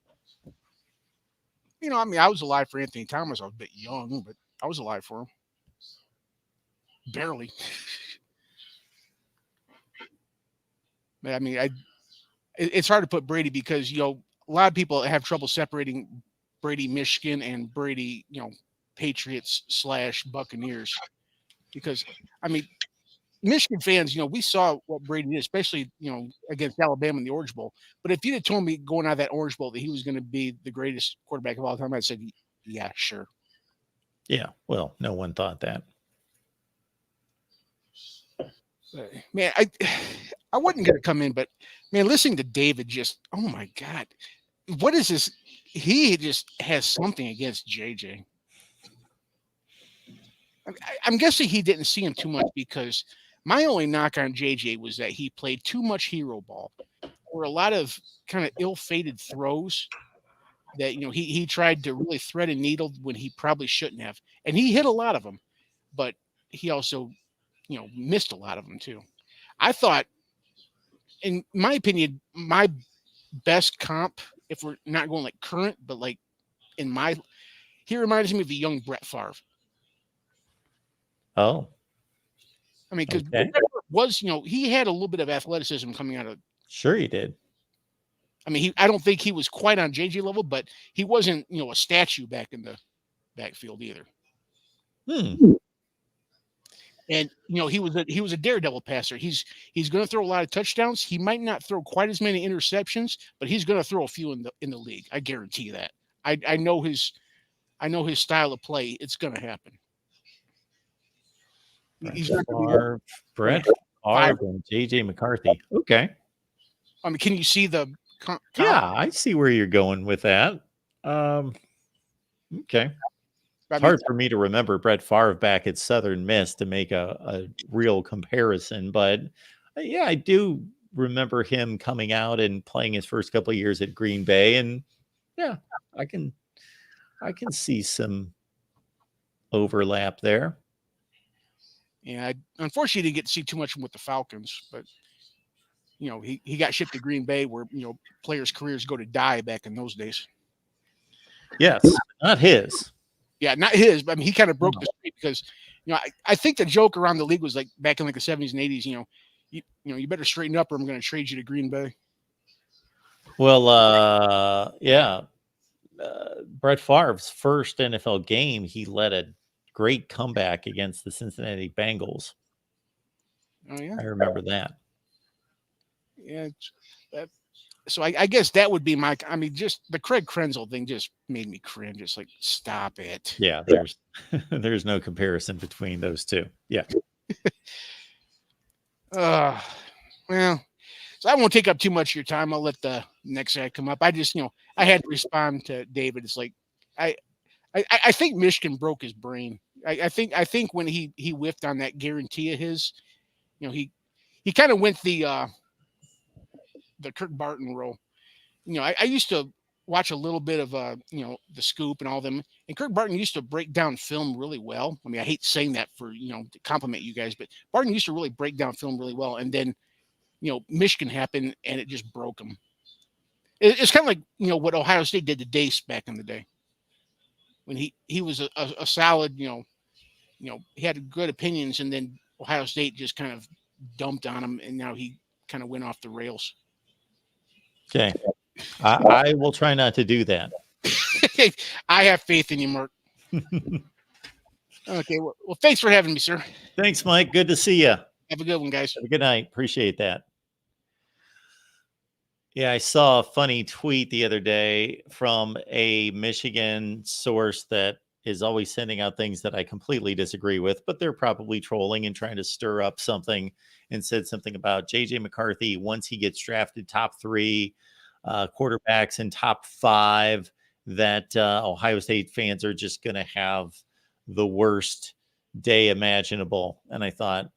I mean, I was alive for Anthony Thomas. I was a bit young, but I was alive for him. Barely. I mean, it's hard to put Brady because, a lot of people have trouble separating Brady Michigan and Brady, Patriots / Buccaneers. Because, I mean, Michigan fans, we saw what Brady did, especially, against Alabama in the Orange Bowl. But if you'd have told me going out of that Orange Bowl that he was going to be the greatest quarterback of all time, I'd said, yeah, sure. Yeah. Well, no one thought that. Man, I wasn't going to come in, but man, listening to David just, oh my God, what is this? He just has something against JJ. I'm guessing he didn't see him too much, because my only knock on JJ was that he played too much hero ball. There were a lot of kind of ill-fated throws that, he tried to really thread a needle when he probably shouldn't have. And he hit a lot of them, but he also, missed a lot of them too. I thought, in my opinion, my best comp, if we're not going like current, but like he reminds me of a young Brett Favre. Oh, I mean, because okay. was, he had a little bit of athleticism coming out of. Sure he did. I mean, I don't think he was quite on JJ level, but he wasn't, a statue back in the backfield either. And he was a daredevil passer. He's going to throw a lot of touchdowns. He might not throw quite as many interceptions, but he's going to throw a few in the league. I guarantee that. I know his style of play. It's going to happen. Brett Favre and JJ McCarthy. Okay. I mean, can you see the? Yeah, I see where you're going with that. Okay. It's hard for me to remember Brett Favre back at Southern Miss to make a real comparison, but yeah, I do remember him coming out and playing his first couple of years at Green Bay, and yeah, I can see some overlap there. Yeah, unfortunately, didn't get to see too much with the Falcons, but he got shipped to Green Bay, where players' careers go to die back in those days. Yes, not his. Yeah, not his, but I mean, he kind of broke the streak, because I think the joke around the league was like back in like the 70s and 80s. You better straighten up, or I'm going to trade you to Green Bay. Well, yeah. Brett Favre's first NFL game, he led a great comeback against the Cincinnati Bengals. Oh yeah, I remember that. Yeah. So I guess that would be my. I mean, just the Craig Krenzel thing just made me cringe. It's like, stop it. Yeah, there's no comparison between those two. Yeah. Well, so I won't take up too much of your time. I'll let the next guy come up. I just, I had to respond to David. It's like, I think Michigan broke his brain. I think when he whiffed on that guarantee of his, he kind of went the Kirk Barton role. I used to watch a little bit of the Scoop and all them, and Kirk Barton used to break down film really well. I mean, I hate saying that for to compliment you guys, but Barton used to really break down film really well. And then Michigan happened, and it just broke him. It's kind of like what Ohio State did to Dace back in the day, when he was a solid he had good opinions, and then Ohio State just kind of dumped on him, and now he kind of went off the rails. Okay. I will try not to do that. I have faith in you, Mark. Okay. Well, thanks for having me, sir. Thanks, Mike. Good to see you. Have a good one, guys. Have a good night. Appreciate that. Yeah, I saw a funny tweet the other day from a Michigan source that is always sending out things that I completely disagree with, but they're probably trolling and trying to stir up something, and said something about JJ McCarthy once he gets drafted top 3 quarterbacks and top 5, that Ohio State fans are just going to have the worst day imaginable. And I thought,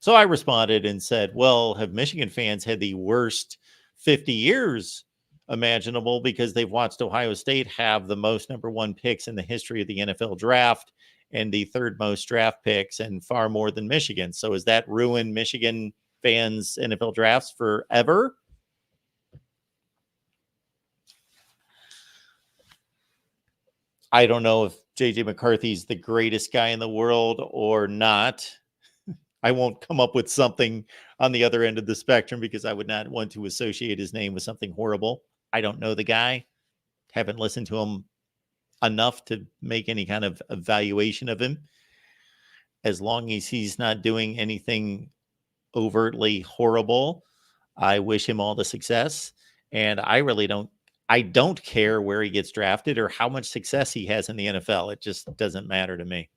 so I responded and said, well, have Michigan fans had the worst 50 years imaginable, because they've watched Ohio State have the most number 1 picks in the history of the NFL draft and the 3rd most draft picks, and far more than Michigan. So has that ruined Michigan fans' NFL drafts forever? I don't know if JJ McCarthy's the greatest guy in the world or not. I won't come up with something on the other end of the spectrum, because I would not want to associate his name with something horrible. I don't know the guy. Haven't listened to him enough to make any kind of evaluation of him. As long as he's not doing anything overtly horrible. I wish him all the success, and I don't care where he gets drafted or how much success he has in the NFL. It just doesn't matter to me.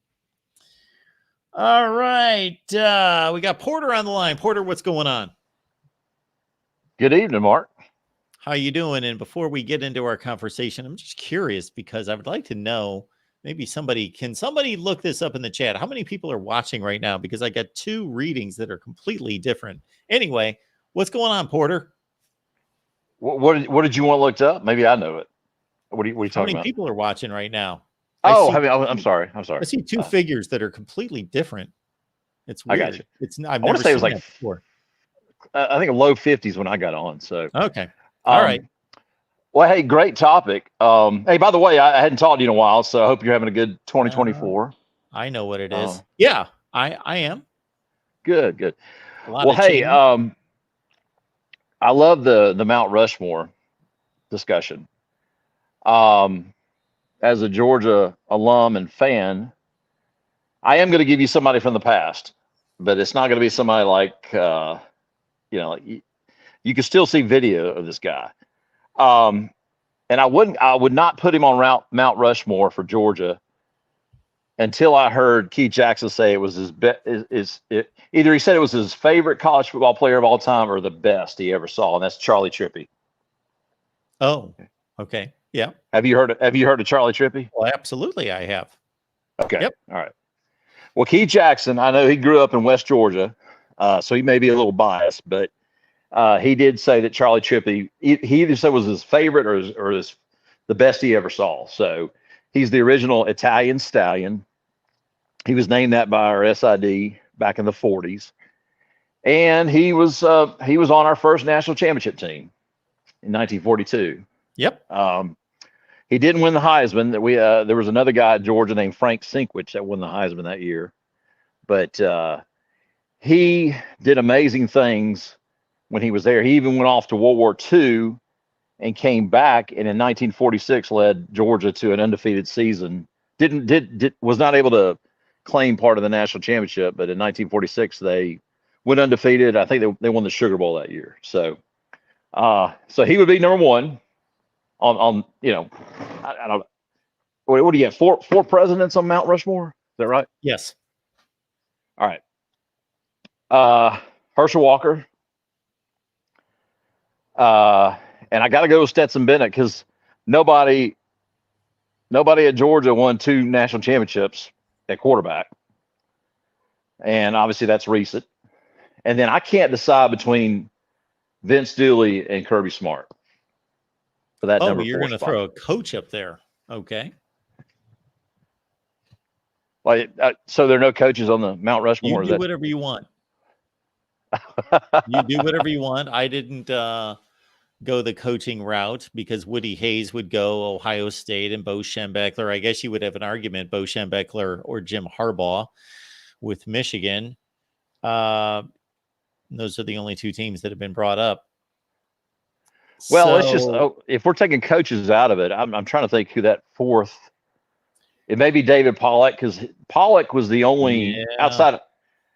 All right. We got Porter on the line. Porter, what's going on? Good evening, Mark. How you doing? And before we get into our conversation, I'm just curious because I would like to know, maybe can somebody look this up in the chat? How many people are watching right now? Because I got two readings that are completely different. Anyway, what's going on, Porter? What did you want looked up? Maybe I know it. What are you How talking many about? people are watching right now? Oh, I'm sorry. I see two figures that are completely different. It's weird. I got you. I've I want never to say it was seen like that before. I think a low 50s when I got on. So Okay. All right. Well, hey, great topic. Hey, by the way, I hadn't talked to you in a while, so I hope you're having a good 2024. I know what it is. Yeah, I am. Good. Well, hey, I love the Mount Rushmore discussion. As a Georgia alum and fan, I am going to give you somebody from the past, but it's not going to be somebody like, you can still see video of this guy. And I would not put him on Mount Rushmore for Georgia until I heard Keith Jackson say it was either he said it was his favorite college football player of all time or the best he ever saw, and that's Charlie Trippy. Oh, okay. Yeah. Have you heard of Charlie Trippy? Well, absolutely, I have. Okay. Yep. All right. Well, Keith Jackson, I know he grew up in West Georgia, so he may be a little biased, but he did say that Charlie Trippy, he either said was his favorite or the best he ever saw. So he's the original Italian stallion. He was named that by our SID back in the 40s, and he was on our first national championship team in 1942. Yep. He didn't win the Heisman. There was another guy at Georgia named Frank Sinkwich that won the Heisman that year, but he did amazing things when he was there. He even went off to World War II and came back, and in 1946 led Georgia to an undefeated season. Was not able to claim part of the national championship, but in 1946 they went undefeated. I think they won the Sugar Bowl that year. So he would be number one on I don't. What do you have? Four presidents on Mount Rushmore? Is that right? Yes. All right. Herschel Walker. And I got to go with Stetson Bennett because nobody at Georgia won 2 national championships at quarterback. And obviously that's recent. And then I can't decide between Vince Dooley and Kirby Smart for that number 4 you're going to spot. throw a coach up there. Okay. Like, so there are no coaches on the Mount Rushmore? You do whatever you want. You do whatever you want. I didn't go the coaching route because Woody Hayes would go Ohio State and Bo Schembechler. I guess you would have an argument, Bo Schembechler or Jim Harbaugh with Michigan. Those are the only 2 teams that have been brought up. Well, let's just if we're taking coaches out of it, I'm trying to think who that 4th. It may be David Pollock because Pollock was the only outside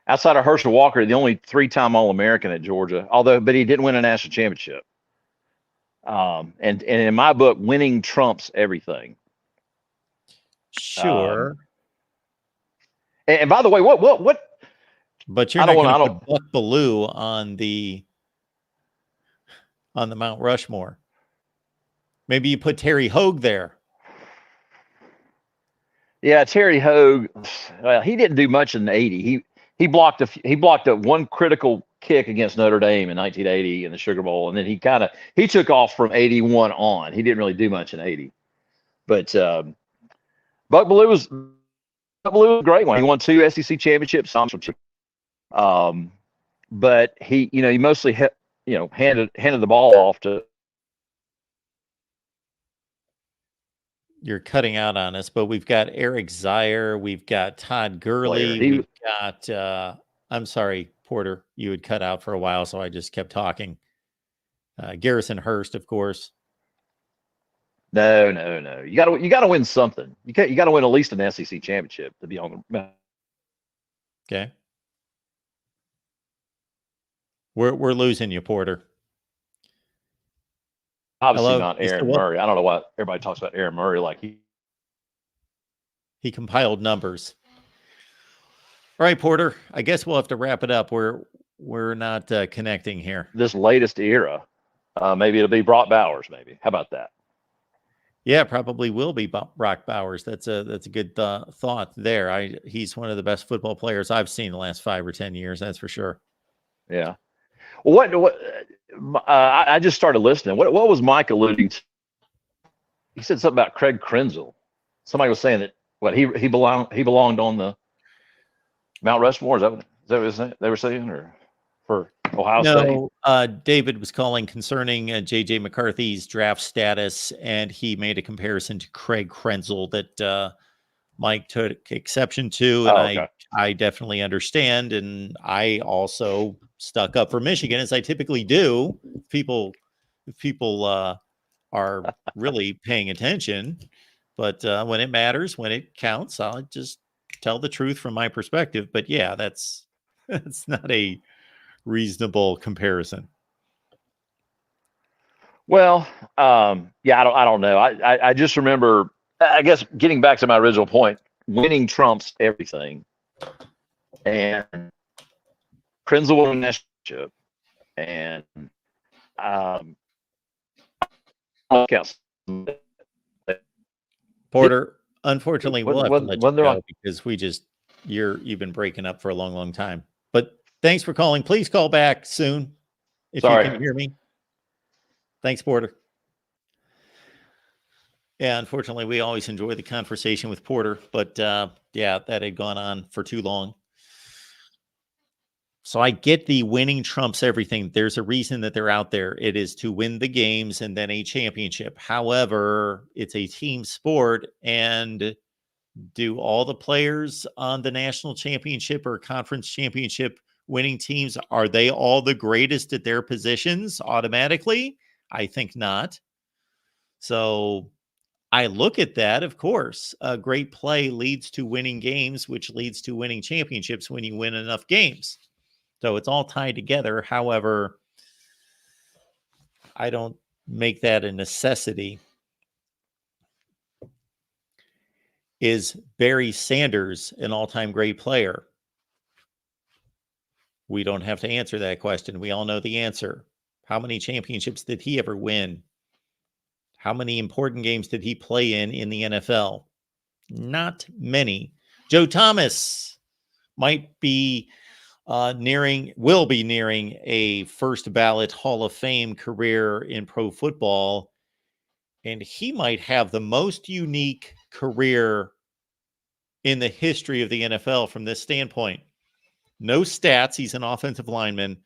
of Herschel Walker, the only 3-time All-American at Georgia. But he didn't win a national championship. And in my book, winning trumps everything. Sure. And by the way, what? But you're not going to put Buck Bellew on the Mount Rushmore. Maybe you put Terry Hogue there. Yeah, Terry Hogue. Well, he didn't do much in the '80. He blocked a one critical kick against Notre Dame in 1980 in the Sugar Bowl, and then he took off from '81 on. He didn't really do much in '80. But Buck Bellew was a great one. He won 2 SEC championships. But he mostly handed the ball off to. You're cutting out on us, but we've got Eric Zier, we've got Todd Gurley, we've got I'm sorry, Porter, you had cut out for a while, so I just kept talking. Garrison Hurst, of course. No. You gotta win something. You gotta win at least an SEC championship to be on the. Okay. We're losing you, Porter. Obviously Hello? not You still Aaron with- Murray. I don't know why everybody talks about Aaron Murray like He compiled numbers. All right, Porter. I guess we'll have to wrap it up. We're not connecting here. this latest era. Maybe it'll be Brock Bowers. Maybe. How about that? Yeah, probably will be Brock Bowers. That's a good thought there. He's one of the best football players I've seen in the last 5 or 10 years. That's for sure. Yeah. What? I just started listening. What was Mike alluding to? He said something about Craig Krenzel. Somebody was saying that he belonged on the Mount Rushmore. Is that what they were saying, or for Ohio State? No, David was calling concerning J.J. McCarthy's draft status, and he made a comparison to Craig Krenzel that Mike took exception to, and Okay. I definitely understand, and I also stuck up for Michigan, as I typically do. If people are really paying attention, but when it matters, when it counts, I'll just tell the truth from my perspective. But yeah, that's not a reasonable comparison. Well, yeah, I don't know. I just remember. I guess getting back to my original point, winning trumps everything, and Krenzel won a national championship, and Porter, unfortunately, we'll have to let you when they're go on, because you've been breaking up for a long, long time. But thanks for calling. Please call back soon if Sorry. you can hear me. Thanks, Porter. Yeah, unfortunately, we always enjoy the conversation with Porter, but yeah, that had gone on for too long. So I get the winning trumps everything. There's a reason that they're out there. It is to win the games and then a championship. However, it's a team sport, and do all the players on the national championship or conference championship winning teams, are they all the greatest at their positions automatically? I think not. So I look at that, of course. A great play leads to winning games, which leads to winning championships when you win enough games. So it's all tied together. However, I don't make that a necessity. Is Barry Sanders an all-time great player? We don't have to answer that question. We all know the answer. How many championships did he ever win? How many important games did he play in the NFL? Not many. Joe Thomas might be will be nearing a first ballot Hall of Fame career in pro football, and he might have the most unique career in the history of the NFL from this standpoint. No stats. He's an offensive lineman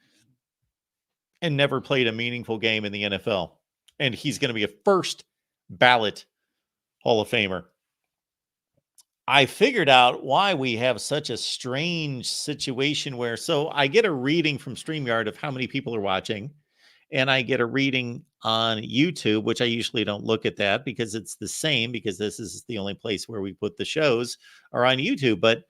and never played a meaningful game in the NFL. And he's going to be a first ballot Hall of Famer. I figured out why we have such a strange situation where, so I get a reading from StreamYard of how many people are watching, and I get a reading on YouTube, which I usually don't look at that because it's the same, because this is the only place where we put the shows are on YouTube. But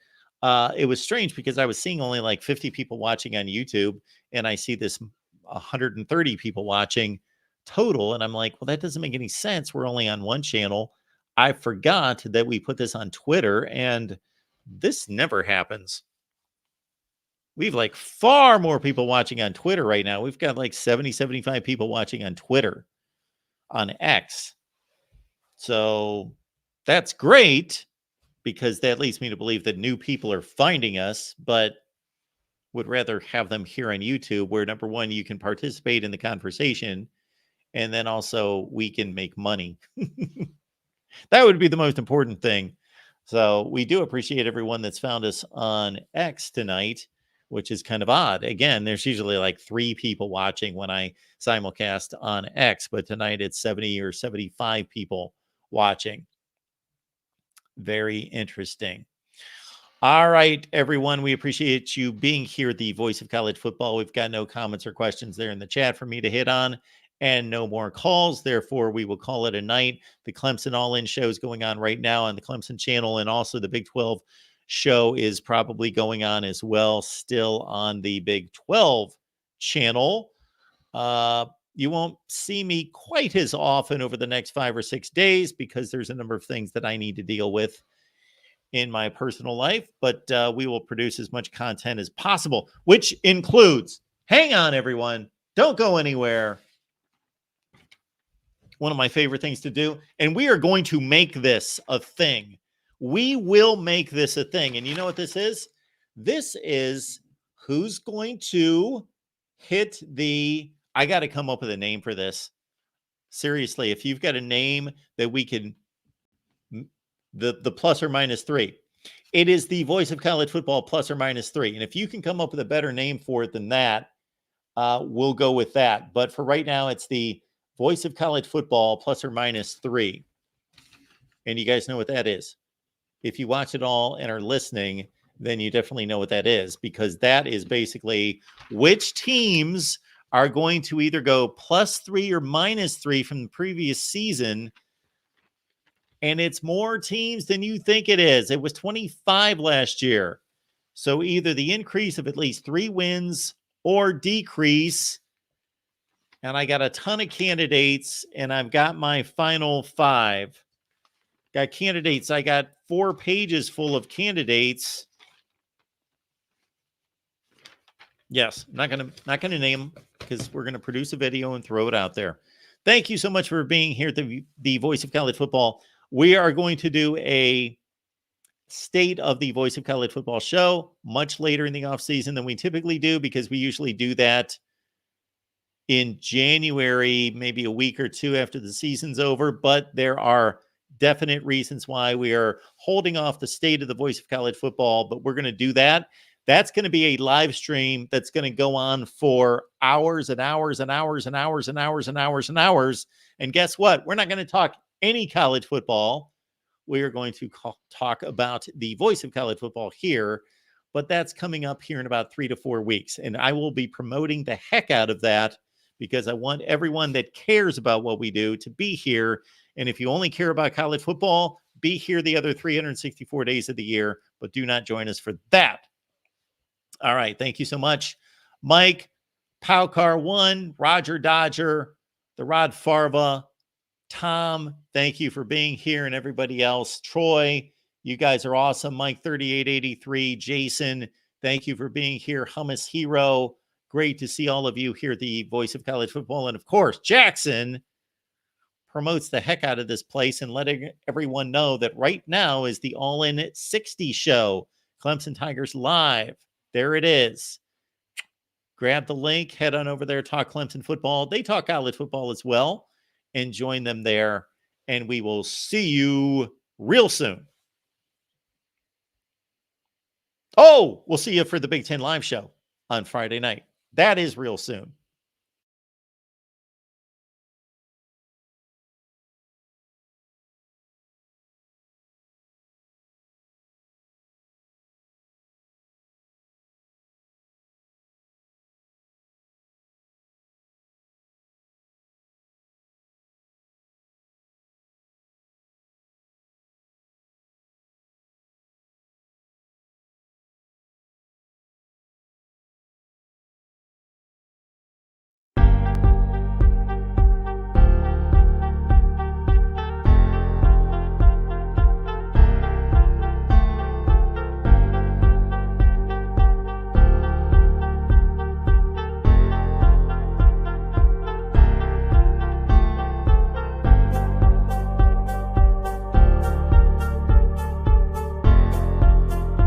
it was strange because I was seeing only like 50 people watching on YouTube, and I see this 130 people watching total. And I'm like, well, that doesn't make any sense. We're only on one channel. I forgot that we put this on Twitter, and this never happens. We've like far more people watching on Twitter right now. We've got like 70, 75 people watching on Twitter, on X. So that's great because that leads me to believe that new people are finding us, but would rather have them here on YouTube, where number one, you can participate in the conversation, and then also we can make money. That would be the most important thing. So we do appreciate everyone that's found us on X tonight, which is kind of odd. Again, there's usually like 3 people watching when I simulcast on X, but tonight it's 70 or 75 people watching. Very interesting. All right, everyone. We appreciate you being here, the voice of college football. We've got no comments or questions there in the chat for me to hit on, and no more calls. Therefore, we will call it a night. The Clemson All-In show is going on right now on the Clemson channel, and also the Big 12 show is probably going on as well, still on the Big 12 channel. You won't see me quite as often over the next 5 or 6 days because there's a number of things that I need to deal with in my personal life, but we will produce as much content as possible, which includes, hang on, everyone, don't go anywhere. One of my favorite things to do, and we are going to make this a thing. We will make this a thing. And you know what this is? This is who's going to hit the, I got to come up with a name for this. Seriously, if you've got a name that we can, the plus or minus 3. It is the Voice of College Football plus or minus 3. And if you can come up with a better name for it than that, we'll go with that. But for right now, it's the Voice of College Football plus or minus 3. And you guys know what that is. If you watch it all and are listening, then you definitely know what that is, because that is basically which teams are going to either go plus 3 or minus 3 from the previous season. And it's more teams than you think it is. It was 25 last year. So either the increase of at least 3 wins or decrease. And I got a ton of candidates, and I've got my final 5. Got candidates. I got 4 pages full of candidates. Yes, not gonna name them because we're gonna produce a video and throw it out there. Thank you so much for being here at the Voice of College Football. We are going to do a state of the Voice of College Football show much later in the off season than we typically do, because we usually do that in January, maybe a week or 2 after the season's over. But there are definite reasons why we are holding off the state of the Voice of College Football, but we're going to do that. That's going to be a live stream that's going to go on for hours and hours and hours and hours and hours and hours and hours. And guess what? We're not going to talk any college football. We are going to talk about the Voice of College Football here, but that's coming up here in about 3 to 4 weeks. And I will be promoting the heck out of that because I want everyone that cares about what we do to be here. And if you only care about college football, be here the other 364 days of the year, but do not join us for that. All right. Thank you so much, Mike, Powcar1, Roger Dodger, the Rod Farva, Tom. Thank you for being here, and everybody else. Troy, you guys are awesome. Mike 3883, Jason, thank you for being here. Hummus Hero, great to see all of you here at the Voice of College Football. And of course, Jackson promotes the heck out of this place and letting everyone know that right now is the All In 60 show. Clemson Tigers live. There it is. Grab the link, head on over there, talk Clemson football. They talk college football as well, and join them there. And we will see you real soon. Oh, we'll see you for the Big Ten Live show on Friday night. That is real soon.